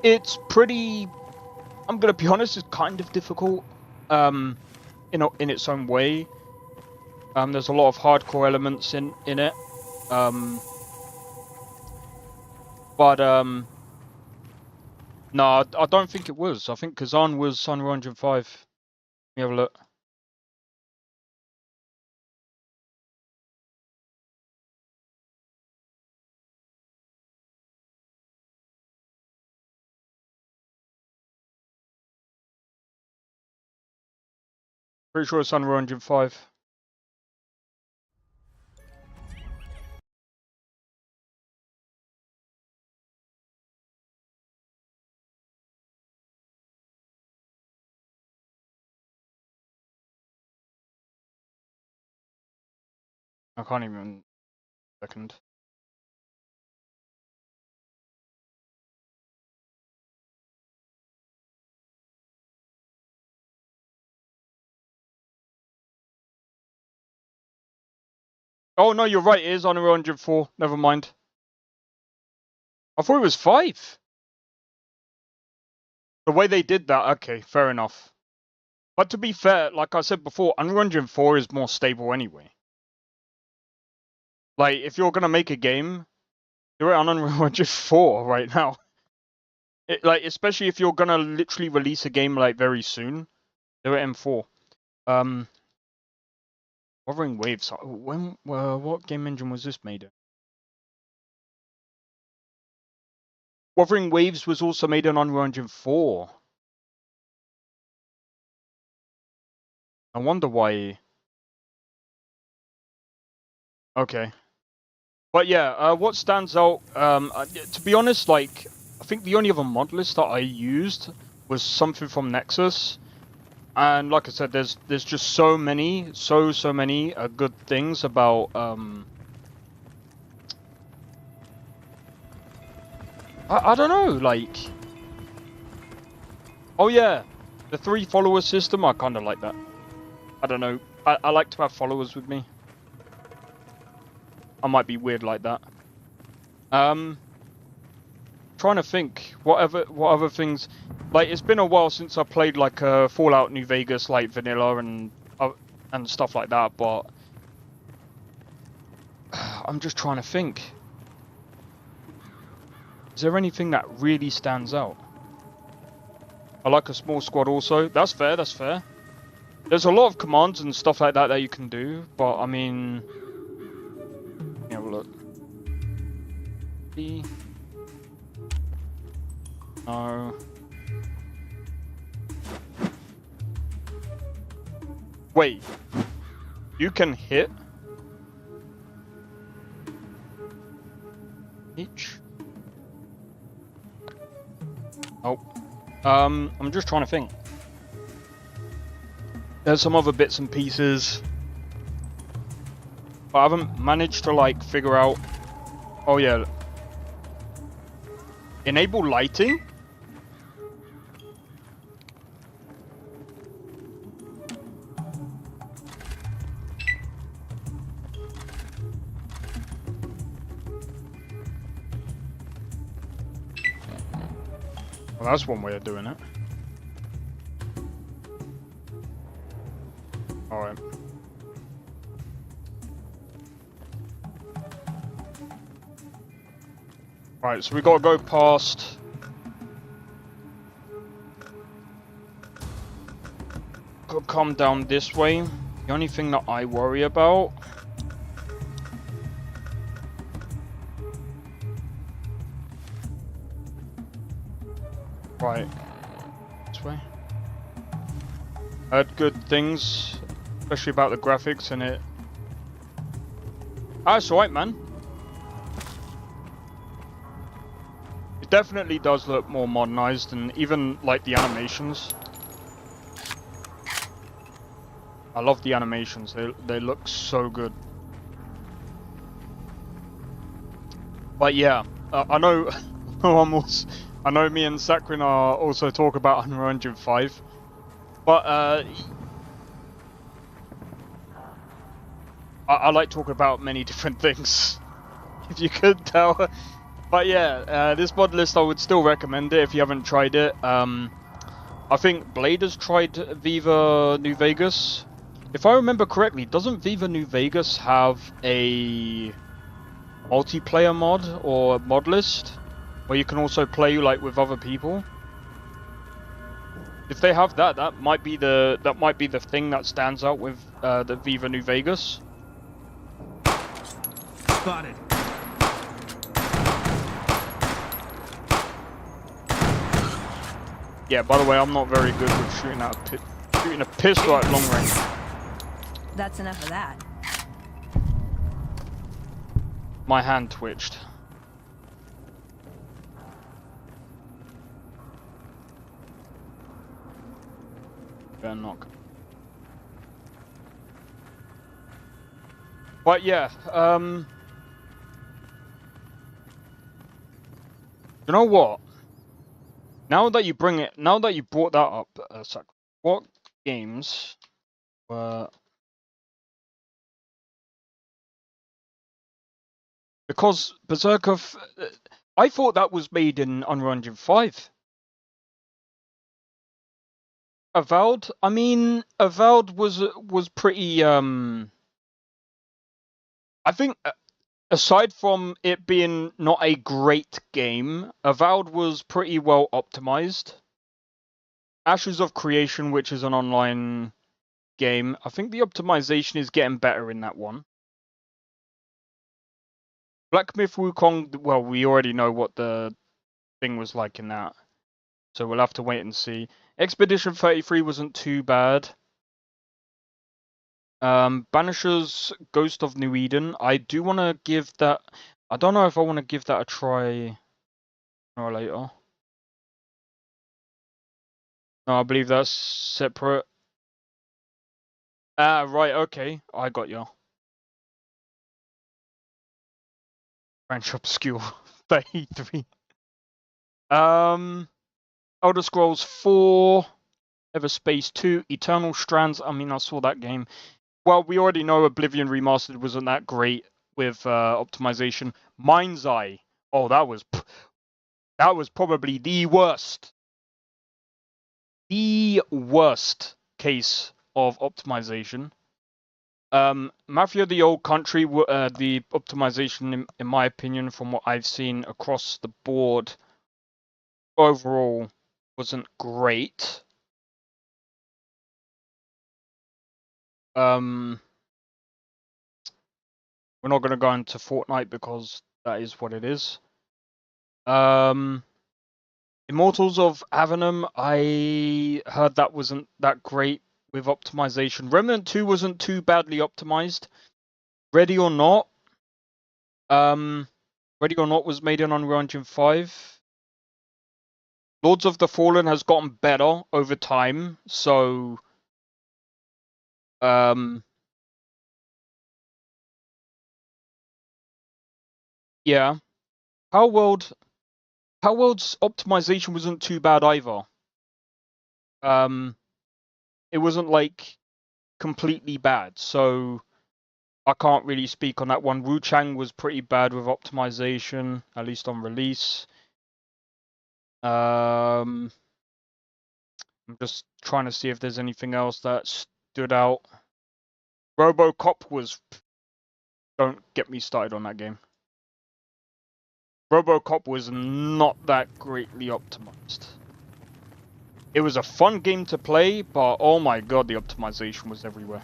It's pretty. I'm gonna be honest. It's kind of difficult. In its own way. There's a lot of hardcore elements in it. No, I don't think it was. I think Kazan was Unreal Engine 5. Let me have a look. Pretty sure it's Unreal Engine 5. I can't even second. Oh no, you're right. It is Unreal Engine 4. Never mind. I thought it was 5. The way they did that, okay, fair enough. But to be fair, like I said before, Unreal Engine 4 is more stable anyway. Like, if you're gonna make a game, do it on Unreal Engine 4 right now. Like, especially if you're gonna literally release a game like very soon, do it in 4. Wuthering Waves. What game engine was this made in? Wuthering Waves was also made in Unreal Engine 4. I wonder why. Okay. But yeah, what stands out, to be honest, like, I think the only other mod list that I used was something from Nexus. And like I said, there's just so many good things about I don't know, like, oh yeah, the 3 follower system, I kind of like that. I don't know, I like to have followers with me. I might be weird like that. Trying to think what other things, like, it's been a while since I played like Fallout New Vegas, like vanilla and stuff like that, but I'm just trying to think. Is there anything that really stands out? I like a small squad also. That's fair, that's fair. There's a lot of commands and stuff like that that you can do, but I mean... Let me have a look. No. Wait. You can hit? Each? Oh. I'm just trying to think. There's some other bits and pieces, but I haven't managed to like figure out. Oh yeah. Enable lighting? Well, that's one way of doing it. Alright. Right, so we gotta go past... Gotta come down this way. The only thing that I worry about... Right. This way. Heard good things, especially about the graphics in it. Ah, it's alright, man. It definitely does look more modernized, and even like the animations. I love the animations. They look so good. But yeah, I know. I know me and Sakrin are also talk about Unreal Engine 5, but I like talking about many different things, if you could tell. But yeah, this mod list I would still recommend it if you haven't tried it. I think Blade has tried Viva New Vegas. If I remember correctly, doesn't Viva New Vegas have a multiplayer mod or mod list where you can also play like with other people? If they have that, that might be the thing that stands out with the Viva New Vegas. Spotted. Yeah, by the way, I'm not very good with shooting a pistol at long range. That's enough of that. My hand twitched. Better knock. But yeah, you know what? Now that you brought that up, what games were... Because Berserker, I thought that was made in Unreal Engine 5. Avowed? I mean, Avowed was pretty, I think, aside from it being not a great game, Avowed was pretty well optimized. Ashes of Creation, which is an online game, I think the optimization is getting better in that one. Black Myth Wukong, well, we already know what the thing was like in that, so we'll have to wait and see. Expedition 33 wasn't too bad. Banisher's Ghost of New Eden, I do want to give that... I don't know if I want to give that a try or later. No, I believe that's separate. Right, okay. I got you. French Obscure 33. Elder Scrolls 4, Everspace 2, Eternal Strands. I mean, I saw that game. Well, we already know Oblivion Remastered wasn't that great with optimization. Mind's Eye. Oh, that was probably the worst case of optimization. Mafia the Old Country, the optimization, in my opinion, from what I've seen across the board, overall wasn't great. We're not going to go into Fortnite because that is what it is. Immortals of Avenum, I heard that wasn't that great with optimization. Remnant 2 wasn't too badly optimized. Ready or Not was made in Unreal Engine 5. Lords of the Fallen has gotten better over time, so yeah. Palworld's optimization wasn't too bad either. It wasn't like completely bad, so I can't really speak on that one. Wu Chang was pretty bad with optimization, at least on release. I'm just trying to see if there's anything else that stood out. RoboCop was... Don't get me started on that game. RoboCop was not that greatly optimized. It was a fun game to play, but oh my god, the optimization was everywhere.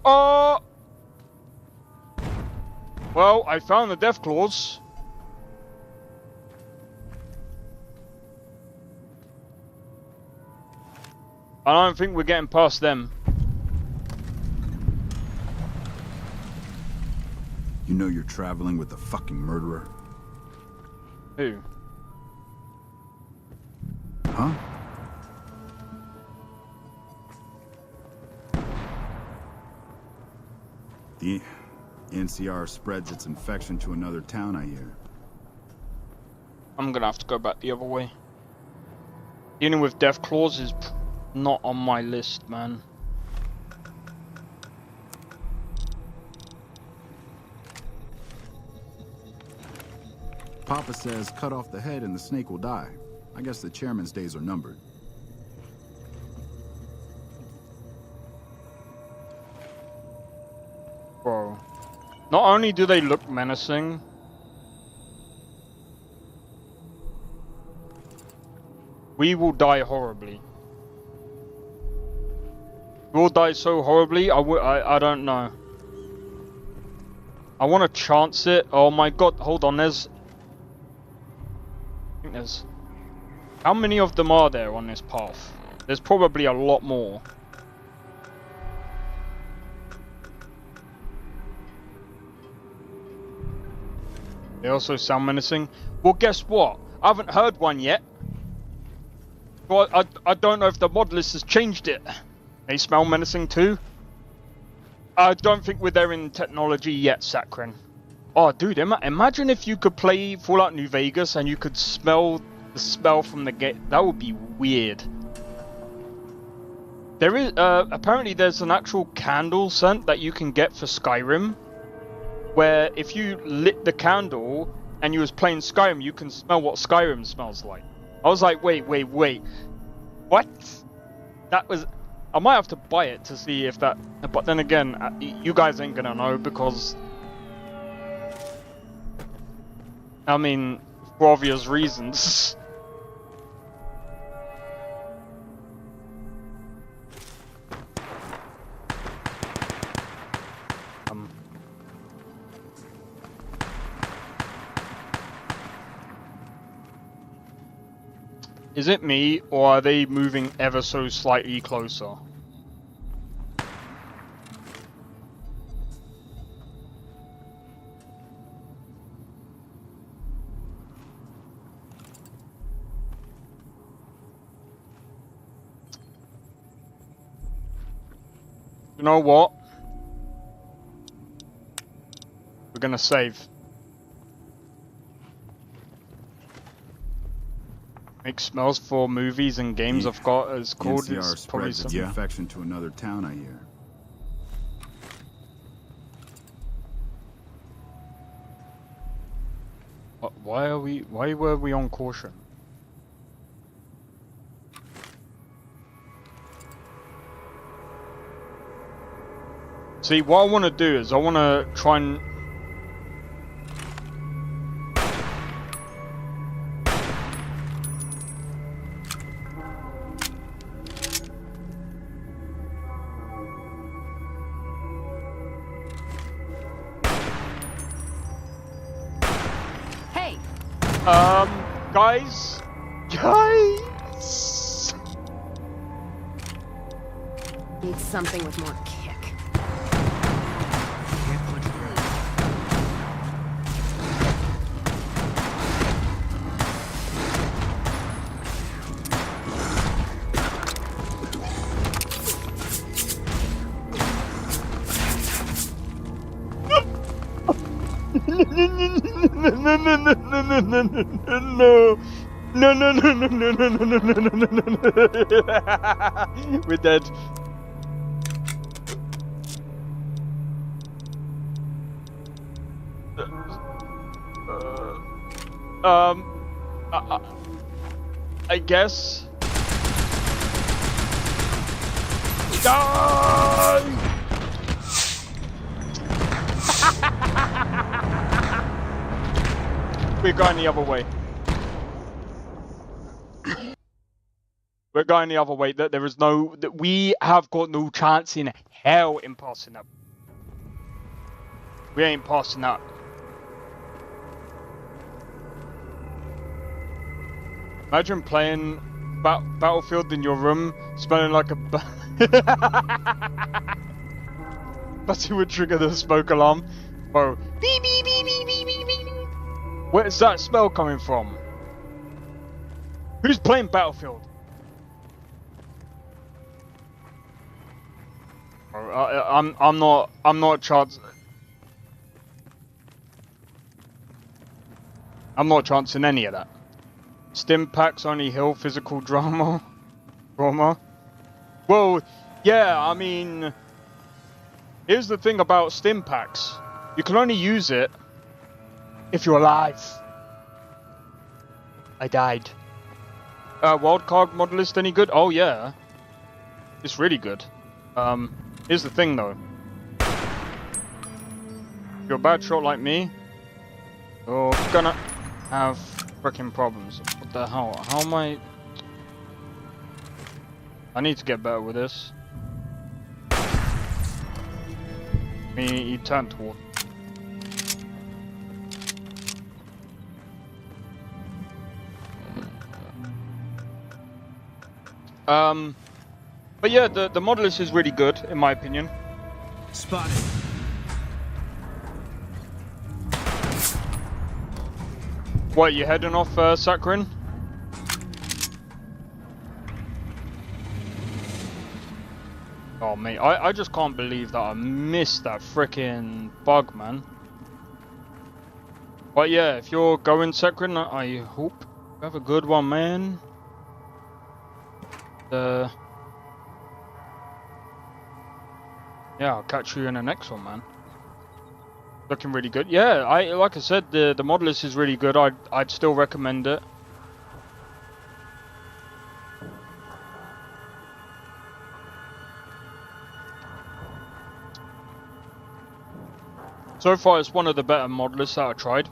Oh! Well, I found the death claws. I don't think we're getting past them. You know you're traveling with a fucking murderer? Who? Huh? The NCR spreads its infection to another town, I hear. I'm gonna have to go back the other way. Dealing with death claws is not on my list, man. Papa says cut off the head and the snake will die. I guess the chairman's days are numbered. Bro. Not only do they look menacing, we will die horribly. We'll die so horribly, I don't know. I want to chance it. Oh my god, hold on, I think there's... How many of them are there on this path? There's probably a lot more. They also sound menacing. Well, guess what? I haven't heard one yet. Well, I don't know if the Modlist has changed it. They smell menacing too. I don't think we're there in technology yet, Sakrin. Oh, dude, imagine if you could play Fallout New Vegas and you could smell the smell from the gate. That would be weird. There is apparently there's an actual candle scent that you can get for Skyrim, where if you lit the candle and you was playing Skyrim, you can smell what Skyrim smells like. I was like, wait, what? That was... I might have to buy it to see if that... But then again, you guys ain't gonna know because... I mean, for obvious reasons. Is it me, or are they moving ever so slightly closer? You know what? We're gonna save. Make smells for movies and games I've got as called. NCR It's probably spreads its some... infection to another town, I hear. Why were we on caution? See, what I want to do is I want to try and... Hey! Guys? Guys! Need something with more kick. No. We're dead. I guess. Die! We're going the other way. We're going the other way. There is no... We have got no chance in hell in passing that. We ain't passing that. Imagine playing Battlefield in your room, smelling like a... But it would trigger the smoke alarm. Bro. Beep, beep, beep, beep, beep, beep, beep. Where's that smell coming from? Who's playing Battlefield? I'm not chancing. I'm not chancing any of that. Stim packs only heal physical trauma. Well, yeah, I mean, here's the thing about stim packs. You can only use it if you're alive. I died. Wildcard Modlist any good? Oh yeah. It's really good. Here's the thing though. If you're a bad shot like me, you're gonna have freaking problems. What the hell? How am I... I need to get better with this. He turned toward. But yeah, the Modlist is really good, in my opinion. Spotted. What, you heading off, Sakharin? Oh, mate, I just can't believe that I missed that frickin' bug, man. But yeah, if you're going, Sakharin, I hope you have a good one, man. Yeah, I'll catch you in the next one, man. Looking really good. Yeah, like I said, the Modlist is really good. I'd still recommend it. So far, it's one of the better Modlists that I tried.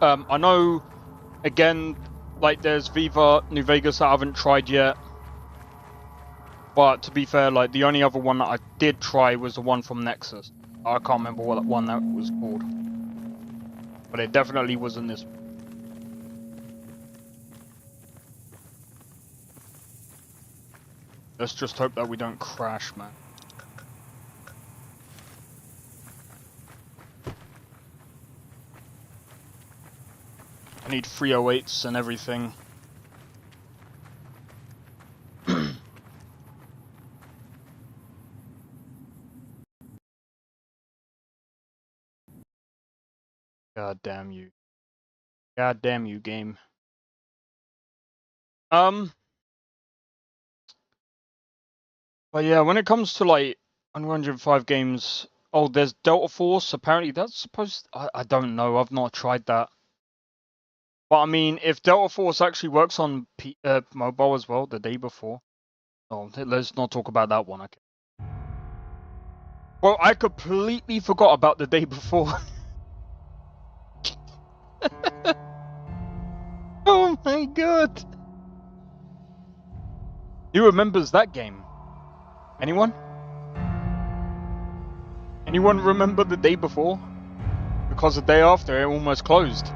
I know, again, like there's Viva New Vegas that I haven't tried yet. But to be fair, like the only other one that I did try was the one from Nexus. I can't remember what that one that was called. But it definitely wasn't this one. Let's just hope that we don't crash, man. I need 308s and everything. God damn you. God damn you, game. But yeah, when it comes to like 105 games, oh, there's Delta Force. Apparently, that's supposed. I don't know. I've not tried that. But I mean, if Delta Force actually works on mobile as well, the day before. Oh, let's not talk about that one. Okay. Well, I completely forgot about the day before. Oh my god. Who remembers that game? Anyone? Anyone remember the day before? Because the day after it almost closed.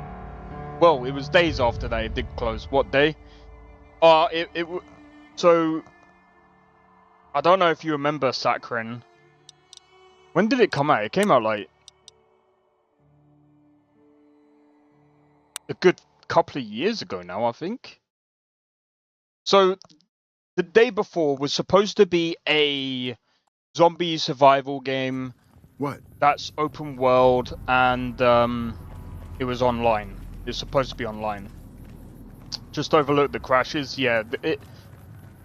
Well, it was days after that it did close. What day? So I don't know if you remember Sakharin. When did it come out? It came out like a good couple of years ago now, I think. So the day before was supposed to be a zombie survival game. What? That's open world, and it was online. It's supposed to be online. Just overlook the crashes. Yeah,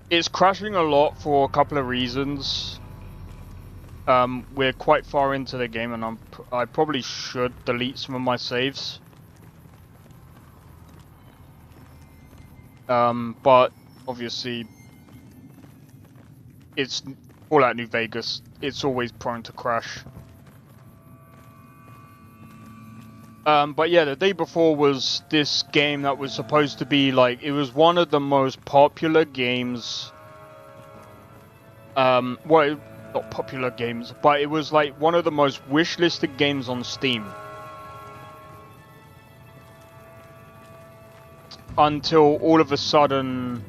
it's crashing a lot for a couple of reasons. We're quite far into the game, and I probably should delete some of my saves. But obviously, it's Fallout New Vegas. It's always prone to crash. But yeah, the day before was this game that was supposed to be like, it was one of the most popular games. Well, not popular games, but it was like one of the most wishlisted games on Steam. Until all of a sudden,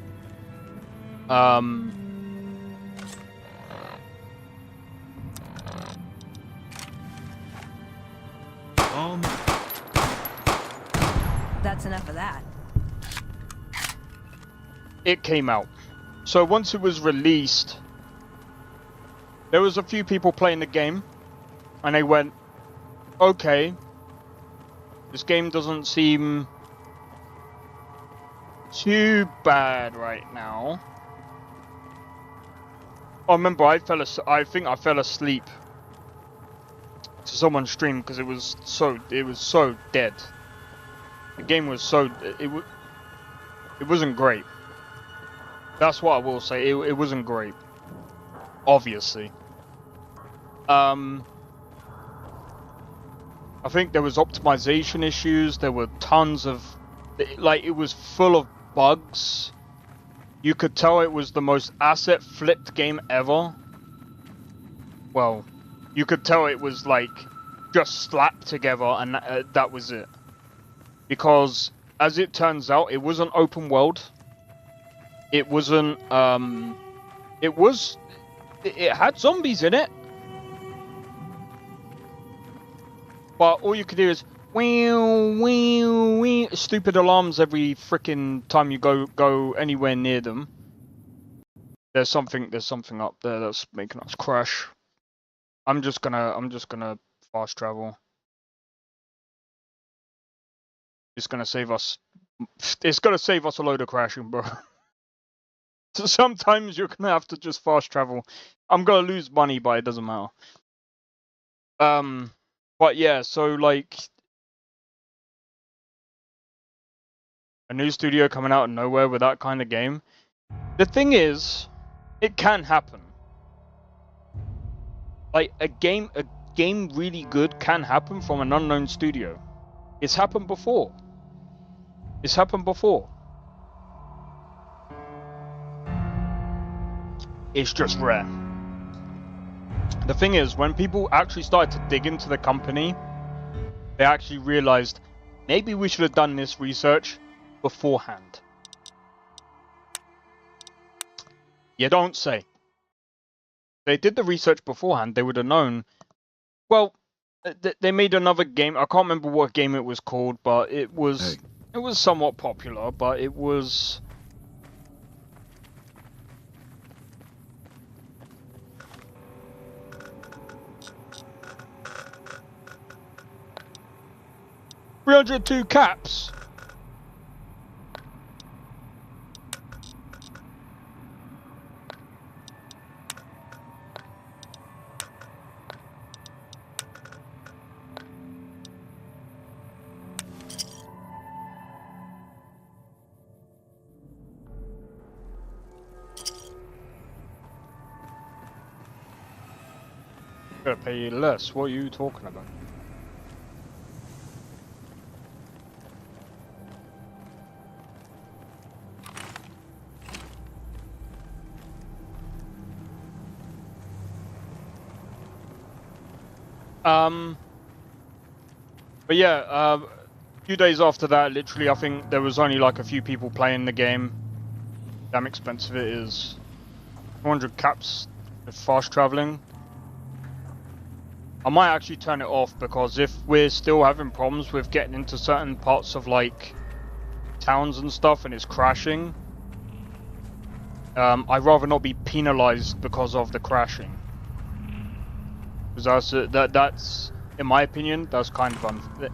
That's enough of that. it came out. So once it was released, there was a few people playing the game, and they went, okay, this game doesn't seem too bad right now. I remember I think I fell asleep to someone's stream because it was so dead. The game was so it wasn't great. That's what I will say. It wasn't great. Obviously. I think there was optimization issues. There were tons of, like, it was full of bugs. You could tell it was the most asset flipped game ever. Well, you could tell it was like just slapped together, and that was it. Because as it turns out, it wasn't open world. It wasn't. It had zombies in it. But all you could do is stupid alarms every freaking time you go anywhere near them. There's something up there that's making us crash. I'm just gonna fast travel. It's gonna save us. It's gonna save us a load of crashing, bro. So sometimes you're gonna have to just fast travel. I'm gonna lose money, but it doesn't matter. But yeah, so like a new studio coming out of nowhere with that kind of game. The thing is, it can happen. Like a game really good can happen from an unknown studio. It's happened before. It's happened before. It's just rare. The thing is, when people actually started to dig into the company, they actually realized maybe we should have done this research beforehand. You don't say. If they did the research beforehand, they would have known. Well, they made another game. I can't remember what game it was called, but it was somewhat popular, but it was 302 caps. Gotta pay less. What are you talking about? But yeah, a few days after that, literally, I think there was only like a few people playing the game. Damn expensive it is. 200 caps with fast traveling. I might actually turn it off because if we're still having problems with getting into certain parts of like towns and stuff and it's crashing, I'd rather not be penalized because of the crashing. Because that's, in my opinion, that's kind of unfair.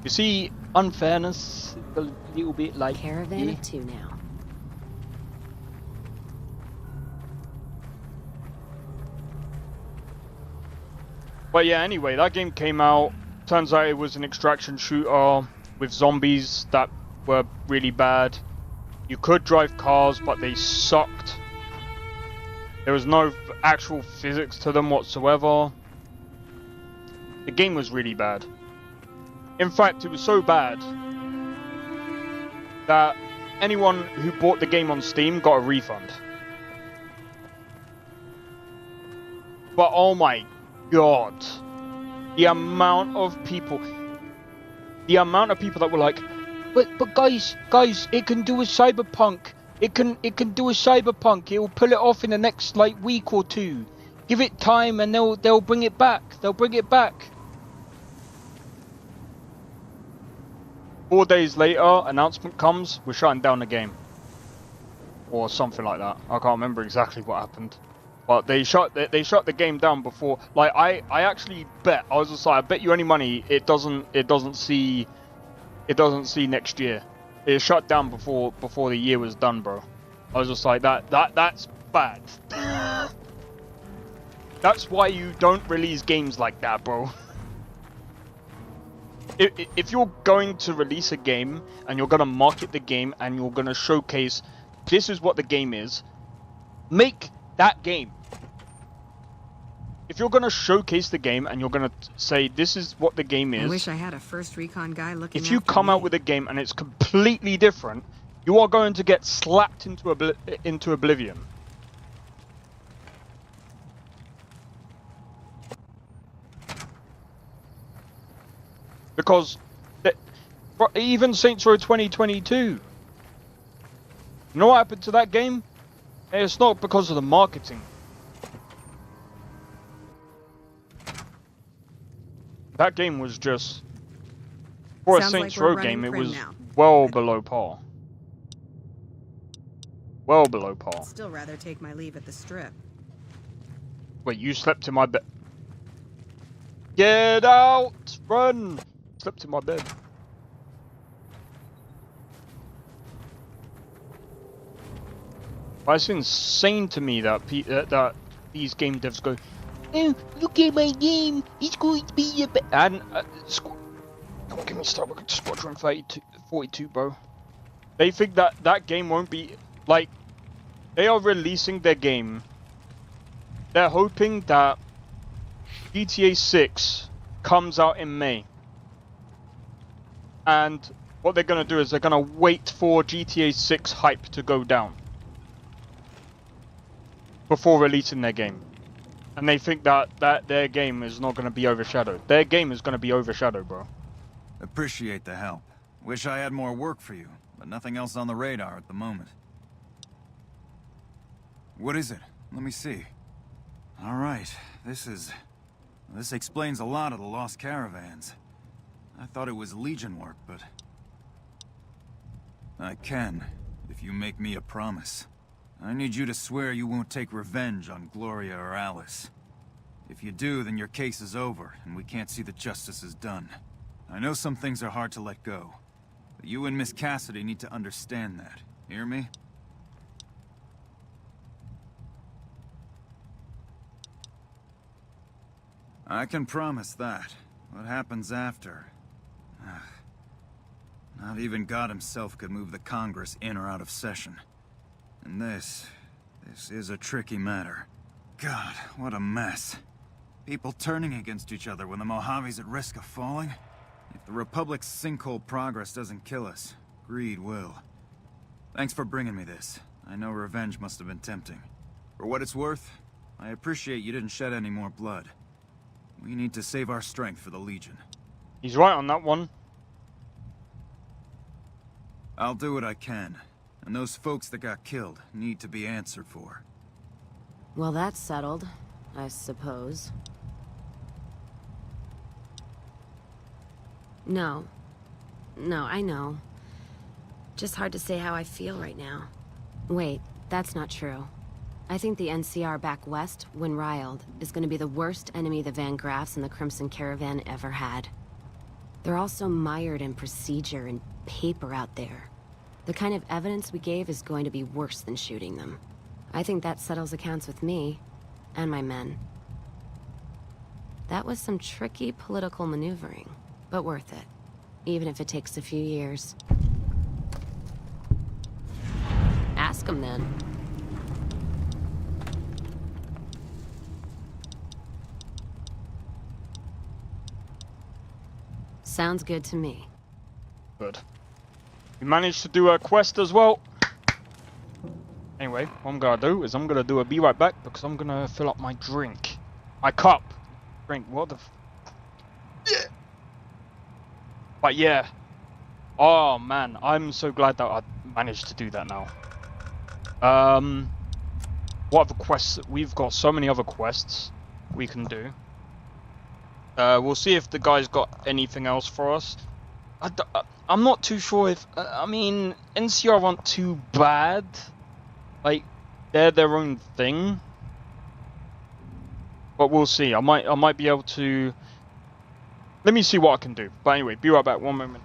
You see, unfairness a little bit like Caravan of two now. But yeah, anyway, that game came out. Turns out it was an extraction shooter with zombies that were really bad. You could drive cars, but they sucked. There was no actual physics to them whatsoever. The game was really bad. In fact, it was so bad that anyone who bought the game on Steam got a refund. But oh my God, the amount of people that were like, but guys, it can do a cyberpunk. It can do a cyberpunk. It will pull it off in the next like week or two. Give it time, and they'll bring it back. They'll bring it back. 4 days later, announcement comes, we're shutting down the game, or something like that. I can't remember exactly what happened. But they shut the game down before. Like I actually bet, I was just like, I bet you any money it doesn't see next year. It shut down before the year was done, bro. I was just like, that's bad. That's why you don't release games like that, bro. If you're going to release a game and you're gonna market the game and you're gonna showcase this is what the game is, make that game. If you're gonna showcase the game and you're gonna say this is what the game is, I wish I had a first recon guy looking. If you come out with a game and it's completely different, you are going to get slapped into oblivion. Because even Saints Row 2022, you know what happened to that game? It's not because of the marketing. That game was just, for a Saints Row game, it was well below par. Well below par. I'd still rather take my leave at the strip. Wait, you slept in my bed? Get out! Run! Slept in my bed. But it's insane to me that that these game devs go, oh, look at my game, it's going to be a bit. And don't get me started with Squadron 42, bro. They think that game won't be like. They are releasing their game. They're hoping that GTA 6 comes out in May. And what they're going to do is they're going to wait for GTA 6 hype to go down before releasing their game. And they think that their game is not going to be overshadowed. Their game is going to be overshadowed, bro. Appreciate the help. Wish I had more work for you, but nothing else on the radar at the moment. What is it? Let me see. All right, this explains a lot of the lost caravans. I thought it was Legion work, but I can, if you make me a promise. I need you to swear you won't take revenge on Gloria or Alice. If you do, then your case is over, and we can't see that justice is done. I know some things are hard to let go. But you and Miss Cassidy need to understand that. Hear me? I can promise that. What happens after? Not even God himself could move the Congress in or out of session. And this is a tricky matter. God, what a mess. People turning against each other when the Mojave's at risk of falling? If the Republic's sinkhole progress doesn't kill us, greed will. Thanks for bringing me this. I know revenge must have been tempting. For what it's worth, I appreciate you didn't shed any more blood. We need to save our strength for the Legion. He's right on that one. I'll do what I can. And those folks that got killed need to be answered for. Well, that's settled, I suppose. No, I know. Just hard to say how I feel right now. Wait, that's not true. I think the NCR back west, when riled, is going to be the worst enemy the Van Graffs and the Crimson Caravan ever had. They're all so mired in procedure and paper out there. The kind of evidence we gave is going to be worse than shooting them. I think that settles accounts with me, and my men. That was some tricky political maneuvering, but worth it, even if it takes a few years. Ask them then. Sounds good to me. Good. We managed to do a quest as well. Anyway, what I'm gonna do is I'm gonna do a be right back because I'm gonna fill up my drink. My cup. Drink, what the yeah. But yeah. Oh man, I'm so glad that I managed to do that now. What other quests? We've got so many other quests we can do. We'll see if the guy's got anything else for us. I'm not too sure if... I mean, NCR aren't too bad. Like, they're their own thing. But we'll see. I might be able to... Let me see what I can do. But anyway, be right back. One moment.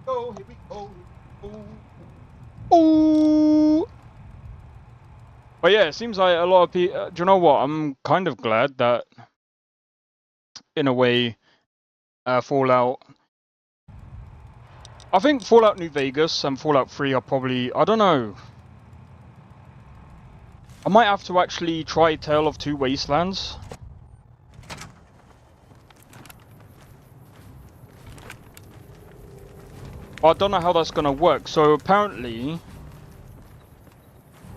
go, here we go. Ooh. But yeah, it seems like a lot of people. Do you know what? I'm kind of glad that, in a way, Fallout. I think Fallout New Vegas and Fallout 3 are probably. I don't know. I might have to actually try Tale of Two Wastelands. I don't know how that's gonna work. So apparently,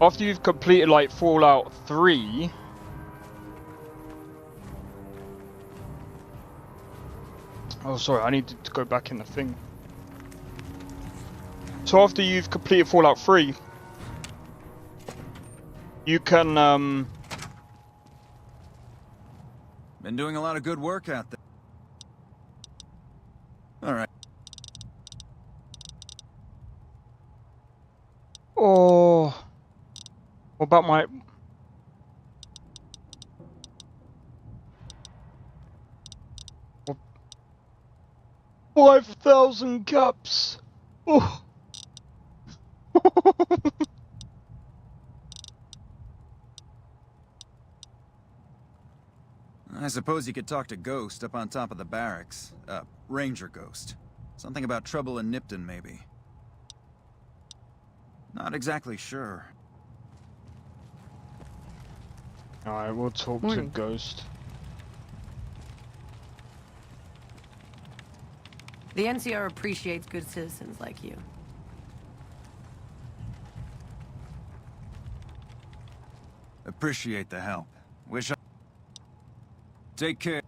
after you've completed like Fallout 3, oh sorry, I need to go back in the thing. So after you've completed Fallout 3, you can Been doing a lot of good work out there. All right. oh, what about my 5,000 caps? Oh. I suppose you could talk to Ghost up on top of the barracks. Ranger Ghost. Something about trouble in Nipton, maybe. Not exactly sure. Alright, we'll talk to Ghost. The NCR appreciates good citizens like you. Appreciate the help. Wish I... Take care.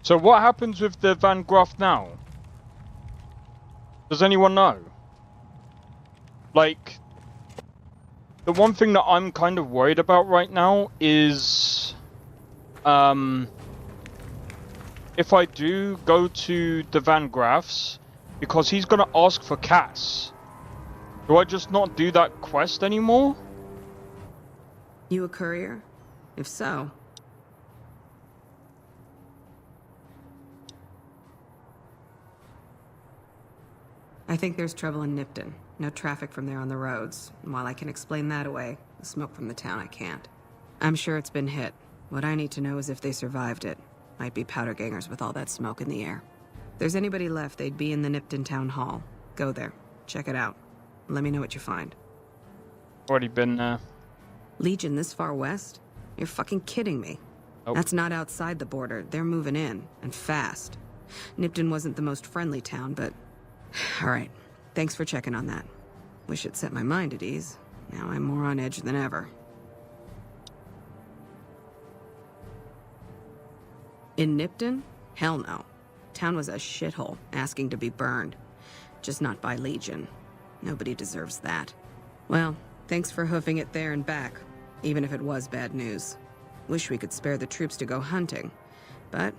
So what happens with the Van Graff now? Does anyone know? Like, the one thing that I'm kind of worried about right now is, if I do go to the Van Graffs, because he's gonna ask for Cass, do I just not do that quest anymore? You a courier? If so... I think there's trouble in Nipton. No traffic from there on the roads. And while I can explain that away, the smoke from the town I can't. I'm sure it's been hit. What I need to know is if they survived it. Might be powder gangers with all that smoke in the air. If there's anybody left, they'd be in the Nipton Town Hall. Go there. Check it out. Let me know what you find. Already been there. Legion this far west? You're fucking kidding me. Nope. That's not outside the border. They're moving in, and fast. Nipton wasn't the most friendly town, but... All right. Thanks for checking on that. Wish it set my mind at ease. Now I'm more on edge than ever. In Nipton? Hell no. Town was a shithole, asking to be burned. Just not by Legion. Nobody deserves that. Well, thanks for hoofing it there and back, even if it was bad news. Wish we could spare the troops to go hunting. But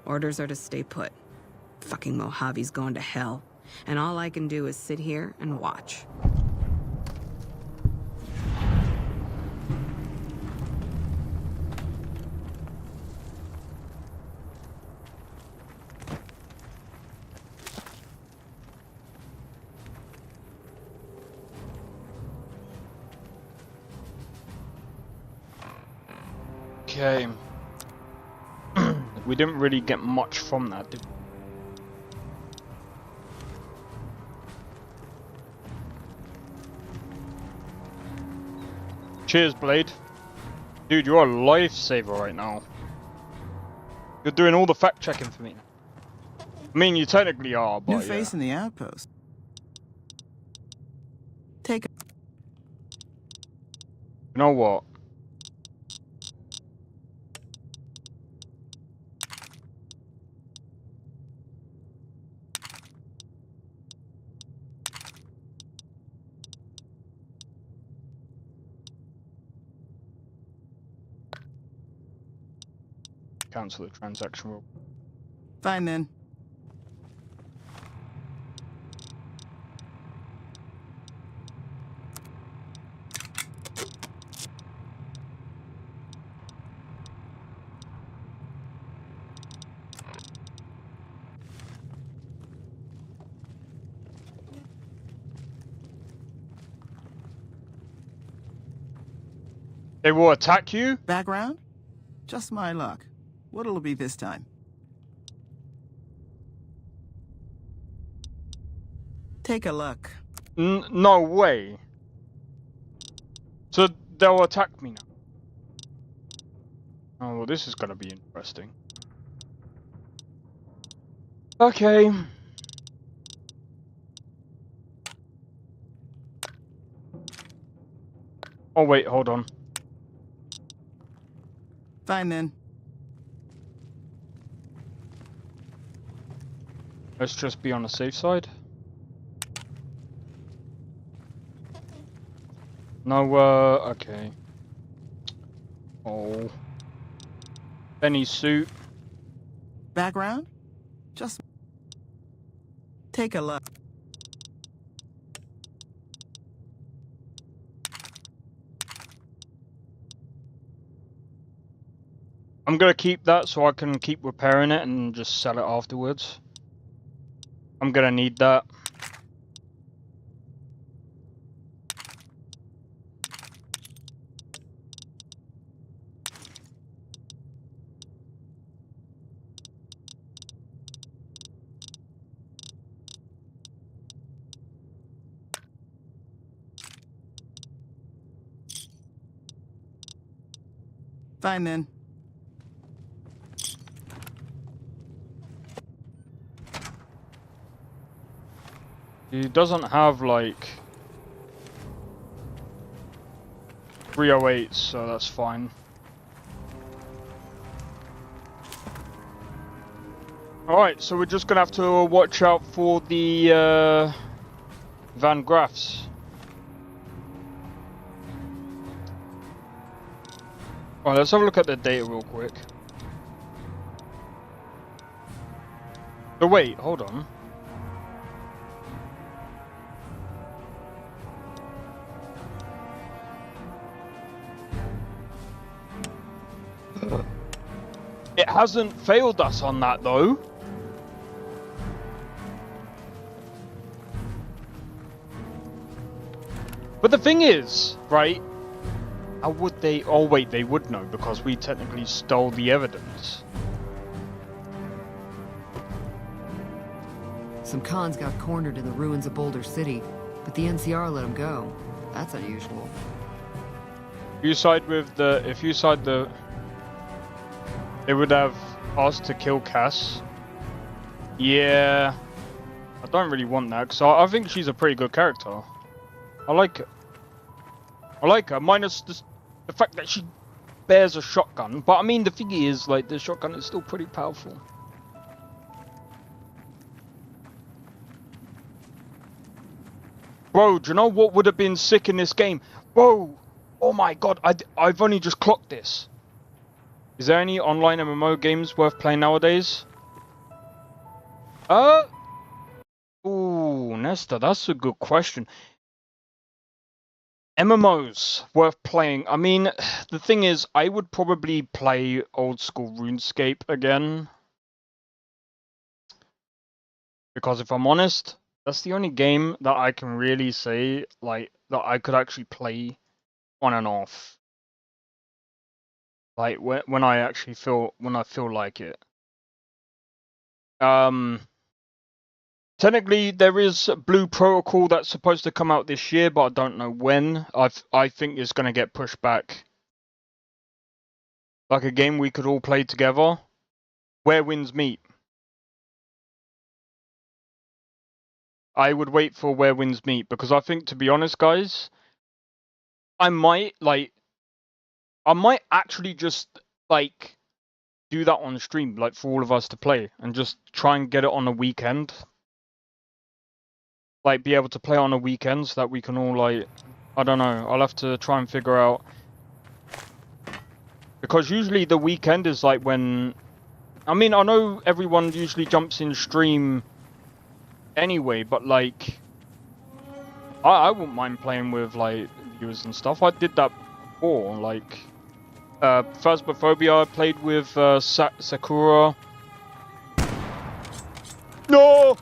orders are to stay put. Fucking Mojave's going to hell. And all I can do is sit here and watch. Okay. We didn't really get much from that, did we? Cheers, Blade. Dude, you're a lifesaver right now. You're doing all the fact-checking for me. I mean, you technically are, but New face in the outpost. Take a... You know what? Cancel the transaction rule. Fine then. They will attack you? Background? Just my luck. What'll it be this time? Take a look. No way. So they'll attack me now. Oh, well, this is gonna be interesting. Okay. Oh, wait, hold on. Fine then. Let's just be on the safe side. No, okay. Oh. Benny suit. Background? Just take a look. I'm gonna keep that so I can keep repairing it and just sell it afterwards. I'm gonna need that. Fine then. He doesn't have like 308s, so that's fine. Alright, so we're just gonna have to watch out for the Van Graffs. Alright, let's have a look at the data real quick. So wait, hold on. It hasn't failed us on that though. But the thing is, right? How would they? Oh wait, they would know because we technically stole the evidence. Some cons got cornered in the ruins of Boulder City, but the NCR let them go. That's unusual. If you side the... They would have asked to kill Cass. Yeah. I don't really want that, because I think she's a pretty good character. I like it. I like her, minus the fact that she bears a shotgun. But I mean, the thing is, like, the shotgun is still pretty powerful. Bro, do you know what would have been sick in this game? Whoa! Oh my god, I've only just clocked this. Is there any online MMO games worth playing nowadays? Ooh, Nesta, that's a good question. MMOs worth playing. I mean, the thing is, I would probably play old school RuneScape again. Because if I'm honest, that's the only game that I can really say, like, that I could actually play on and off. Like, when I actually feel like it. Technically, there is Blue Protocol that's supposed to come out this year, but I don't know when. I think it's going to get pushed back. Like a game we could all play together. Where Winds Meet. I would wait for Where Winds Meet, because I think, to be honest, guys, I might actually just, like, do that on stream, like, for all of us to play, and just try and get it on a weekend. Like, be able to play on a weekend so that we can all, like, I don't know, I'll have to try and figure out. Because usually the weekend is, like, when, I mean, I know everyone usually jumps in stream anyway, but, like, I wouldn't mind playing with, like, viewers and stuff. I did that before, like, Phasmophobia, I played with Sakura. No!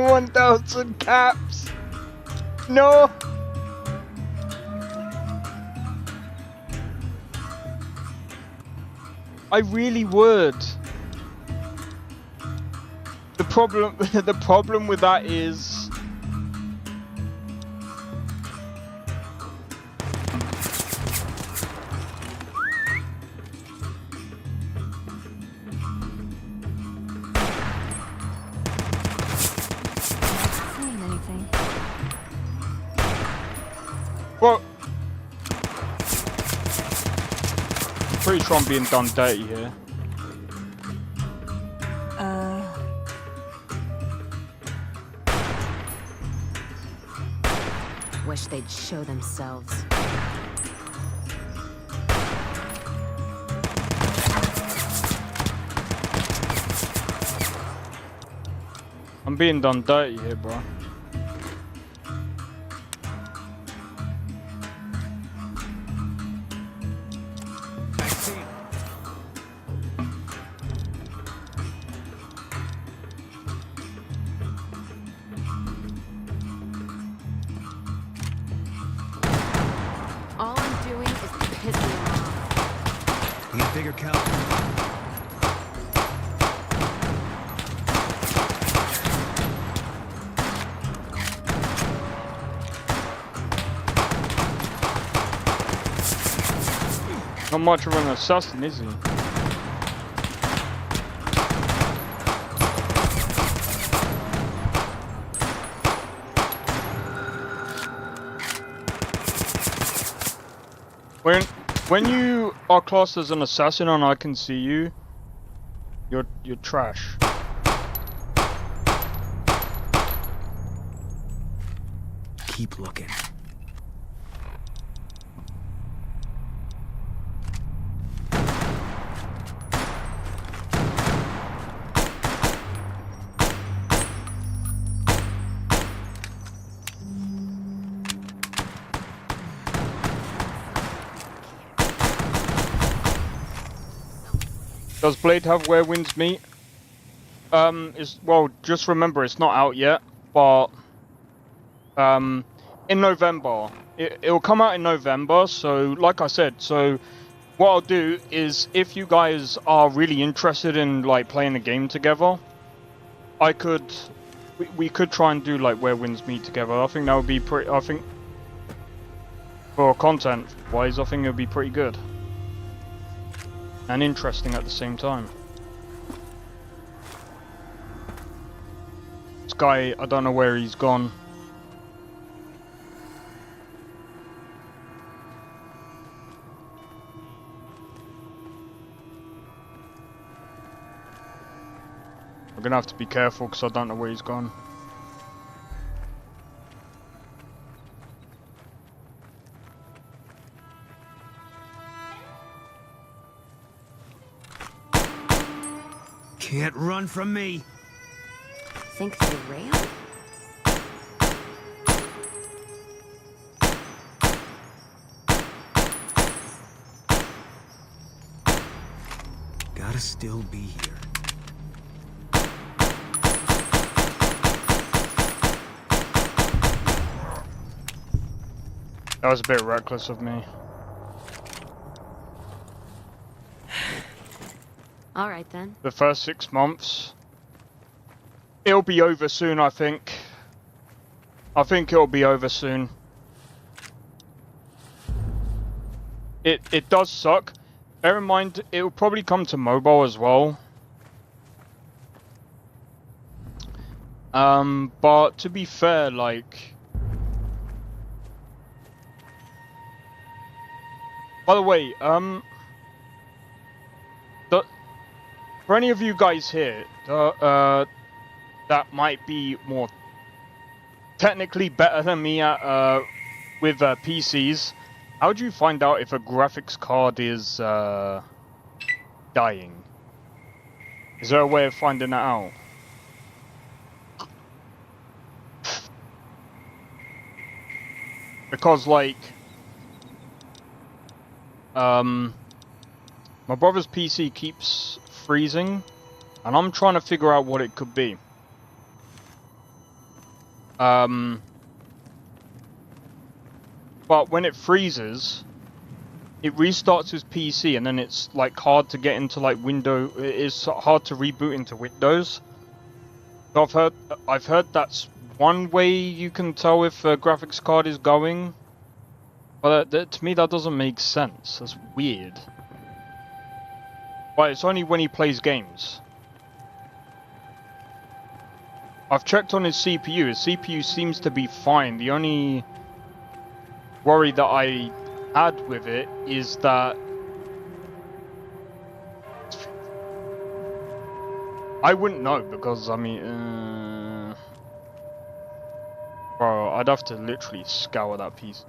1,000 caps. No. I really would. The problem with that is well, pretty sure I'm being done dirty here. Wish they'd show themselves. I'm being done dirty here, bro. All I'm doing is pissing them off. Need a bigger caliber. Not much of an assassin, is he? When you are classed as an assassin and I can see you, you're trash. Keep looking. Does Blade have Where Winds Meet? Well, just remember it's not out yet, but in November. It'll come out in November, so like I said, so what I'll do is if you guys are really interested in like playing the game together, we could try and do like Where Winds Meet together. I think that would be pretty, I think for content wise, I think it would be pretty good. And interesting at the same time. This guy, I don't know where he's gone. I'm gonna have to be careful because I don't know where he's gone. Can't run from me. Think they ran? Gotta still be here. That was a bit reckless of me. Alright then. The first 6 months. It'll be over soon, I think. I think it'll be over soon. It does suck. Bear in mind, it'll probably come to mobile as well. But to be fair, like... By the way, for any of you guys here that might be more technically better than me at with PCs, how do you find out if a graphics card is dying? Is there a way of finding that out? Because like my brother's PC keeps freezing And I'm trying to figure out what it could be. But when it freezes, it restarts his PC, and then it's like hard to get into like it's hard to reboot into Windows. So I've heard that's one way you can tell if a graphics card is going. But to me that doesn't make sense. That's weird. But it's only when he plays games. I've checked on his CPU. His CPU seems to be fine. The only worry that I had with it is that I wouldn't know, because I mean, bro, I'd have to literally scour that piece.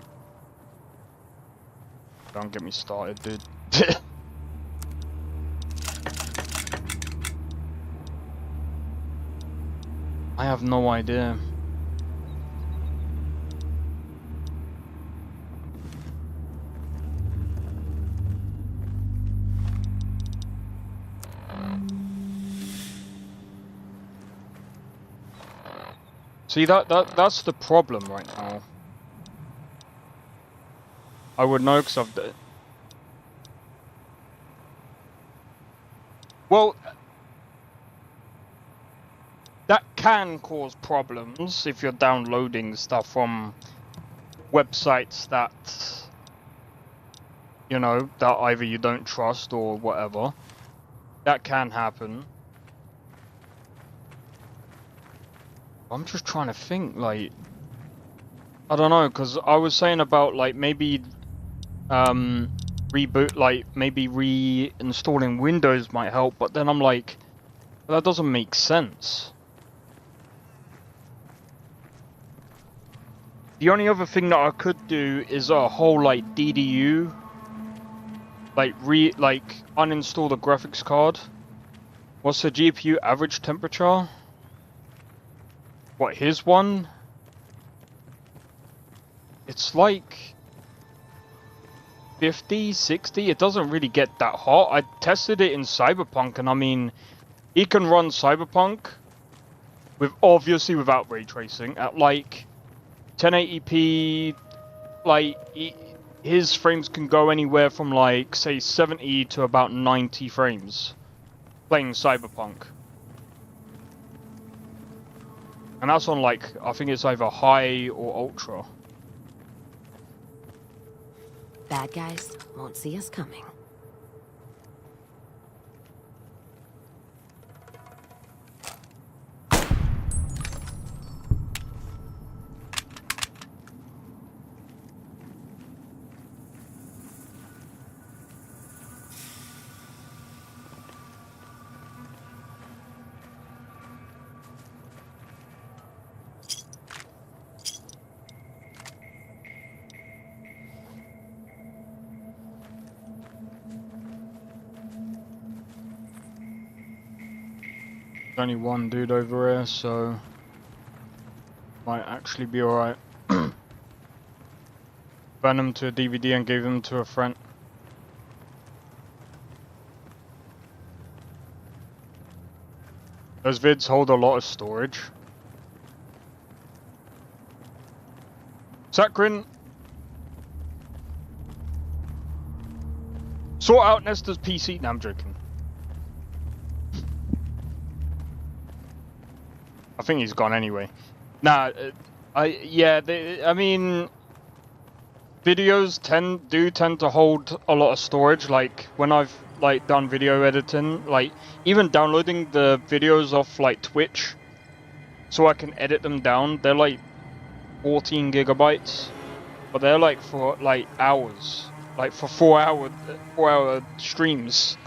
Don't get me started, dude. I have no idea. See, that's the problem right now. I would know because I've... Well, that can cause problems if you're downloading stuff from websites that, you know, that either you don't trust or whatever. That can happen. I'm just trying to think, like, I don't know, because I was saying about, like, maybe reboot, like, maybe reinstalling Windows might help, but then I'm like, well, that doesn't make sense. The only other thing that I could do is a whole, like, DDU, like, uninstall the graphics card. What's the GPU average temperature? What, his one? It's like 50, 60. It doesn't really get that hot. I tested it in Cyberpunk, and I mean, he can run Cyberpunk with obviously without ray tracing at like 1080p. Like his frames can go anywhere from like say 70 to about 90 frames playing Cyberpunk. And that's on, like, I think it's either high or ultra. Bad guys won't see us coming. Only one dude over here, so might actually be alright. Burned them to a DVD and gave them to a friend. Those vids hold a lot of storage. Sakrin! Sort out Nestor's PC. No, I'm joking. I think he's gone anyway. Nah, I mean, videos do tend to hold a lot of storage. Like when I've like done video editing, like even downloading the videos off like Twitch, so I can edit them down. They're like 14 gigabytes, but they're like for like hours, like for 4-hour streams.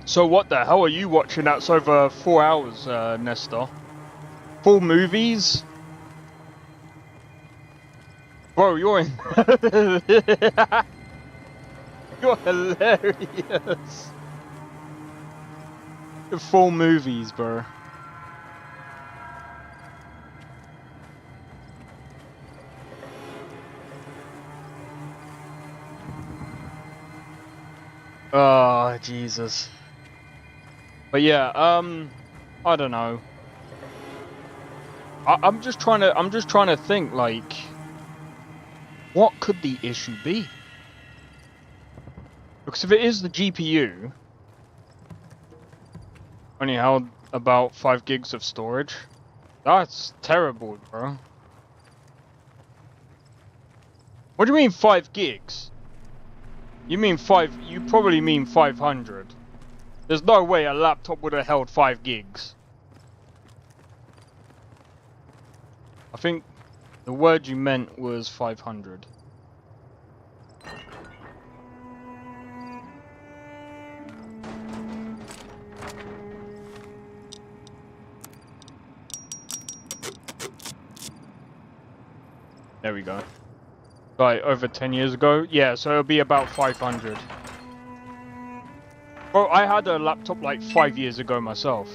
So what the hell are you watching that's over 4 hours, Nestor? Full movies? Bro, you're in... You're hilarious. Full movies, bro. Oh, Jesus. But yeah, I don't know. I'm just trying to think, like, what could the issue be? Because if it is the GPU, only held about 5 gigs of storage, that's terrible, bro. What do you mean 5 gigs? You probably mean 500. There's no way a laptop would have held 5 gigs. I think the word you meant was 500. There we go. Right, over 10 years ago? Yeah, so it'll be about 500. Well, I had a laptop like 5 years ago myself.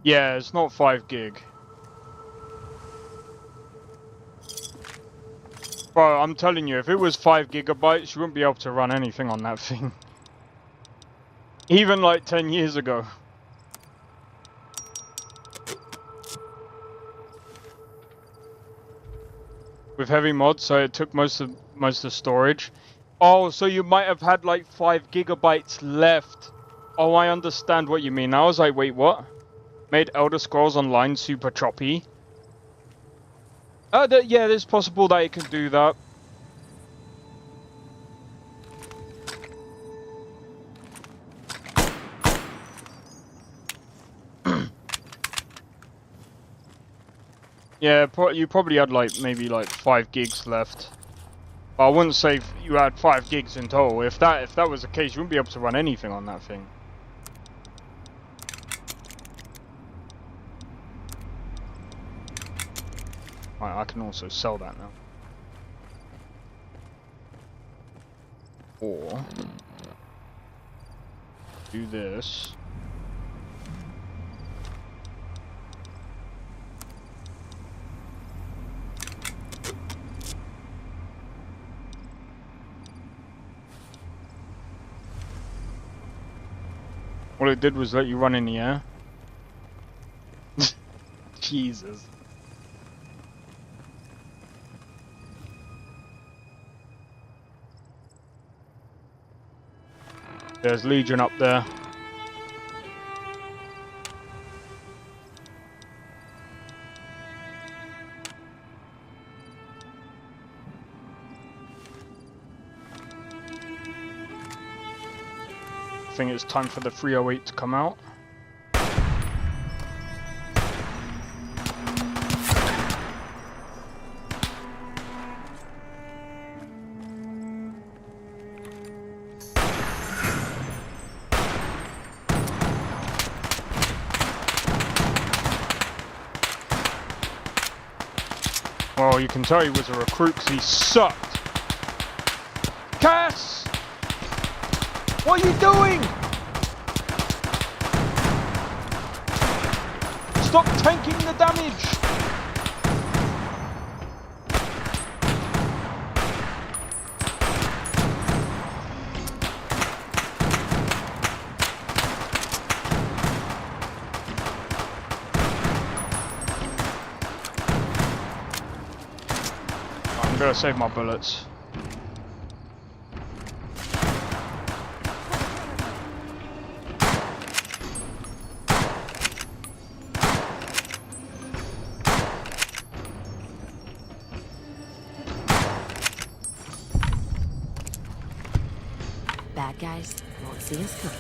Yeah, it's not 5 gig. Bro, I'm telling you, if it was 5 gigabytes, you wouldn't be able to run anything on that thing. Even like 10 years ago. With heavy mods, so it took most of the storage. Oh, so you might have had like 5 gigabytes left. Oh, I understand what you mean. I was like, wait, what? Made Elder Scrolls Online super choppy. Yeah, it's possible that it can do that. Yeah, you probably had like maybe like 5 gigs left. But I wouldn't say you had 5 gigs in total. If that was the case, you wouldn't be able to run anything on that thing. Right, I can also sell that now. Or do this. All it did was let you run in the air. Jesus. There's Legion up there. I think it's time for the 308 to come out. Well, you can tell he was a recruit because he sucked. Cass! What are you doing? Stop tanking the damage! I'm gonna save my bullets. Bad guys won't see us coming.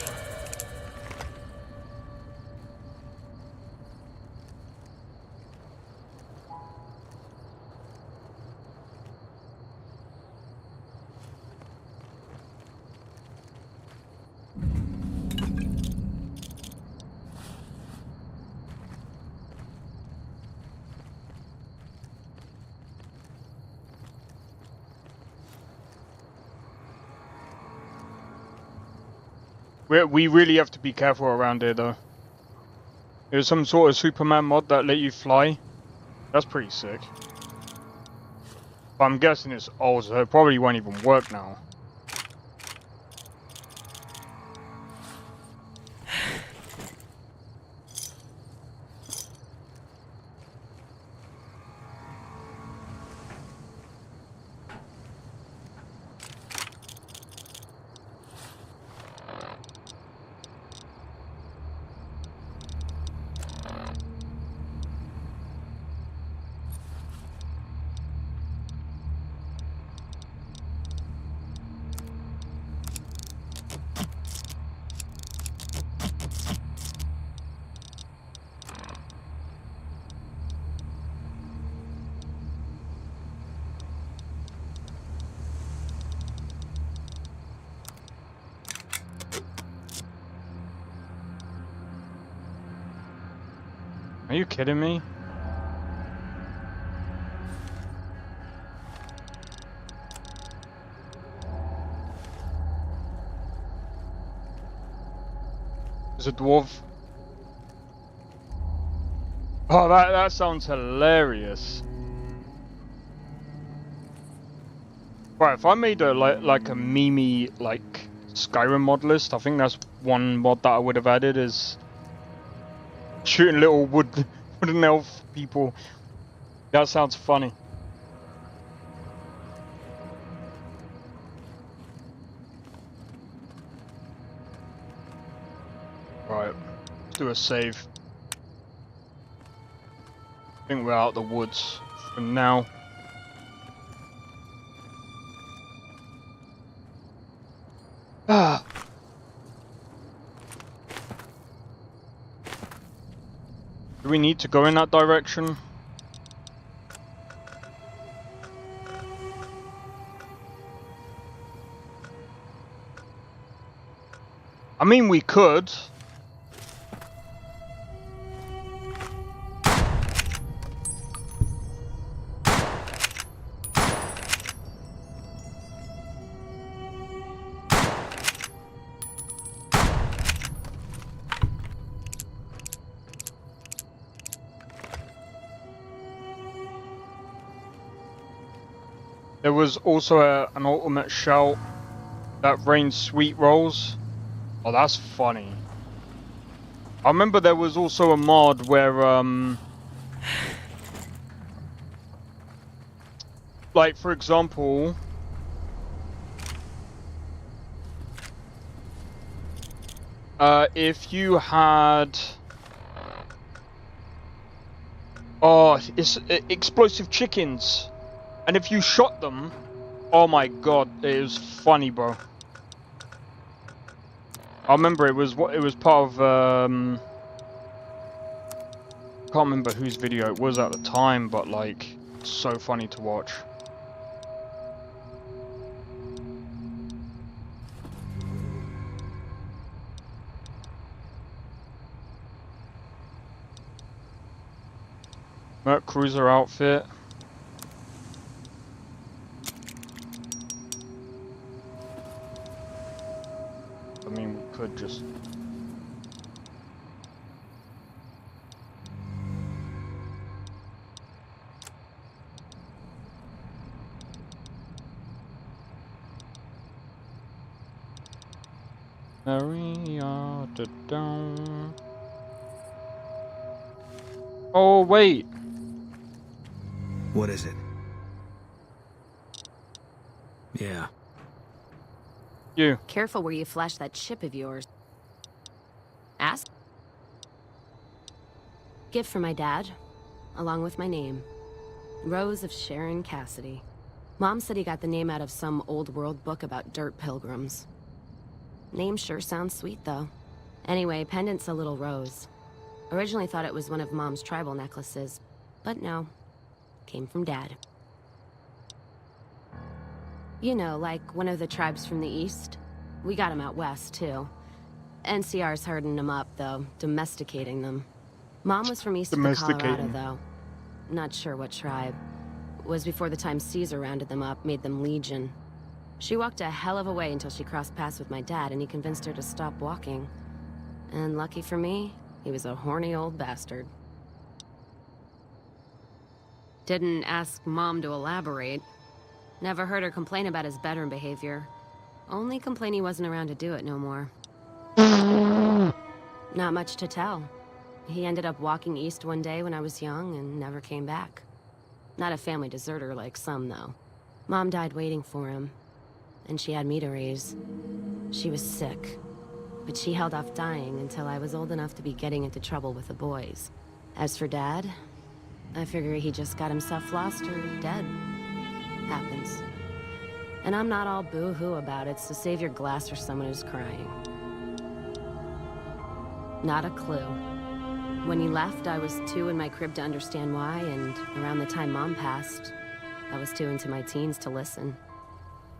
We really have to be careful around here, though. There's some sort of Superman mod that let you fly. That's pretty sick. But I'm guessing it's old, so it probably won't even work now. Are you kidding me? There's a dwarf. Oh, that sounds hilarious. Right, if I made a like a meme like Skyrim mod list, I think that's one mod that I would have added is shooting little wooden elf people. That sounds funny. Right, let's do a save. I think we're out of the woods for now. Ah. Do we need to go in that direction? I mean, we could. There was also an ultimate shout that rains sweet rolls. Oh, that's funny. I remember there was also a mod where, like, for example, if you had, it's explosive chickens. And if you shot them, oh my god, it was funny, bro. I remember it was part of can't remember whose video it was at the time, but like so funny to watch. Merc Cruiser outfit. I mean, we could just... down. Oh, wait. What is it? Yeah. You. Careful where you flash that chip of yours. Ask? Gift for my dad, along with my name. Rose of Sharon Cassidy. Mom said he got the name out of some old world book about dirt pilgrims. Name sure sounds sweet, though. Anyway, pendant's a little rose. Originally thought it was one of Mom's tribal necklaces, but no. Came from Dad. You know, like one of the tribes from the east. We got them out west, too. NCR's herding them up, though, domesticating them. Mom was from east of the Colorado, though. Not sure what tribe. Was before the time Caesar rounded them up, made them Legion. She walked a hell of a way until she crossed paths with my dad, and he convinced her to stop walking. And lucky for me, he was a horny old bastard. Didn't ask Mom to elaborate. Never heard her complain about his bedroom behavior. Only complain he wasn't around to do it no more. Not much to tell. He ended up walking east one day when I was young and never came back. Not a family deserter like some, though. Mom died waiting for him, and she had me to raise. She was sick, but she held off dying until I was old enough to be getting into trouble with the boys. As for Dad, I figure he just got himself lost or dead. Happens. And I'm not all boo-hoo about it, so save your glass for someone who's crying. Not a clue. When he left, I was 2 in my crib to understand why, and around the time Mom passed, I was 2 into my teens to listen.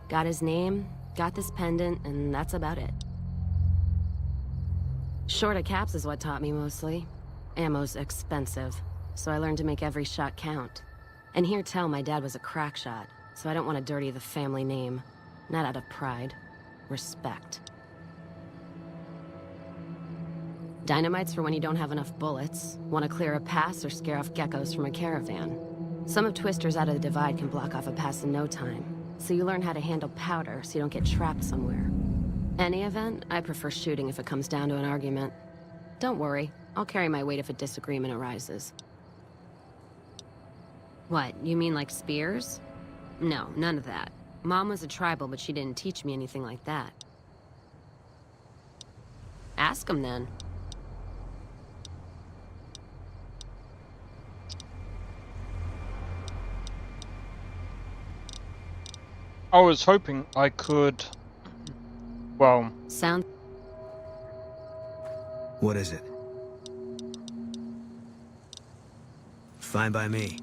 Got his name, got this pendant, and that's about it. Short of caps is what taught me mostly. Ammo's expensive, so I learned to make every shot count. And hear tell my dad was a crack shot, so I don't want to dirty the family name. Not out of pride. Respect. Dynamite's for when you don't have enough bullets, want to clear a pass, or scare off geckos from a caravan. Some of Twister's out of the divide can block off a pass in no time, so you learn how to handle powder so you don't get trapped somewhere. Any event, I prefer shooting if it comes down to an argument. Don't worry, I'll carry my weight if a disagreement arises. What, you mean like spears? No, none of that. Mom was a tribal, but she didn't teach me anything like that. Ask him then. I was hoping I could, well... Sound... What is it? Fine by me.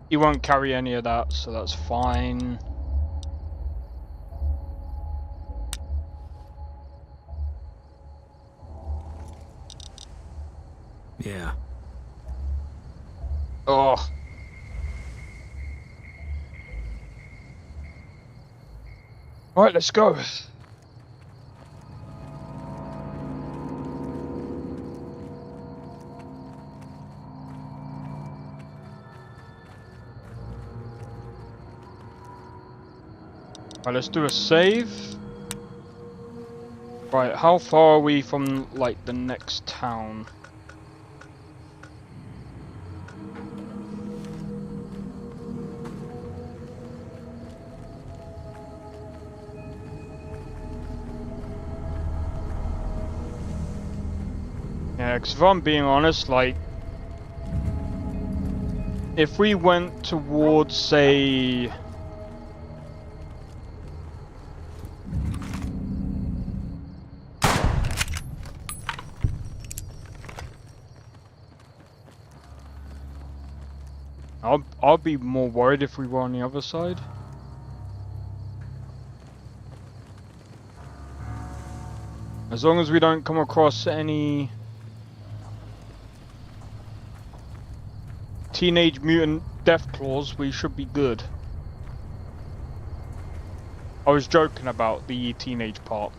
He won't carry any of that, so that's fine. Yeah. Oh. Alright, let's go. Right, let's do a save. Right, how far are we from, like, the next town? Yeah, because if I'm being honest, like, if we went towards, say... I'll be more worried if we were on the other side. As long as we don't come across any Teenage Mutant Deathclaws, we should be good. I was joking about the teenage part.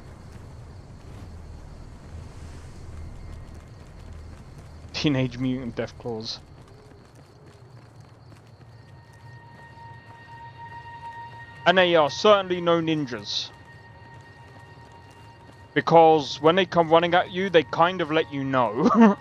Teenage Mutant Deathclaws. And they are certainly no ninjas. Because when they come running at you, they kind of let you know.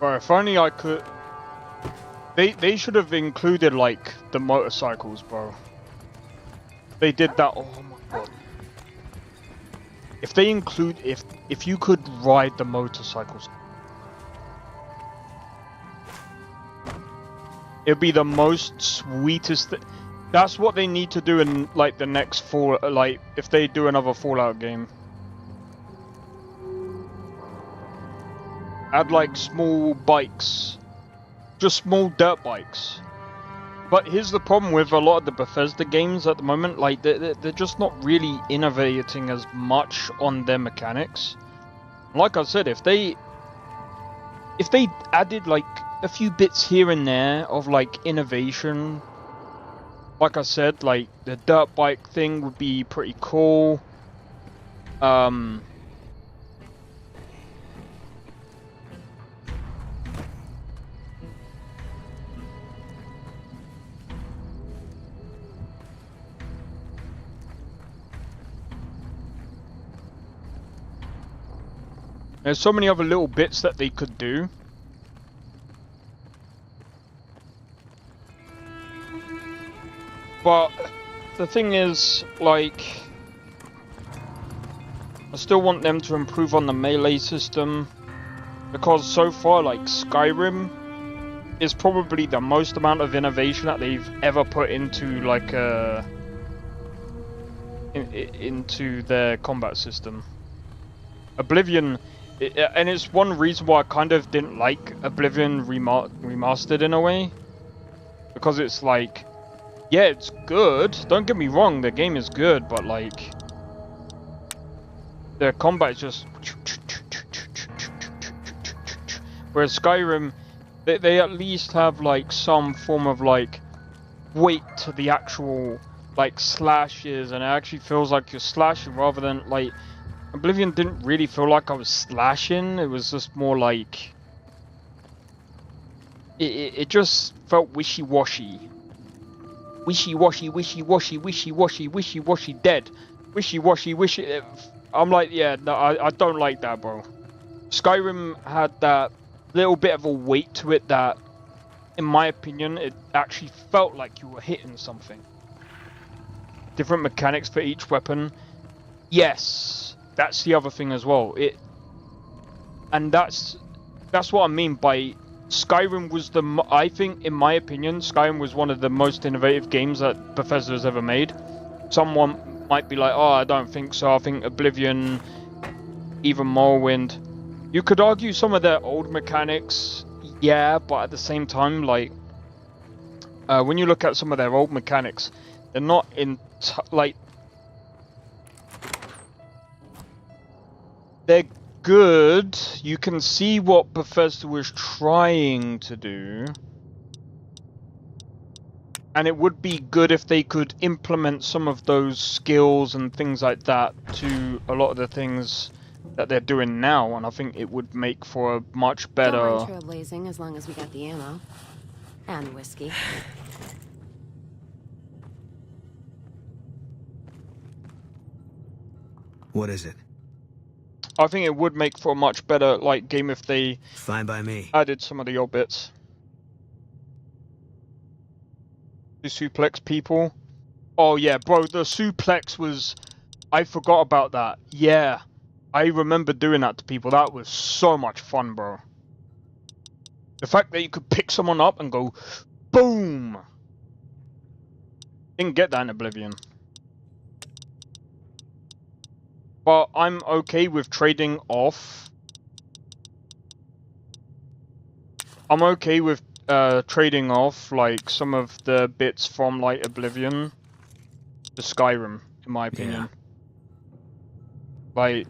Bro, if only I could... They should have included, like, the motorcycles, bro. They did that, oh my god. If they include... If you could ride the motorcycles... It'd be the most sweetest... That's what they need to do in, like, the next Fallout... Like, if they do another Fallout game. Add, like, small bikes. Just small dirt bikes. But here's the problem with a lot of the Bethesda games at the moment, like they're just not really innovating as much on their mechanics. Like I said, if they added like a few bits here and there of like innovation, like I said, like the dirt bike thing would be pretty cool. There's so many other little bits that they could do. But the thing is, like, I still want them to improve on the melee system. Because so far, like, Skyrim is probably the most amount of innovation that they've ever put into, like, into their combat system. Oblivion... And it's one reason why I kind of didn't like Oblivion remastered in a way. Because it's like, yeah, it's good. Don't get me wrong, the game is good, but like, the combat is just... Whereas Skyrim, they at least have like some form of like weight to the actual like slashes, and it actually feels like you're slashing rather than like... Oblivion didn't really feel like I was slashing, it was just more like... It just felt wishy-washy. Wishy-washy, wishy-washy, wishy-washy, wishy-washy, dead. Wishy-washy, wishy... I'm like, yeah, no, I don't like that, bro. Skyrim had that little bit of a weight to it that, in my opinion, it actually felt like you were hitting something. Different mechanics for each weapon. Yes. That's the other thing as well. And that's what I mean by Skyrim was I think, in my opinion, Skyrim was one of the most innovative games that Bethesda has ever made. Someone might be like, oh, I don't think so. I think Oblivion, even Morrowind. You could argue some of their old mechanics, yeah, but at the same time, like, when you look at some of their old mechanics, they're not like, they're good. You can see what Bethesda was trying to do. And it would be good if they could implement some of those skills and things like that to a lot of the things that they're doing now. And I think it would make for a much better... Don't mind trailblazing as long as we got the ammo. And whiskey. What is it? I think it would make for a much better like game if they Fine by me. Added some of the old bits. The suplex people. Oh yeah, bro, the suplex was... I forgot about that. Yeah. I remember doing that to people. That was so much fun, bro. The fact that you could pick someone up and go boom. Didn't get that in Oblivion. But I'm okay with trading off. I'm okay with trading off like some of the bits from like Oblivion to Skyrim, in my opinion. Yeah. Like,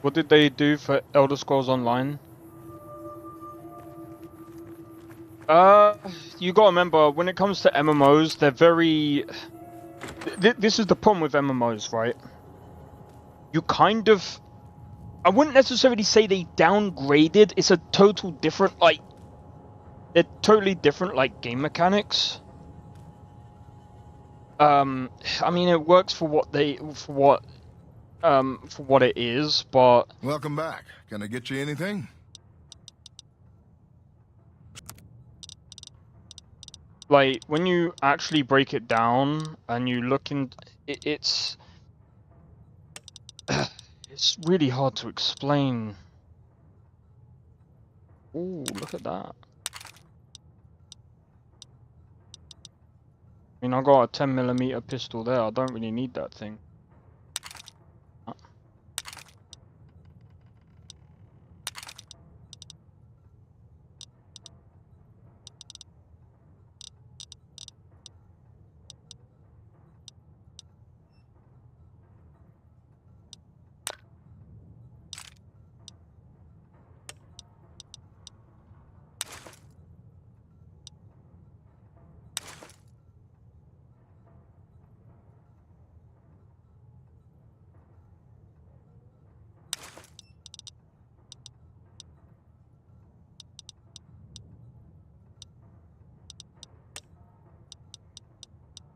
what did they do for Elder Scrolls Online? You gotta remember, when it comes to MMOs, they're very... This is the problem with MMOs, right? You kind of... I wouldn't necessarily say they downgraded. It's a total different, like, they're totally different, like, game mechanics. I mean, it works for what it is, but... Welcome back. Can I get you anything? Like, when you actually break it down and you look in, it's really hard to explain. Ooh, look at that. I mean, I got a 10mm pistol there. I don't really need that thing.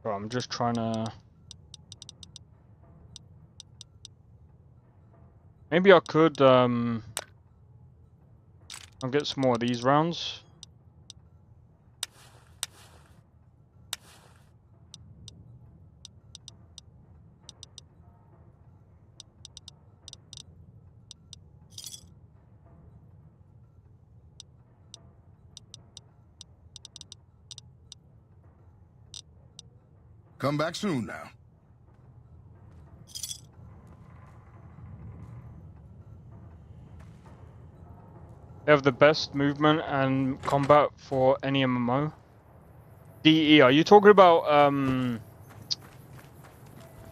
Bro, I'm just trying to... Maybe I could, I'll get some more of these rounds. Come back soon now. They have the best movement and combat for any MMO. DE, are you talking about,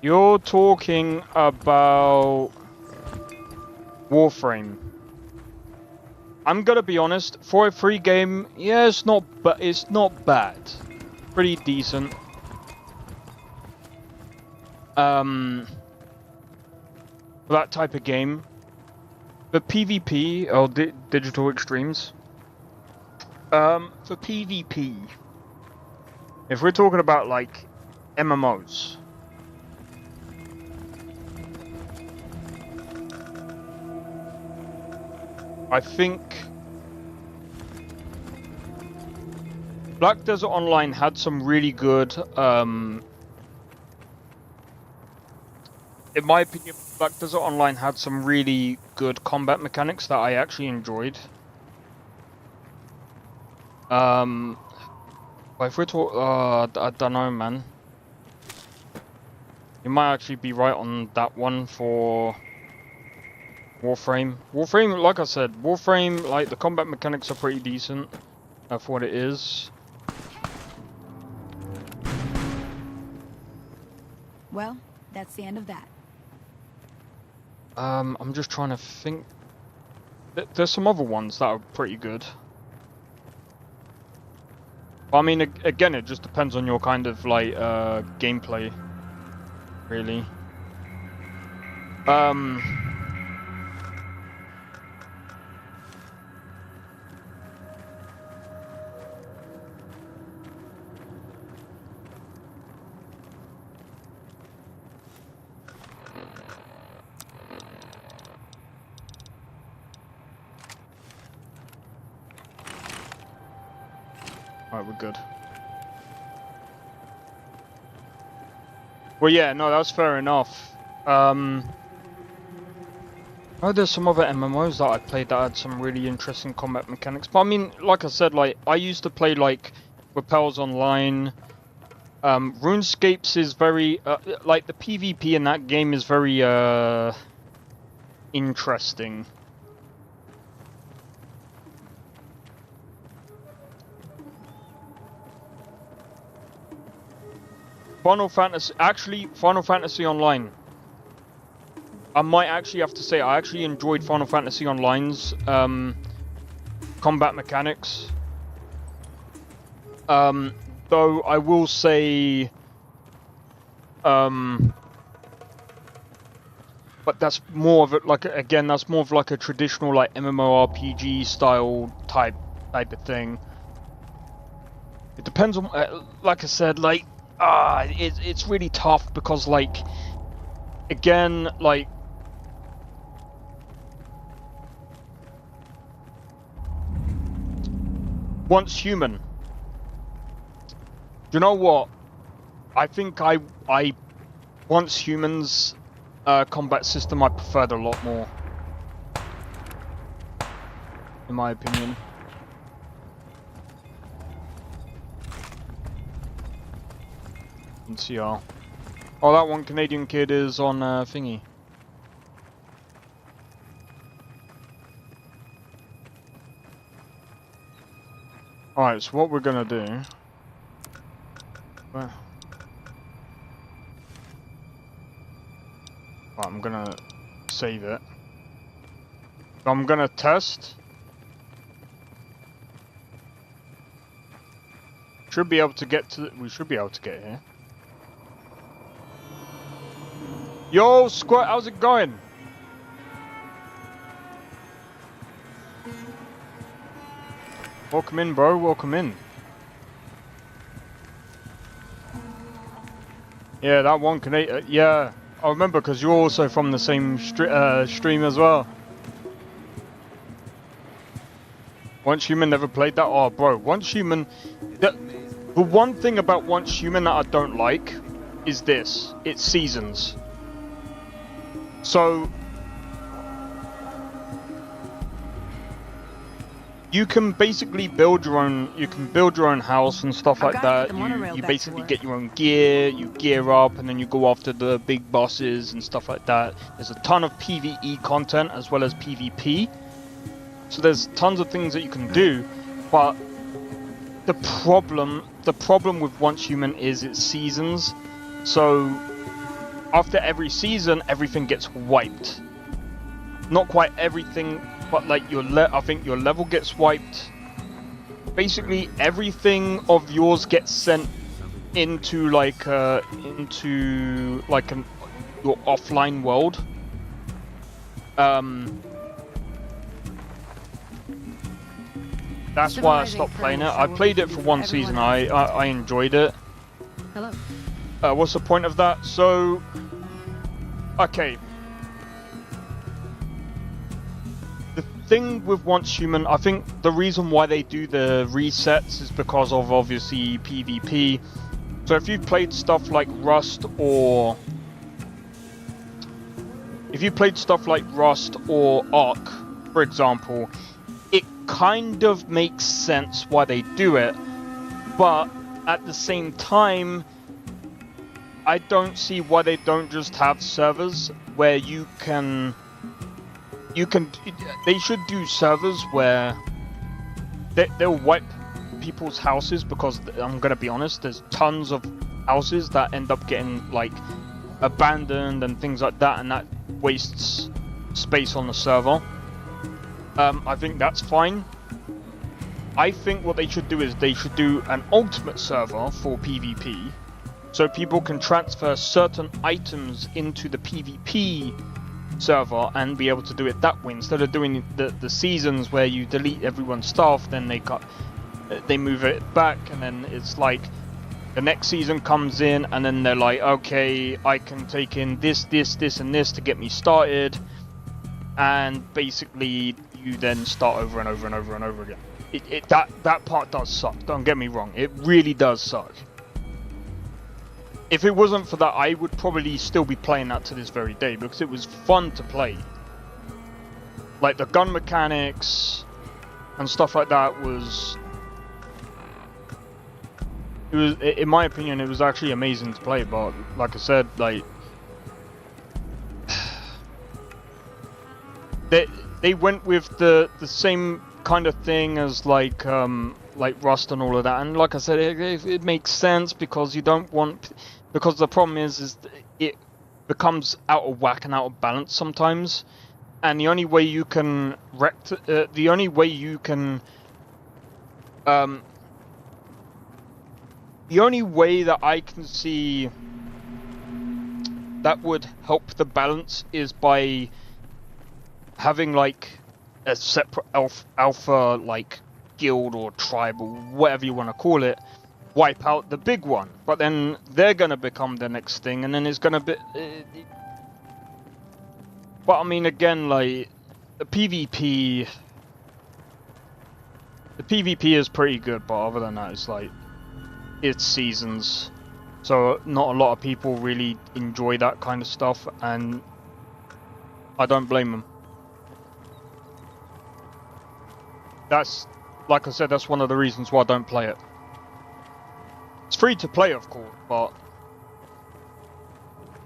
You're talking about Warframe. I'm gonna be honest, for a free game, yeah, it's not bad. Pretty decent. For that type of game. For PvP, or Digital Extremes. For PvP, if we're talking about, like, MMOs. I think Black Desert Online had some really good, in my opinion, Black Desert Online had some really good combat mechanics that I actually enjoyed. But if we're I don't know, man. You might actually be right on that one for Warframe. Warframe, like I said, Warframe, like, the combat mechanics are pretty decent for what it is. Well, that's the end of that. I'm just trying to think. There's some other ones that are pretty good. I mean, again, it just depends on your kind of, like, gameplay, really. Alright, we're good. Well, yeah, no, that's fair enough. Oh, there's some other MMOs that I played that had some really interesting combat mechanics. But I mean, like I said, like, I used to play, like, Repels Online. RuneScapes is very, like, the PvP in that game is very, interesting. Final Fantasy Online. I might actually have to say I actually enjoyed Final Fantasy Online's combat mechanics. Though I will say, like, but that's more of it. Like again, that's more of like a traditional like MMORPG style type of thing. It depends on, like I said, like it's really tough because like again like. Once Human. Do you know what? I think I Once Human's combat system I preferred a lot more, in my opinion. NCR. Oh, that one Canadian kid is on thingy. Alright, so what we're gonna do... Right, I'm gonna save it. I'm gonna test. Should be able to get to... We should be able to get here. Yo, Squirt, how's it going? Welcome in, bro. Welcome in. Yeah, that one Canadian. Yeah, I remember because you're also from the same stream as well. Once Human never played that. Oh, bro. Once Human. The one thing about Once Human that I don't like is this. It's seasons. So. You can basically build your own. You can build your own house and stuff like that. You basically get your own gear. You gear up, and then you go after the big bosses and stuff like that. There's a ton of PvE content as well as PvP. So there's tons of things that you can do, but the problem with Once Human is its seasons. So after every season, everything gets wiped. Not quite everything. But like I think your level gets wiped. Basically, everything of yours gets sent into like your offline world. That's why I stopped playing it. I played it for one season. I enjoyed it. Hello. What's the point of that? So, okay. Thing with Once Human, I think the reason why they do the resets is because of obviously PvP. So if you've played stuff like Rust or Ark, for example, it kind of makes sense why they do it, but at the same time, I don't see why they don't just have servers where they should do servers where they'll wipe people's houses, because I'm gonna be honest, there's tons of houses that end up getting like abandoned and things like that, and that wastes space on the server. I think that's fine. I think what they should do is they should do an ultimate server for PvP, so people can transfer certain items into the PvP server and be able to do it that way, instead of doing the seasons where you delete everyone's stuff, then they move it back, and then it's like the next season comes in and then they're like, okay, I can take in this and this to get me started, and basically you then start over and over and over and over again. That part does suck, don't get me wrong, it really does suck. If it wasn't for that, I would probably still be playing that to this very day, because it was fun to play. Like the gun mechanics and stuff like that was... in my opinion, it was actually amazing to play, but like I said, like... They went with the same kind of thing as like Rust and all of that, and like I said, it makes sense, because you don't want... Because the problem is it becomes out of whack and out of balance sometimes, and the only way you can the only way that I can see that would help the balance is by having like a separate alpha like guild or tribe or whatever you want to call it, wipe out the big one, but then they're gonna become the next thing, and then it's gonna be but I mean, again, like the PvP is pretty good, but other than that, it's like it's seasons, so not a lot of people really enjoy that kind of stuff, and I don't blame them. That's, like I said, that's one of the reasons why I don't play it. It's free to play, of course, but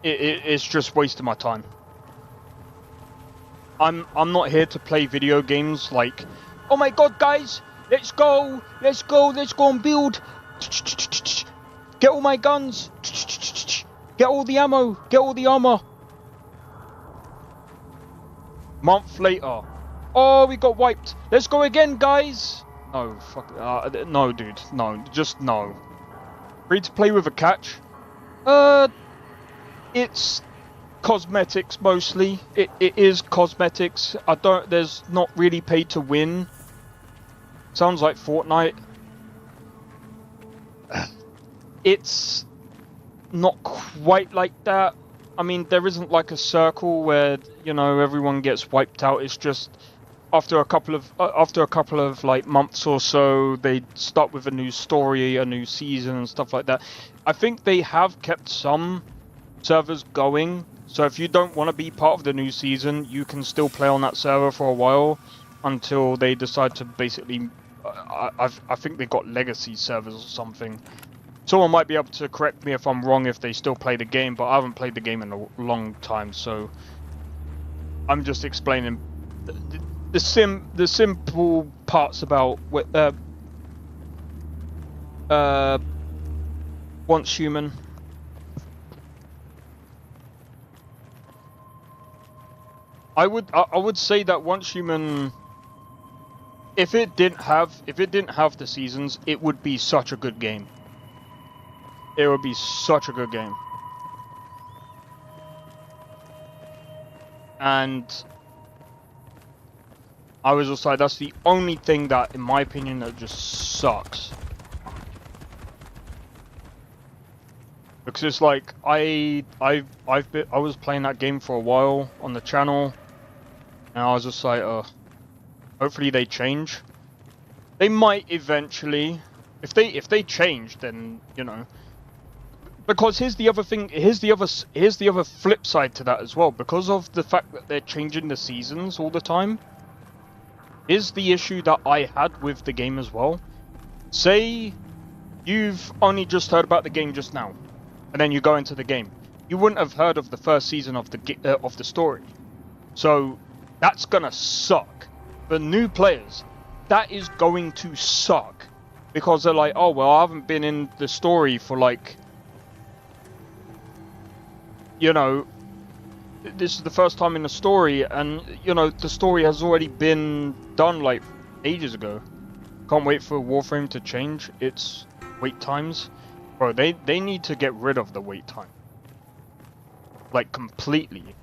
it's just wasting my time. I'm not here to play video games like, oh my god, guys, let's go and build. Get all my guns. Get all the ammo. Get all the armor. Month later. Oh, we got wiped. Let's go again, guys. No, fuck. No, dude. No, just no. Free to play with a catch. It's cosmetics mostly. It is cosmetics. There's not really pay to win. Sounds like Fortnite. It's not quite like that. I mean, there isn't like a circle where, you know, everyone gets wiped out. It's just after a couple of like months or so, they start with a new story, a new season and stuff like that. I think they have kept some servers going, so if you don't want to be part of the new season, you can still play on that server for a while until they decide to basically I think they got legacy servers or something. Someone might be able to correct me if I'm wrong if they still play the game, but I haven't played the game in a long time, so I'm just explaining the simple parts about Once Human. I would say that Once Human, if it didn't have the seasons, it would be such a good game. It would be such a good game. And I was just like, that's the only thing that, in my opinion, that just sucks. Because it's like I was playing that game for a while on the channel, and I was just like, hopefully they change. They might eventually. If they change, then, you know. Because here's the other thing. Here's the other flip side to that as well. Because of the fact that they're changing the seasons all the time, is the issue that I had with the game as well. Say you've only just heard about the game just now, and then you go into the game. You wouldn't have heard of the first season of the story, so that's gonna suck. For new players, that is going to suck, because they're like, oh well, I haven't been in the story for like, you know, this is the first time in the story, and you know the story has already been done like ages ago. Can't wait for Warframe to change its wait times. Bro, they need to get rid of the wait time. Like, completely.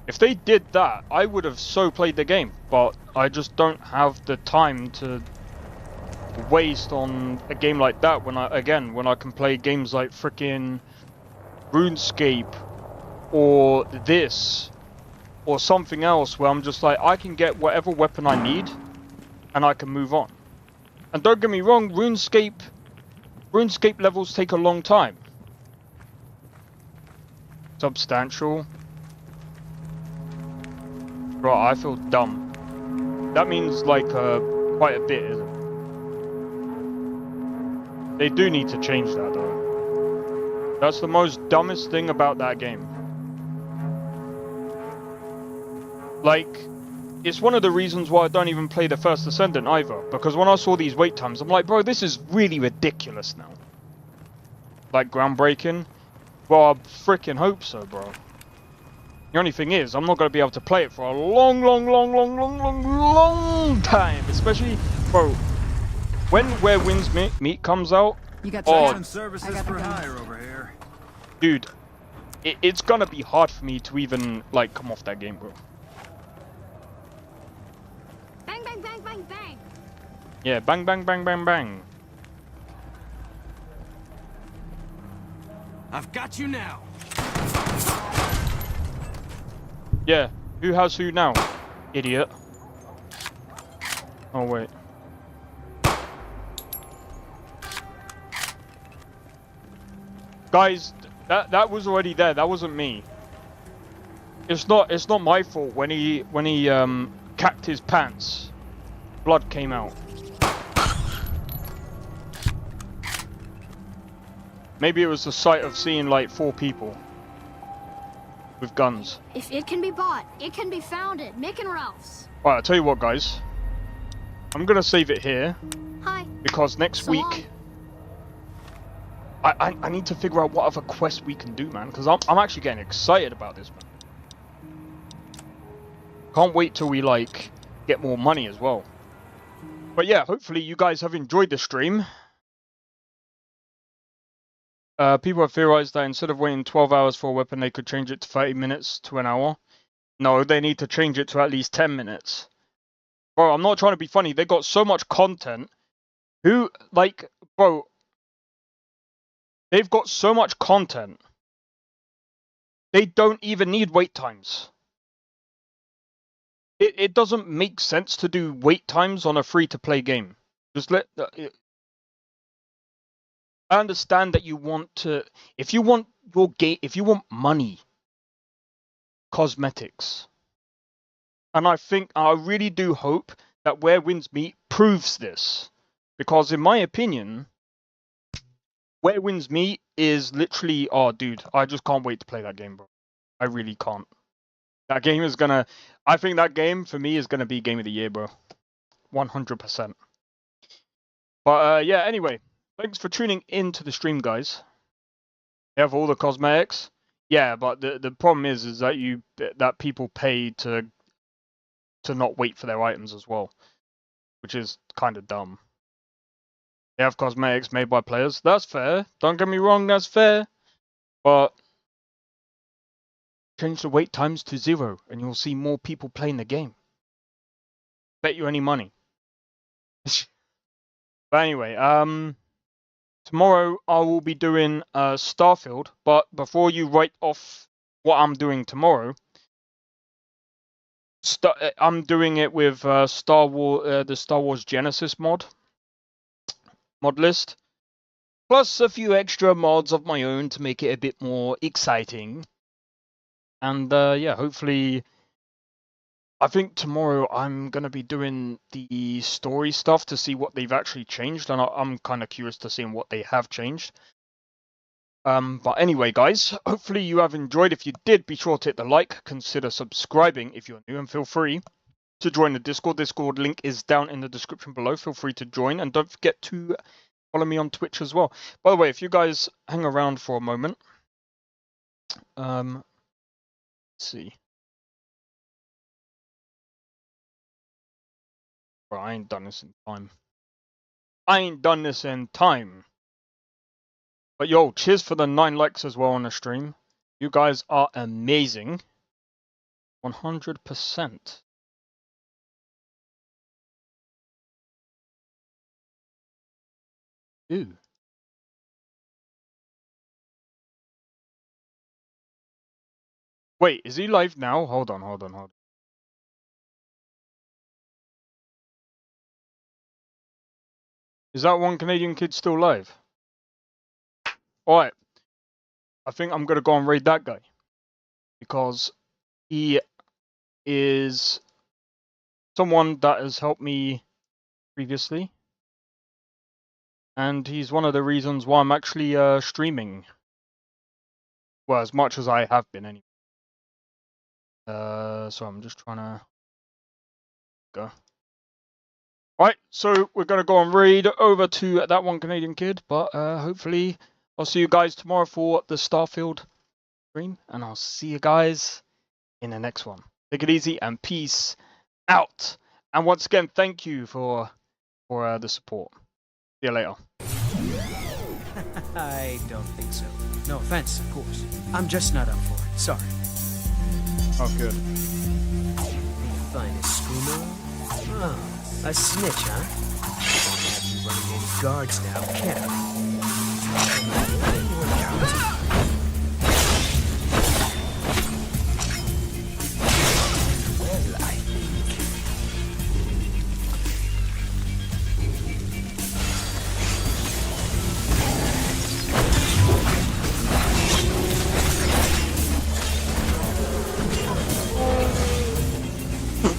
If they did that, I would have so played the game, but I just don't have the time to waste on a game like that when I can play games like frickin' RuneScape or this or something else where I'm just like, I can get whatever weapon I need and I can move on. And don't get me wrong, RuneScape levels take a long time. Substantial. Bro, I feel dumb. That means like quite a bit, isn't it? They do need to change that though. That's the most dumbest thing about that game. Like, it's one of the reasons why I don't even play the First Ascendant either. Because when I saw these wait times, I'm like, bro, this is really ridiculous now. Like, groundbreaking? Well, I freaking hope so, bro. The only thing is, I'm not going to be able to play it for a long time. Especially, bro, when Where Winds Meet comes out. You got services for hire over here. Dude, it's gonna be hard for me to even like come off that game, bro. Bang, bang, bang, bang, bang. Yeah, bang, bang, bang, bang, bang. I've got you now. Yeah, who has who now? Idiot. Oh wait. Guys, that was already there. That wasn't me. It's not my fault when he capped his pants. Blood came out. Maybe it was the sight of seeing like 4 people with guns. If it can be bought, it can be found at Mick and Ralph's. Alright, I'll tell you what, guys. I'm gonna save it here. Hi. Because next So week long. I need to figure out what other quests we can do, man. Because I'm actually getting excited about this, man. Can't wait till we like get more money as well. But yeah, hopefully you guys have enjoyed the stream. People have theorized that instead of waiting 12 hours for a weapon, they could change it to 30 minutes to an hour. No, they need to change it to at least 10 minutes. Bro, I'm not trying to be funny. They got so much content. Who, like, bro, they've got so much content. They don't even need wait times. It doesn't make sense to do wait times on a free-to-play game. Just let... I understand that you want to... If you want your game... If you want money, cosmetics. And I really do hope that Where Winds Meet proves this. Because in my opinion, Where Winds Meet is literally... Oh, dude, I just can't wait to play that game, bro. I really can't. That game is gonna... I think that game, for me, is gonna be Game of the Year, bro. 100%. But, yeah, anyway. Thanks for tuning in to the stream, guys. You have all the cosmetics? Yeah, but the problem is that people pay to not wait for their items as well. Which is kind of dumb. They have cosmetics made by players. That's fair. Don't get me wrong, that's fair. But change the wait times to 0 and you'll see more people playing the game. Bet you any money. But anyway, tomorrow I will be doing Starfield, but before you write off what I'm doing tomorrow, I'm doing it with the Star Wars Genesis Modlist, plus a few extra mods of my own to make it a bit more exciting. And yeah, hopefully, I think tomorrow I'm going to be doing the story stuff to see what they've actually changed, and I'm kind of curious to see what they have changed. But anyway, guys, hopefully you have enjoyed. If you did, be sure to hit the like, consider subscribing if you're new, and feel free to join the Discord. Discord link is down in the description below. Feel free to join, and don't forget to follow me on Twitch as well. By the way, if you guys hang around for a moment, let's see. Bro, I ain't done this in time. But yo, cheers for the 9 likes as well on the stream. You guys are amazing. 100%. Ooh. Wait, is he live now? Hold on. Is that one Canadian kid still live? Alright. I think I'm gonna go and raid that guy. Because he is someone that has helped me previously. And he's one of the reasons why I'm actually streaming. Well, as much as I have been anyway. So I'm just trying to go. Alright, so we're going to go and raid over to that one Canadian kid. But hopefully I'll see you guys tomorrow for the Starfield stream. And I'll see you guys in the next one. Take it easy and peace out. And once again, thank you for the support. See you later. I don't think so. No offense, of course. I'm just not up for it. Sorry. Oh, good. You find a schooner? Oh, a snitch, huh? Don't have you running any guards now, can I?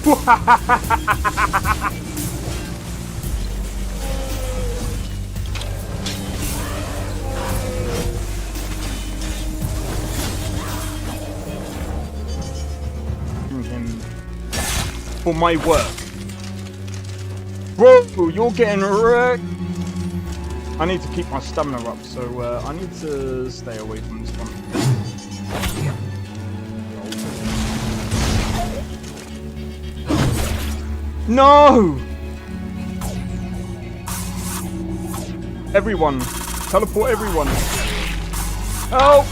Well, I think... Him for my work. Whoa, you're getting wrecked. I need to keep my stamina up, so I need to stay away from this one. No! Everyone! Teleport everyone! Help!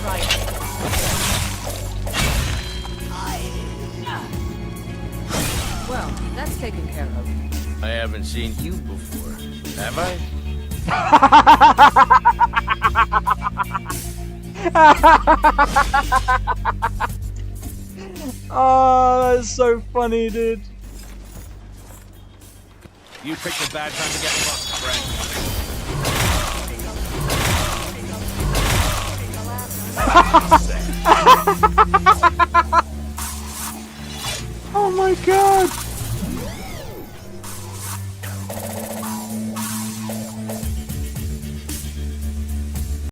Well, that's taken care of. I haven't seen you before, have I? Oh, that's so funny, dude. You picked a bad time to get fucked, friend.